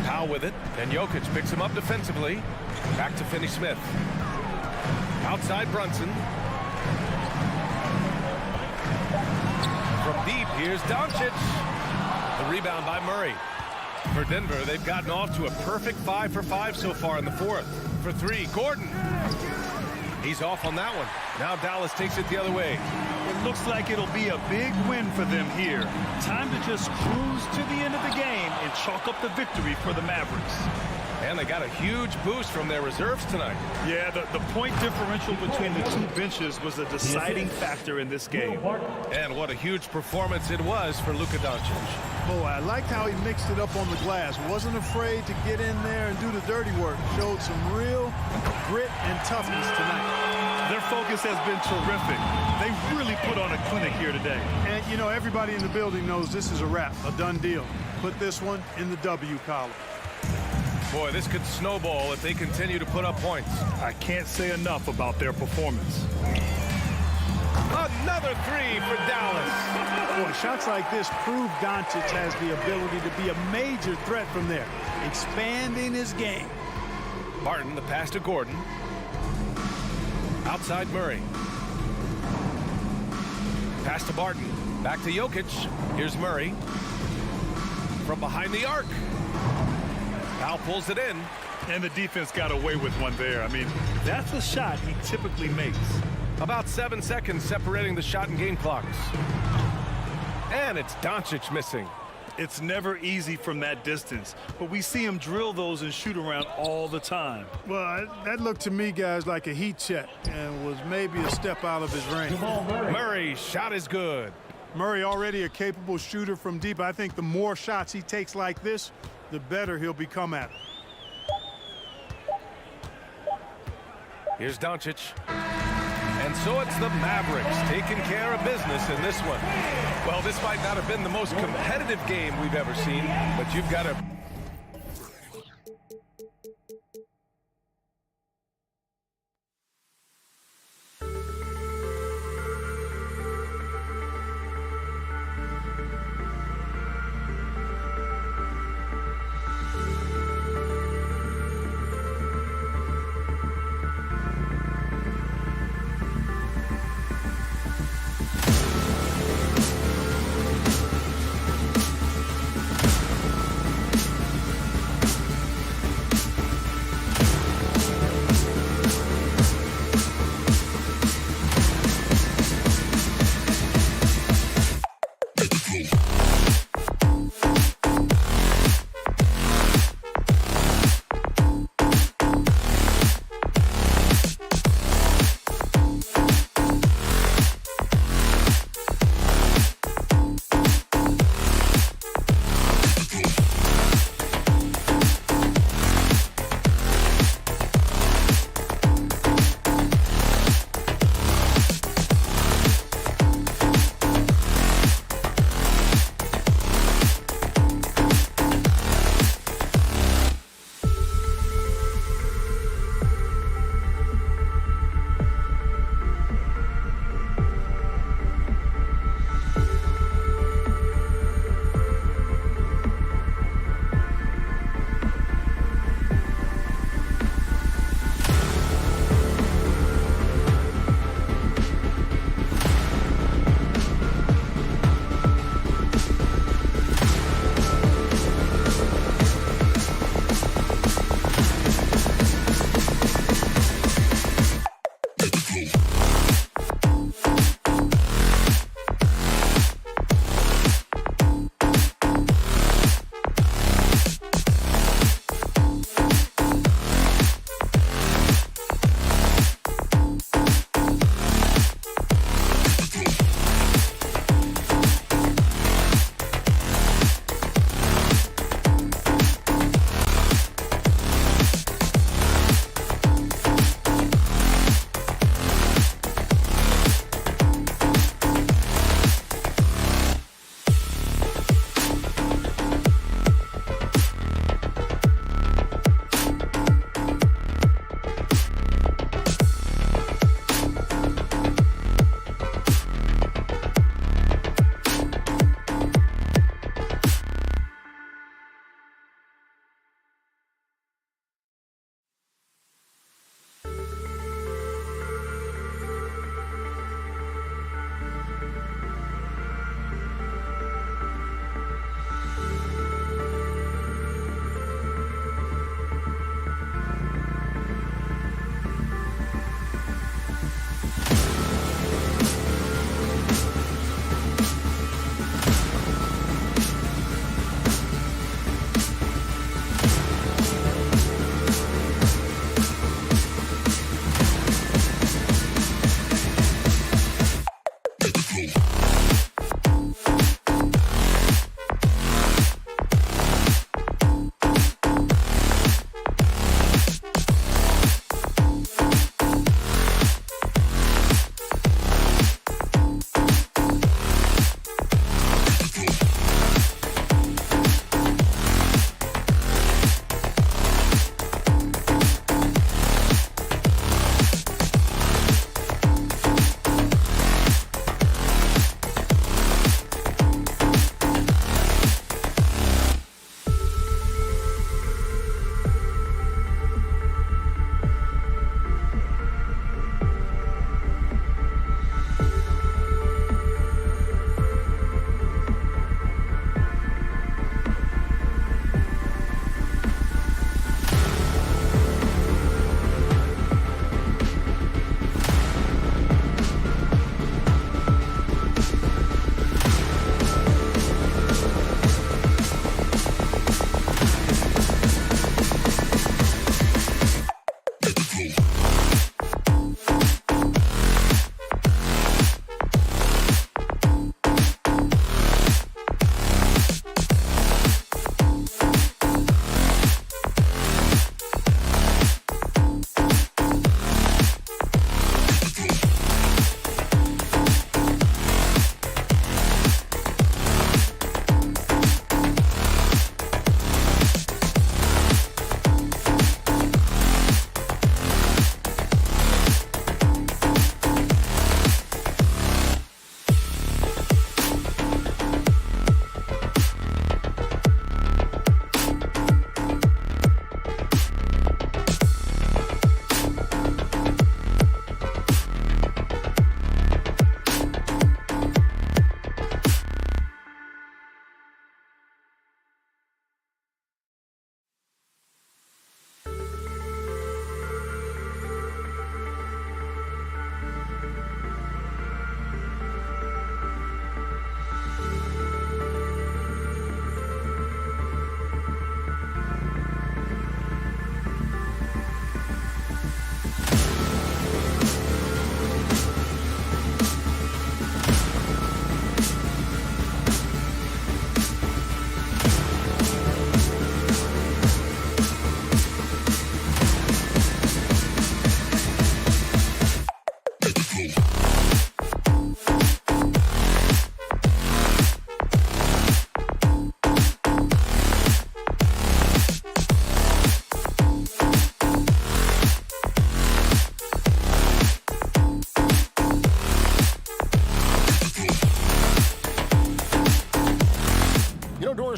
Powell with it, and Jokic picks him up defensively. Back to Finney-Smith. Outside Brunson. From deep, here's Doncic. The rebound by Murray. For Denver, they've gotten off to a perfect 5 for 5 so far in the fourth. For three, Gordon. He's off on that one. Now Dallas takes it the other way. It looks like it'll be a big win for them here. Time to just cruise to the end of the game and chalk up the victory for the Mavericks. And they got a huge boost from their reserves tonight. Yeah, the point differential between the two benches was a deciding factor in this game. And what a huge performance it was for Luka Doncic. Boy, I liked how he mixed it up on the glass. Wasn't afraid to get in there and do the dirty work. Showed some real grit and toughness tonight. Their focus has been terrific. They really put on a clinic here today. And, you know, everybody in the building knows this is a wrap, a done deal. Put this one in the W column. Boy, this could snowball if they continue to put up points. I can't say enough about their performance. Another three for Dallas. Boy, shots like this prove Doncic has the ability to be a major threat from there, expanding his game. Barton, the pass to Gordon. Outside Murray. Pass to Barton. Back to Jokic. Here's Murray. From behind the arc. Powell pulls it in. And the defense got away with one there. I mean, that's a shot he typically makes. About 7 seconds separating the shot and game clocks. And it's Doncic missing. It's never easy from that distance, but we see him drill those and shoot around all the time. Well, that looked to me, guys, like a heat check and was maybe a step out of his range. Murray's shot is good. Murray already a capable shooter from deep. I think the more shots he takes like this, the better he'll become at it. Here's Doncic. And so it's the Mavericks taking care of business in this one. Well, this might not have been the most competitive game we've ever seen, but you've got to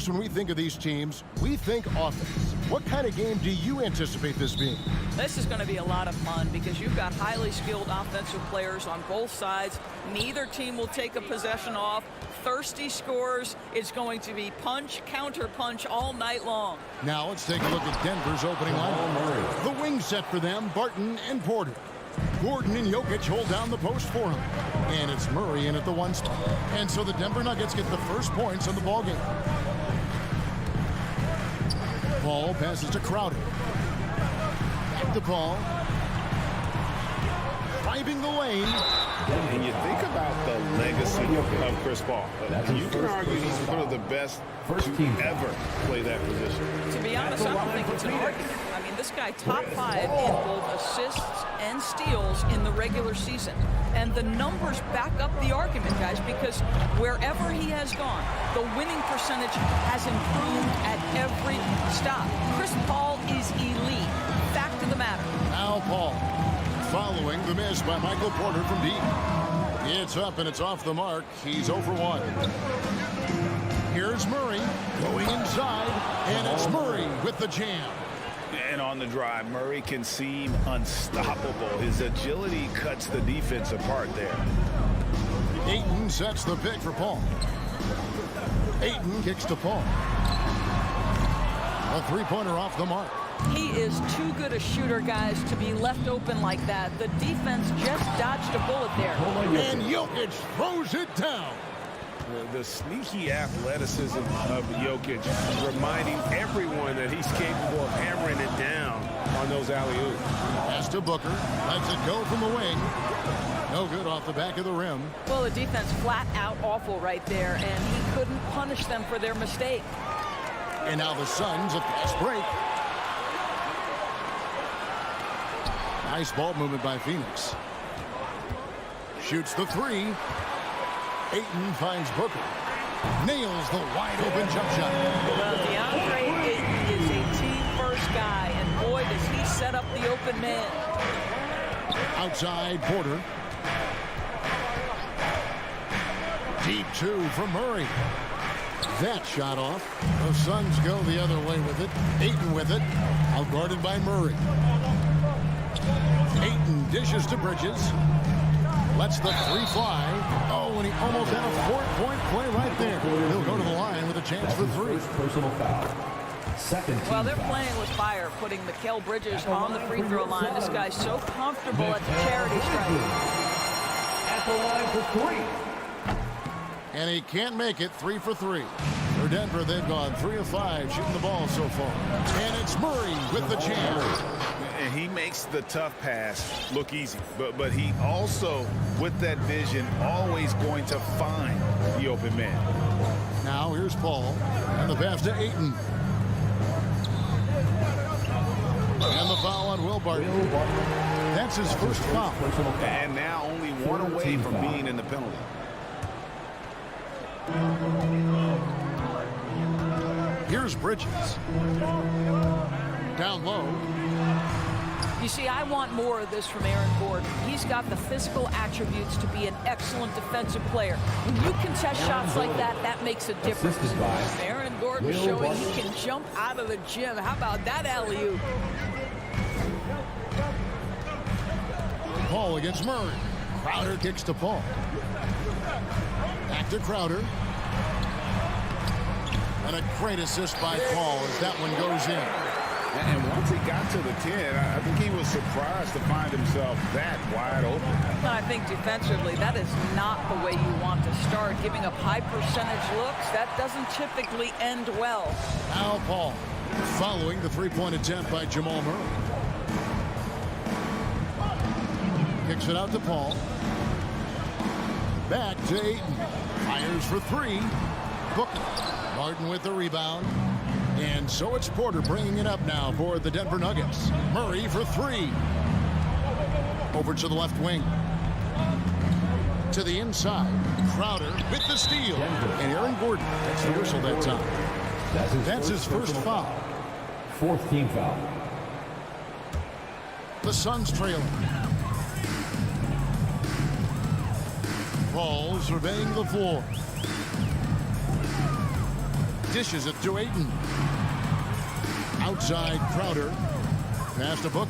course, when we think of these teams, we think offense. What kind of game do you anticipate this being? This is going to be a lot of fun because you've got highly skilled offensive players on both sides. Neither team will take a possession off. Thirsty scores. It's going to be punch, counter punch all night long. Now let's take a look at Denver's opening lineup. The wing set for them, Barton and Porter. Gordon and Jokic hold down the post for him. And it's Murray in at the 1 spot. And so the Denver Nuggets get the first points on the ballgame. Ball passes to Crowder. Back to Paul. Driving the lane. And you think about the legacy of Chris Paul. You can argue he's one of the best to ever play that position. To be honest, I don't think it's an argument. I mean, this guy top 5 in both assists and steals in the regular season. And the numbers back up the argument, guys, because wherever he has gone, the winning percentage has improved at every stop. Chris Paul is elite. Fact of the matter. Now Paul, following the miss by Michael Porter from deep. It's up and it's off the mark. He's 0 for 1. Here's Murray going inside, and it's Murray with the jam. And on the drive, Murray can seem unstoppable. His agility cuts the defense apart there. Ayton sets the pick for Paul. Ayton kicks to Paul. A three-pointer off the mark. He is too good a shooter, guys, to be left open like that. The defense just dodged a bullet there. And Jokic throws it down. The sneaky athleticism of Jokic, reminding everyone that he's capable of hammering it down on those alley-oops. Pass to Booker. Lets it go from the wing. No good off the back of the rim. Well, the defense flat out awful right there, and he couldn't punish them for their mistake. And now the Suns a fast break. Nice ball movement by Phoenix. Shoots the three. Ayton finds Booker. Nails the wide-open jump shot. Well, DeAndre Ayton is a team-first guy, and boy, does he set up the open man. Outside, Porter. Deep 2 from Murray. That shot off. The Suns go the other way with it. Ayton with it. Outguarded by Murray. Ayton dishes to Bridges. Lets the three fly. Oh, and he almost had a 4-point play right there. He'll go to the line with a chance for 3. Personal foul. Well, they're playing with fire, putting Mikal Bridges on the free throw line. This guy's so comfortable at the charity stripe. At the line for 3. And he can't make it. 3 for 3. For Denver, they've gone 3 of 5 shooting the ball so far. And it's Murray with the jam. And he makes the tough pass look easy. But he also, with that vision, always going to find the open man. Now here's Paul. And the pass to Ayton. And the foul on Will Barton. That's his first foul. And now only one away from being in the penalty. Here's Bridges. Down low. You see, I want more of this from Aaron Gordon. He's got the physical attributes to be an excellent defensive player. When you contest shots like that, that makes a difference. Aaron Gordon showing he can jump out of the gym. How about that alley-oop? Paul against Murray. Crowder kicks to Paul. Back to Crowder. And a great assist by Paul as that one goes in. And once he got to the 10, I think he was surprised to find himself that wide open. I think defensively, that is not the way you want to start. Giving up high percentage looks, that doesn't typically end well. Now Paul, following the three-point attempt by Jamal Murray. Kicks it out to Paul. Back to Ayton. Fires for 3. Booker. Martin with the rebound. And so it's Porter bringing it up now for the Denver Nuggets. Murray for 3. Over to the left wing. To the inside. Crowder with the steal. And Aaron Gordon gets the whistle that time. That's his first foul. 4th team foul. The Suns trailing. Paul surveying the floor. Dishes it to Ayton. Outside Crowder. Pass to Booker.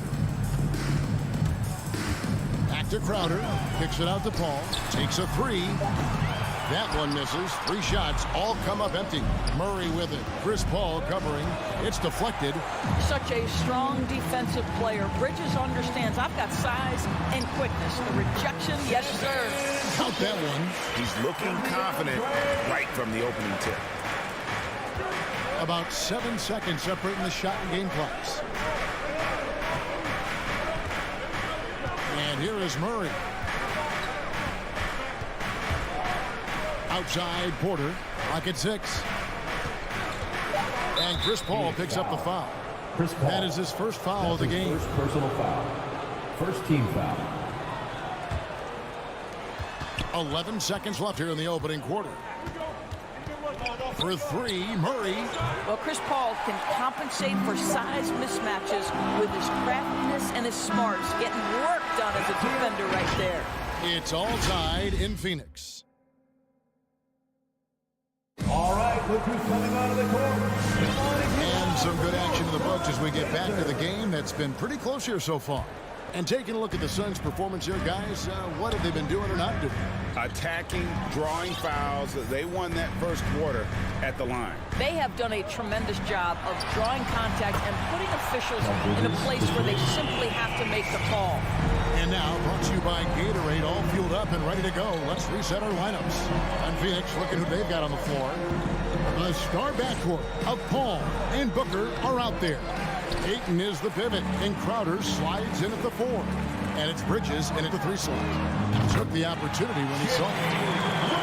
Back to Crowder. Kicks it out to Paul. Takes a three. That one misses. 3 shots all come up empty. Murray with it. Chris Paul covering. It's deflected. Such a strong defensive player. Bridges understands I've got size and quickness. The rejection, yes, sir. Count that one. He's looking confident right from the opening tip. About 7 seconds separating the shot and game clocks. And here is Murray. Outside Porter. Clock at 6. And Chris Paul picks up the foul. That is his first foul of the game. First personal foul. First team foul. 11 seconds left here in the opening quarter. For 3, Murray. Well, Chris Paul can compensate for size mismatches with his craftiness and his smarts. Getting work done as a defender right there. It's all tied in Phoenix. All right, look who's coming out of the court. And some good action in the books as we get back to the game that's been pretty close here so far. And taking a look at the Suns' performance here, guys, what have they been doing or not doing? Attacking, drawing fouls. They won that first quarter at the line. They have done a tremendous job of drawing contact and putting officials in a place where they simply have to make the call. And now, brought to you by Gatorade, all fueled up and ready to go. Let's reset our lineups. And Phoenix, looking who they've got on the floor. The star backcourt of Paul and Booker are out there. Ayton is the pivot, and Crowder slides in at the 4. And it's Bridges in at the 3 slot. Took the opportunity when he saw it.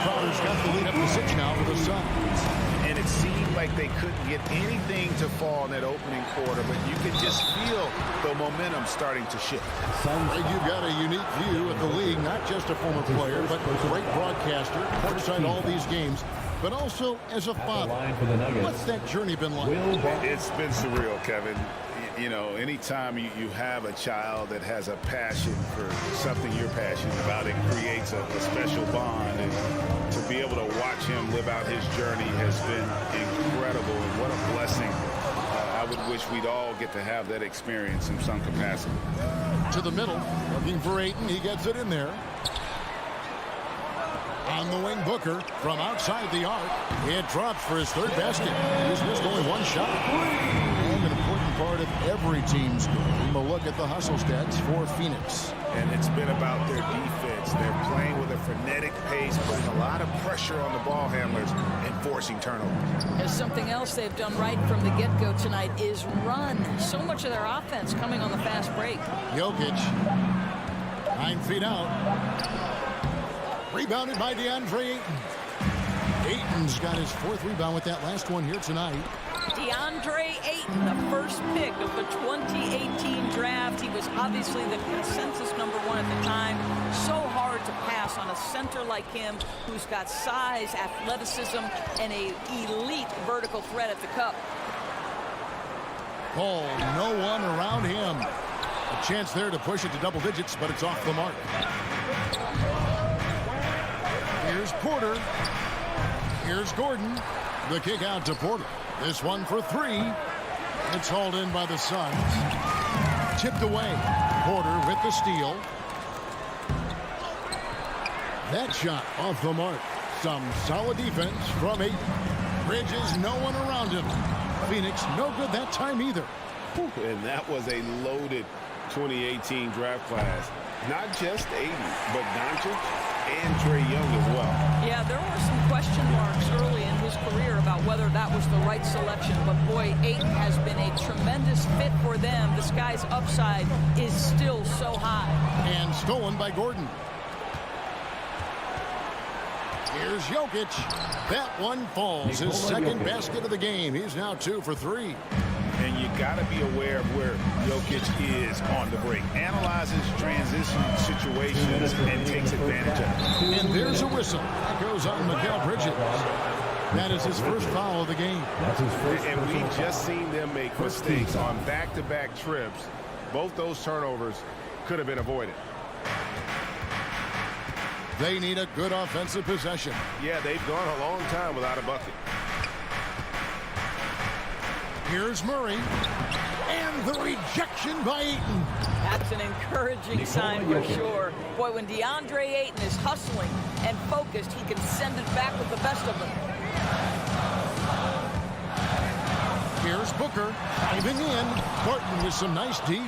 Crowder's got the lead up to 6 now for the Suns. And it seemed like they couldn't get anything to fall in that opening quarter, but you could just feel the momentum starting to shift. You've got a unique view of the league, not just a former player, but a great broadcaster, courtside all these games, but also as a father. What's that journey been like? It's been surreal, Kevin. You know, anytime you have a child that has a passion for something you're passionate about, it creates a special bond. And to be able to watch him live out his journey has been incredible. And what a blessing. I would wish we'd all get to have that experience in some capacity. To the middle, looking for Ayton. He gets it in there. On the wing, Booker from outside the arc. It drops for his 3rd basket. He's missed only 1 shot. And an important part of every team's game. A look at the hustle stats for Phoenix. And it's been about their defense. They're playing with a frenetic pace, putting a lot of pressure on the ball handlers and forcing turnovers. And something else they've done right from the get-go tonight is run. So much of their offense coming on the fast break. Jokic. 9 feet out. Rebounded by DeAndre Ayton. Ayton's got his 4th rebound with that last one here tonight. DeAndre Ayton, the first pick of the 2018 draft. He was obviously the consensus #1 at the time. So hard to pass on a center like him who's got size, athleticism, and a elite vertical threat at the cup. Paul, no one around him. A chance there to push it to double digits, but it's off the mark. Here's Porter. Here's Gordon. The kick out to Porter. This one for 3. It's hauled in by the Suns. Tipped away. Porter with the steal. That shot off the mark. Some solid defense from Ayton. Bridges, no one around him. Phoenix, no good that time either. And that was a loaded 2018 draft class. Not just Ayton, but Doncic and Trae Young as well. Yeah, there were some question marks early in his career about whether that was the right selection. But boy, Ayton has been a tremendous fit for them. This guy's upside is still so high. And stolen by Gordon. Here's Jokic. That one falls. His 2nd basket of the game. He's now 2 for 3. And you got to be aware of where Jokic is on the break. Analyzes transition situations and takes advantage of it. And there's a whistle. That goes on Mikal Bridges. That is his first foul of the game. And we've just seen them make mistakes on back-to-back trips. Both those turnovers could have been avoided. They need a good offensive possession. Yeah, they've gone a long time without a bucket. Here's Murray. And the rejection by Ayton. That's an encouraging sign for sure. Boy, when DeAndre Ayton is hustling and focused, he can send it back with the best of them. Here's Booker diving in. Barton with some nice D.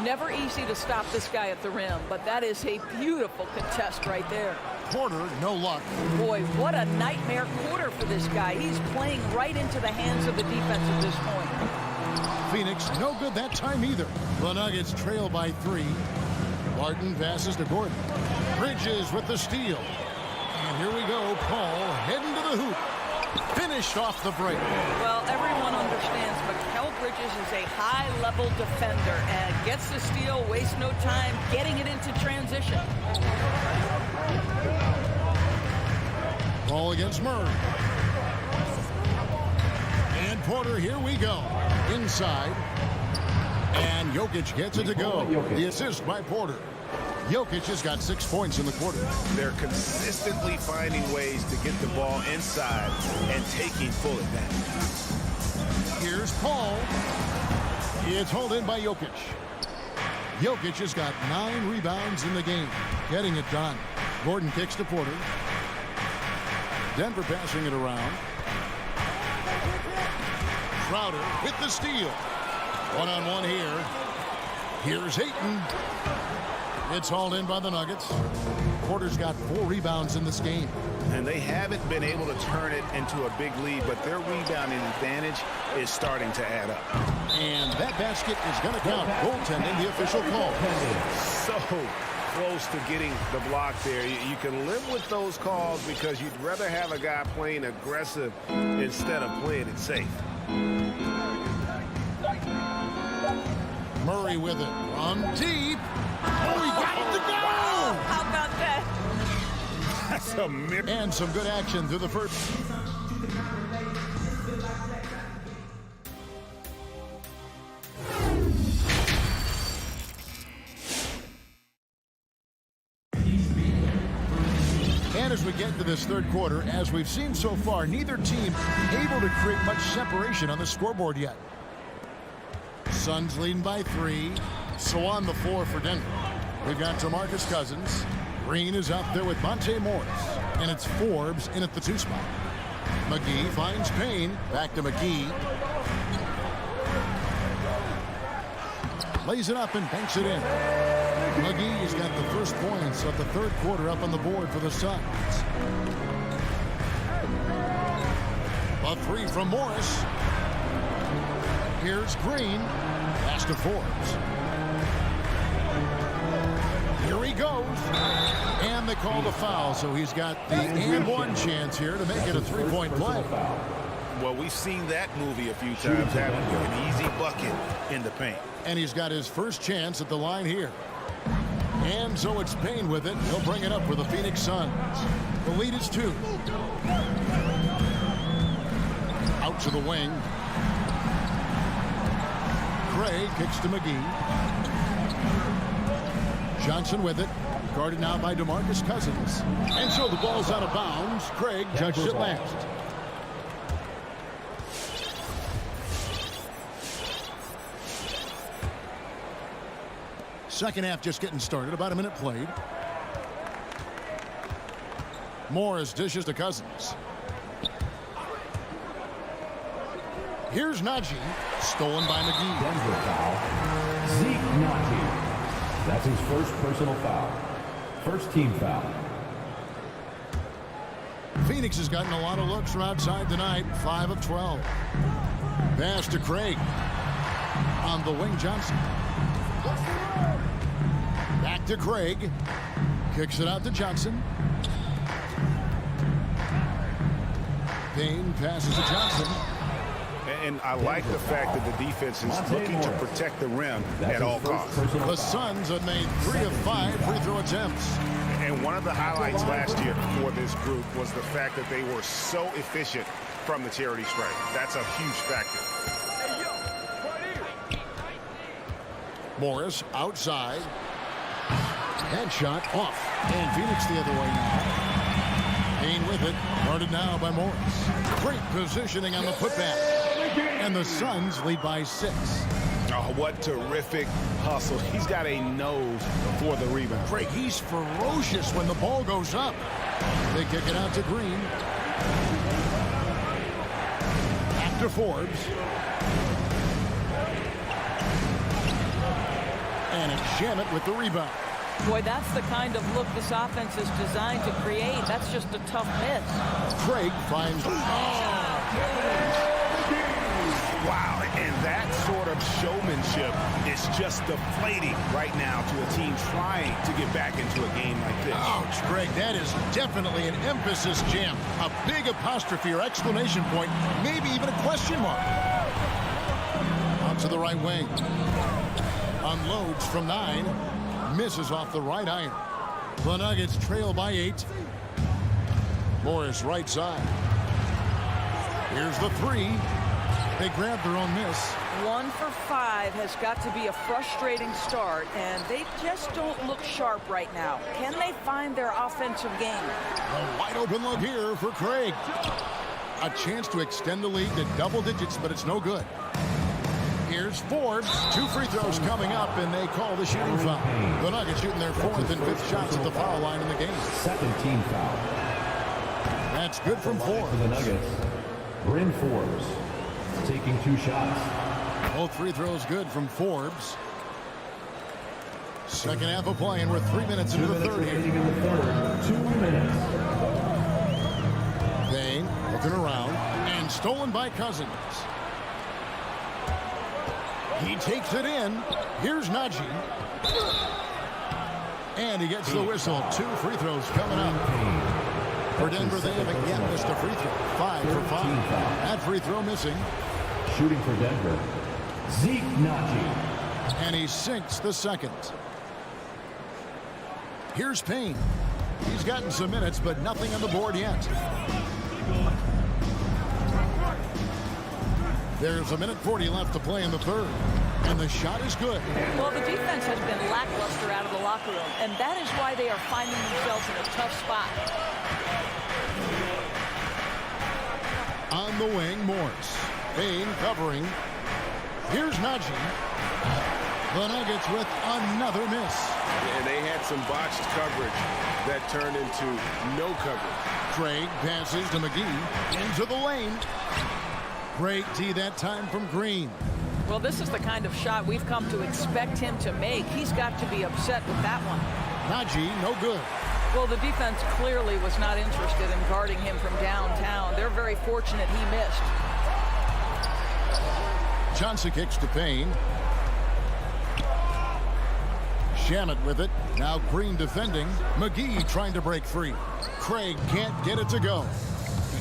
Never easy to stop this guy at the rim, but that is a beautiful contest right there. Porter, no luck. Boy, what a nightmare quarter for this guy. He's playing right into the hands of the defense at this point. Phoenix, no good that time either. The Nuggets trail by 3. Barton passes to Gordon. Bridges with the steal. And here we go. Paul heading to the hoop. Finished off the break. Well, everyone understands Mikal Bridges is a high-level defender and gets the steal, wastes no time getting it into transition. Ball against Murray. And Porter, here we go. Inside. And Jokic gets it to go. The assist by Porter. Jokic has got 6 points in the quarter. They're consistently finding ways to get the ball inside and taking full advantage. Here's Paul. It's hauled in by Jokic. Jokic has got 9 rebounds in the game. Getting it done. Gordon kicks to Porter. Denver passing it around. Crowder with the steal. One-on-one here. Here's Ayton. It's hauled in by the Nuggets. Porter's got 4 rebounds in this game. And they haven't been able to turn it into a big lead, but their rebounding advantage is starting to add up. And that basket is going to count. Goaltending, the official call. So close to getting the block there. You can live with those calls because you'd rather have a guy playing aggressive instead of playing it safe. Murray with it. From deep. Oh, he got it to go! How about that? That's a miracle. And some good action through the first. And as we get to this third quarter, as we've seen so far, neither team able to create much separation on the scoreboard yet. Suns leading by 3. So on the floor for Denver, we've got DeMarcus Cousins. Green is out there with Monte Morris. And it's Forbes in at the 2 spot. McGee finds Payne. Back to McGee. Lays it up and banks it in. McGee has got the first points of the third quarter up on the board for the Suns. A 3 from Morris. Here's Green. Pass to Forbes. Here he goes. And they call the foul, so he's got the and 1 chance here to make it a 3-point play. Well, we've seen that movie a few times, having an easy bucket in the paint. And he's got his first chance at the line here. And so it's Payne with it. He'll bring it up for the Phoenix Suns. The lead is 2. Out to the wing. Craig kicks to McGee. Johnson with it. Guarded now by DeMarcus Cousins. And so the ball's out of bounds. Craig judges it last. Second half just getting started. About a minute played. Morris dishes to Cousins. Here's Najee. Stolen by McGee. Denver foul. Zeke Najee. That's his first personal foul. First team foul. Phoenix has gotten a lot of looks from outside tonight. 5 of 12. Pass to Craig. On the wing, Johnson. Back to Craig. Kicks it out to Johnson. Payne passes to Johnson. And I like the fact that the defense is looking to protect the rim at all costs. The Suns have made 3 of 5 free throw attempts. And one of the highlights last year for this group was the fact that they were so efficient from the charity stripe. That's a huge factor. Morris outside. Headshot off. And Phoenix the other way now. Payne with it. Guarded now by Morris. Great positioning on the putback. And the Suns lead by 6. Oh, what terrific hustle. He's got a nose for the rebound. Craig, he's ferocious when the ball goes up. They kick it out to Green. Back to Forbes. And it's Shamet with the rebound. Boy, that's the kind of look this offense is designed to create. That's just a tough miss. Craig finds... Wow, and that sort of showmanship is just deflating right now to a team trying to get back into a game like this. Ouch, Greg, that is definitely an emphasis jam. A big apostrophe or exclamation point, maybe even a question mark. Out to the right wing. Unloads from 9. Misses off the right iron. The Nuggets trail by 8. Morris right side. Here's the 3. They grab their own miss. 1 for 5 has got to be a frustrating start, and they just don't look sharp right now. Can they find their offensive game? A wide open look here for Craig. A chance to extend the lead to double digits, but it's no good. Here's Forbes. 2 free throws coming up, and they call the shooting foul. The Nuggets shooting their 4th and 5th shots at the foul line in the game. Second team foul. That's good from Forbes. For the Nuggets, Bryn Forbes taking 2 shots. Both free throws good from Forbes. Second half of play, and we're 3 minutes into the third here. 2 minutes. Payne looking around, and stolen by Cousins. He takes it in. Here's Najee. And he gets the whistle. 2 free throws coming up. For Denver, they haven't yet missed a free throw. 5 for 5. That free throw missing. Shooting for Denver, Zeke Najee. And he sinks the second. Here's Payne. He's gotten some minutes, but nothing on the board yet. There's 1:40 left to play in the third. And the shot is good. Well, the defense has been lackluster out of the locker room, and that is why they are finding themselves in a tough spot. On the wing, Morris. Payne covering. Here's Najee. The Nuggets with another miss. And they had some botched coverage that turned into no coverage. Craig passes to McGee. Into the lane. Great D that time from Green. Well, this is the kind of shot we've come to expect him to make. He's got to be upset with that one. Najee, no good. Well, the defense clearly was not interested in guarding him from downtown. They're very fortunate he missed. Johnson kicks to Payne. Shamet with it. Now Green defending. McGee trying to break free. Craig can't get it to go.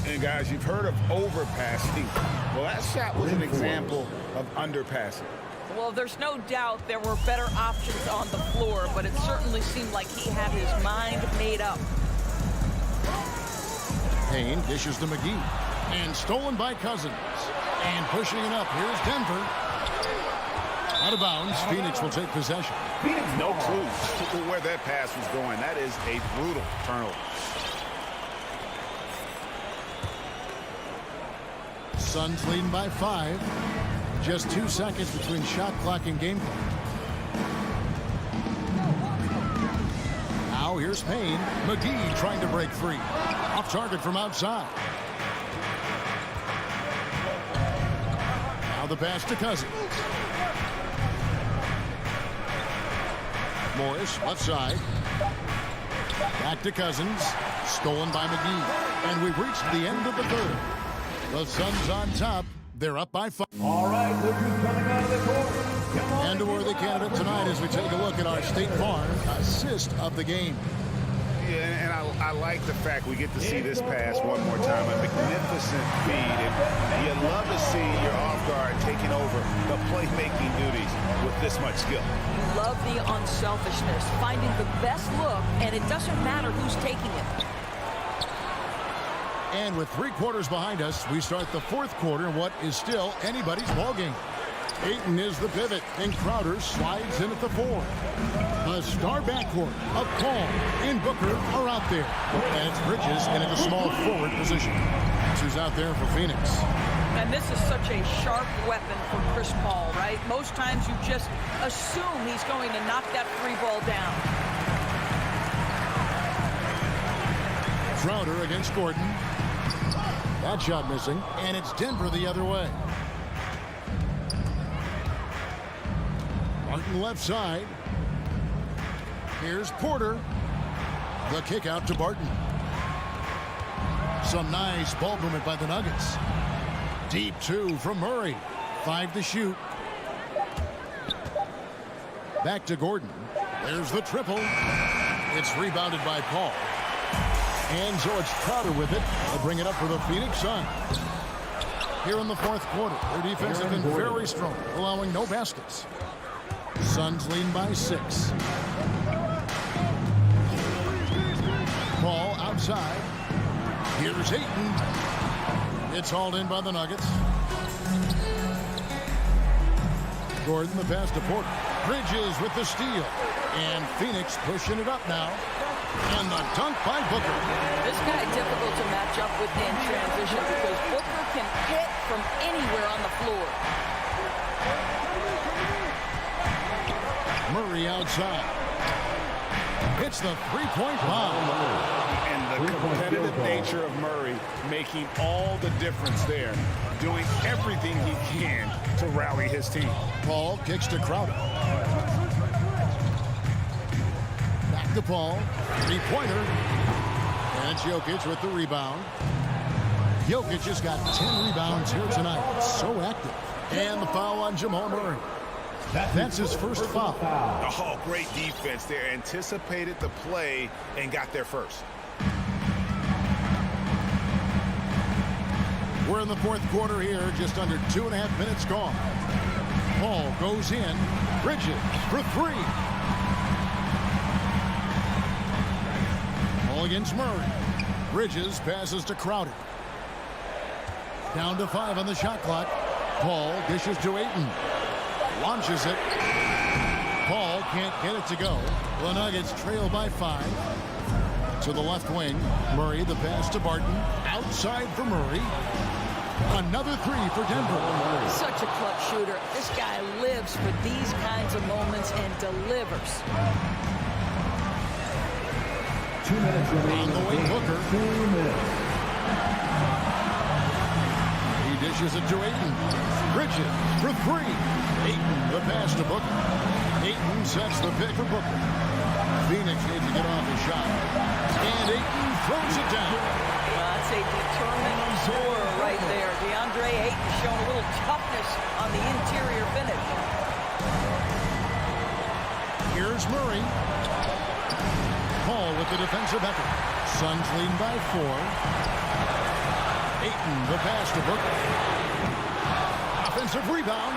And guys, you've heard of overpassing. Well, that shot was an example of underpassing. Well, there's no doubt there were better options on the floor, but it certainly seemed like he had his mind made up. Payne dishes to McGee. And stolen by Cousins. And pushing it up. Here's Denver. Out of bounds. Phoenix will take possession. Phoenix, no clue where that pass was going. That is a brutal turnover. Suns leading by 5. Just 2 seconds between shot clock and game clock. Now here's Payne. McGee trying to break free. Off target from outside. Now the pass to Cousins. Morris left side. Back to Cousins. Stolen by McGee. And we've reached the end of the third. The Suns on top. They're up by 5. All right, look who's coming out of the court. And a worthy candidate tonight as we take a look at our State Farm assist of the game. Yeah, and I like the fact we get to see this pass one more time. A magnificent feed. And you love to see your off guard taking over the playmaking duties with this much skill. You love the unselfishness, finding the best look, and it doesn't matter who's taking it. And with 3 quarters behind us, we start the 4th quarter in what is still anybody's ballgame. Ayton is the pivot, and Crowder slides in at the 4. The star backcourt of Paul and Booker are out there. And it's Bridges in a small forward position. That's who's out there for Phoenix. And this is such a sharp weapon for Chris Paul, right? Most times you just assume he's going to knock that free ball down. Crowder against Gordon. That shot missing, and it's Denver the other way. Martin left side. Here's Porter. The kick out to Barton. Some nice ball movement by the Nuggets. Deep two from Murray. 5 to shoot. Back to Gordon. There's the triple. It's rebounded by Paul. And so it's Crowder with it. They'll bring it up for the Phoenix Suns. Here in the fourth quarter, their defense has been very strong, allowing no baskets. Suns lead by 6. Paul outside. Here's Ayton. It's hauled in by the Nuggets. Gordon the pass to Porter. Bridges with the steal. And Phoenix pushing it up now. And the dunk by Booker. This guy difficult to match up with in transition because Booker can hit from anywhere on the floor. Murray outside. Hits the three-point bomb. And the competitive nature of Murray making all the difference there. Doing everything he can to rally his team. Paul kicks to Crowder. Back to Paul. Three-pointer. And it's Jokic with the rebound. Jokic has got 10 rebounds here tonight. So active. And the foul on Jamal Murray. That's his first foul. Oh, great defense there. Anticipated the play and got there first. We're in the fourth quarter here. Just under 2.5 minutes gone. Paul goes in. Bridges for 3. Paul against Murray. Bridges passes to Crowder. Down to 5 on the shot clock. Paul dishes to Ayton. Launches it. Paul can't get it to go. The Nuggets trail by 5. To the left wing. Murray the pass to Barton. Outside for Murray. Another 3 for Denver. Such a clutch shooter. This guy lives for these kinds of moments and delivers. 2 minutes remaining. On the way, Booker. 2 minutes. He dishes it to Ayton. Bridges for 3. Ayton the pass to Booker. Ayton sets the pick for Booker. Phoenix needs to get off his shot. And Ayton throws it down. Well, that's a determined scorer right there. DeAndre Ayton showing a little toughness on the interior finish. Here's Murray. Paul with the defensive effort. Suns leading by 4. Ayton the pass to Booker. Offensive rebound.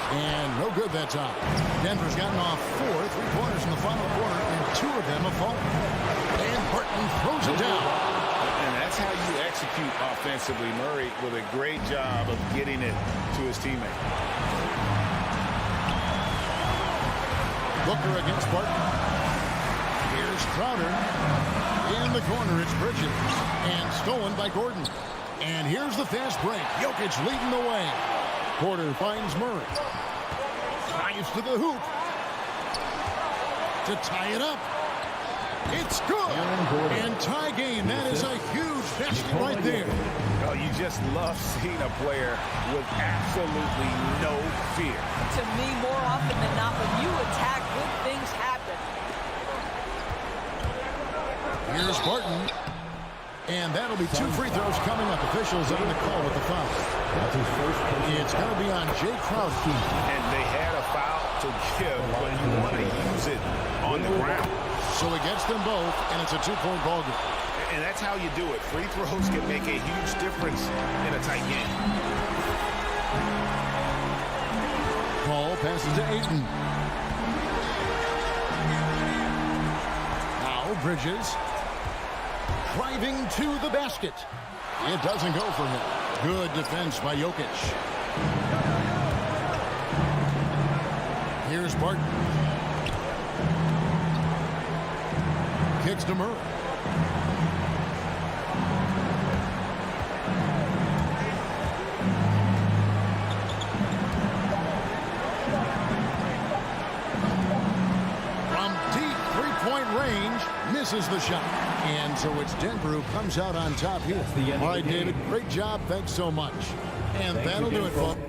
And no good that time. Denver's gotten off 4 3-pointers in the final quarter, and 2 of them have fallen. And Barton throws it down. And that's how you execute offensively. Murray with a great job of getting it to his teammate. Booker against Barton. Here's Crowder. In the corner, it's Bridges. And stolen by Gordon. And here's the fast break. Jokic leading the way. Porter finds Murray. Drives to the hoop. To tie it up. It's good. And tie game. That is a huge basket right there. Oh, you just love seeing a player with absolutely no fear. To me, more often than not, when you attack, good things happen. Here's Barton. And that'll be 2 free throws coming up. Officials on the call with the foul. That's his first. It's going to be on Jay Crowder. And they had a foul to give, but you want to use it on the ground. So he gets them both, and it's a 2-point ball game. And that's how you do it. Free throws can make a huge difference in a tight game. Paul passes to Ayton. Now Bridges. Driving to the basket. It doesn't go for him. Good defense by Jokic. Here's Barton. Kicks to Murray. three-point range, misses the shot. And so it's Denver who comes out on top here. All right, David, great job. Thanks so much. And that'll do it, folks.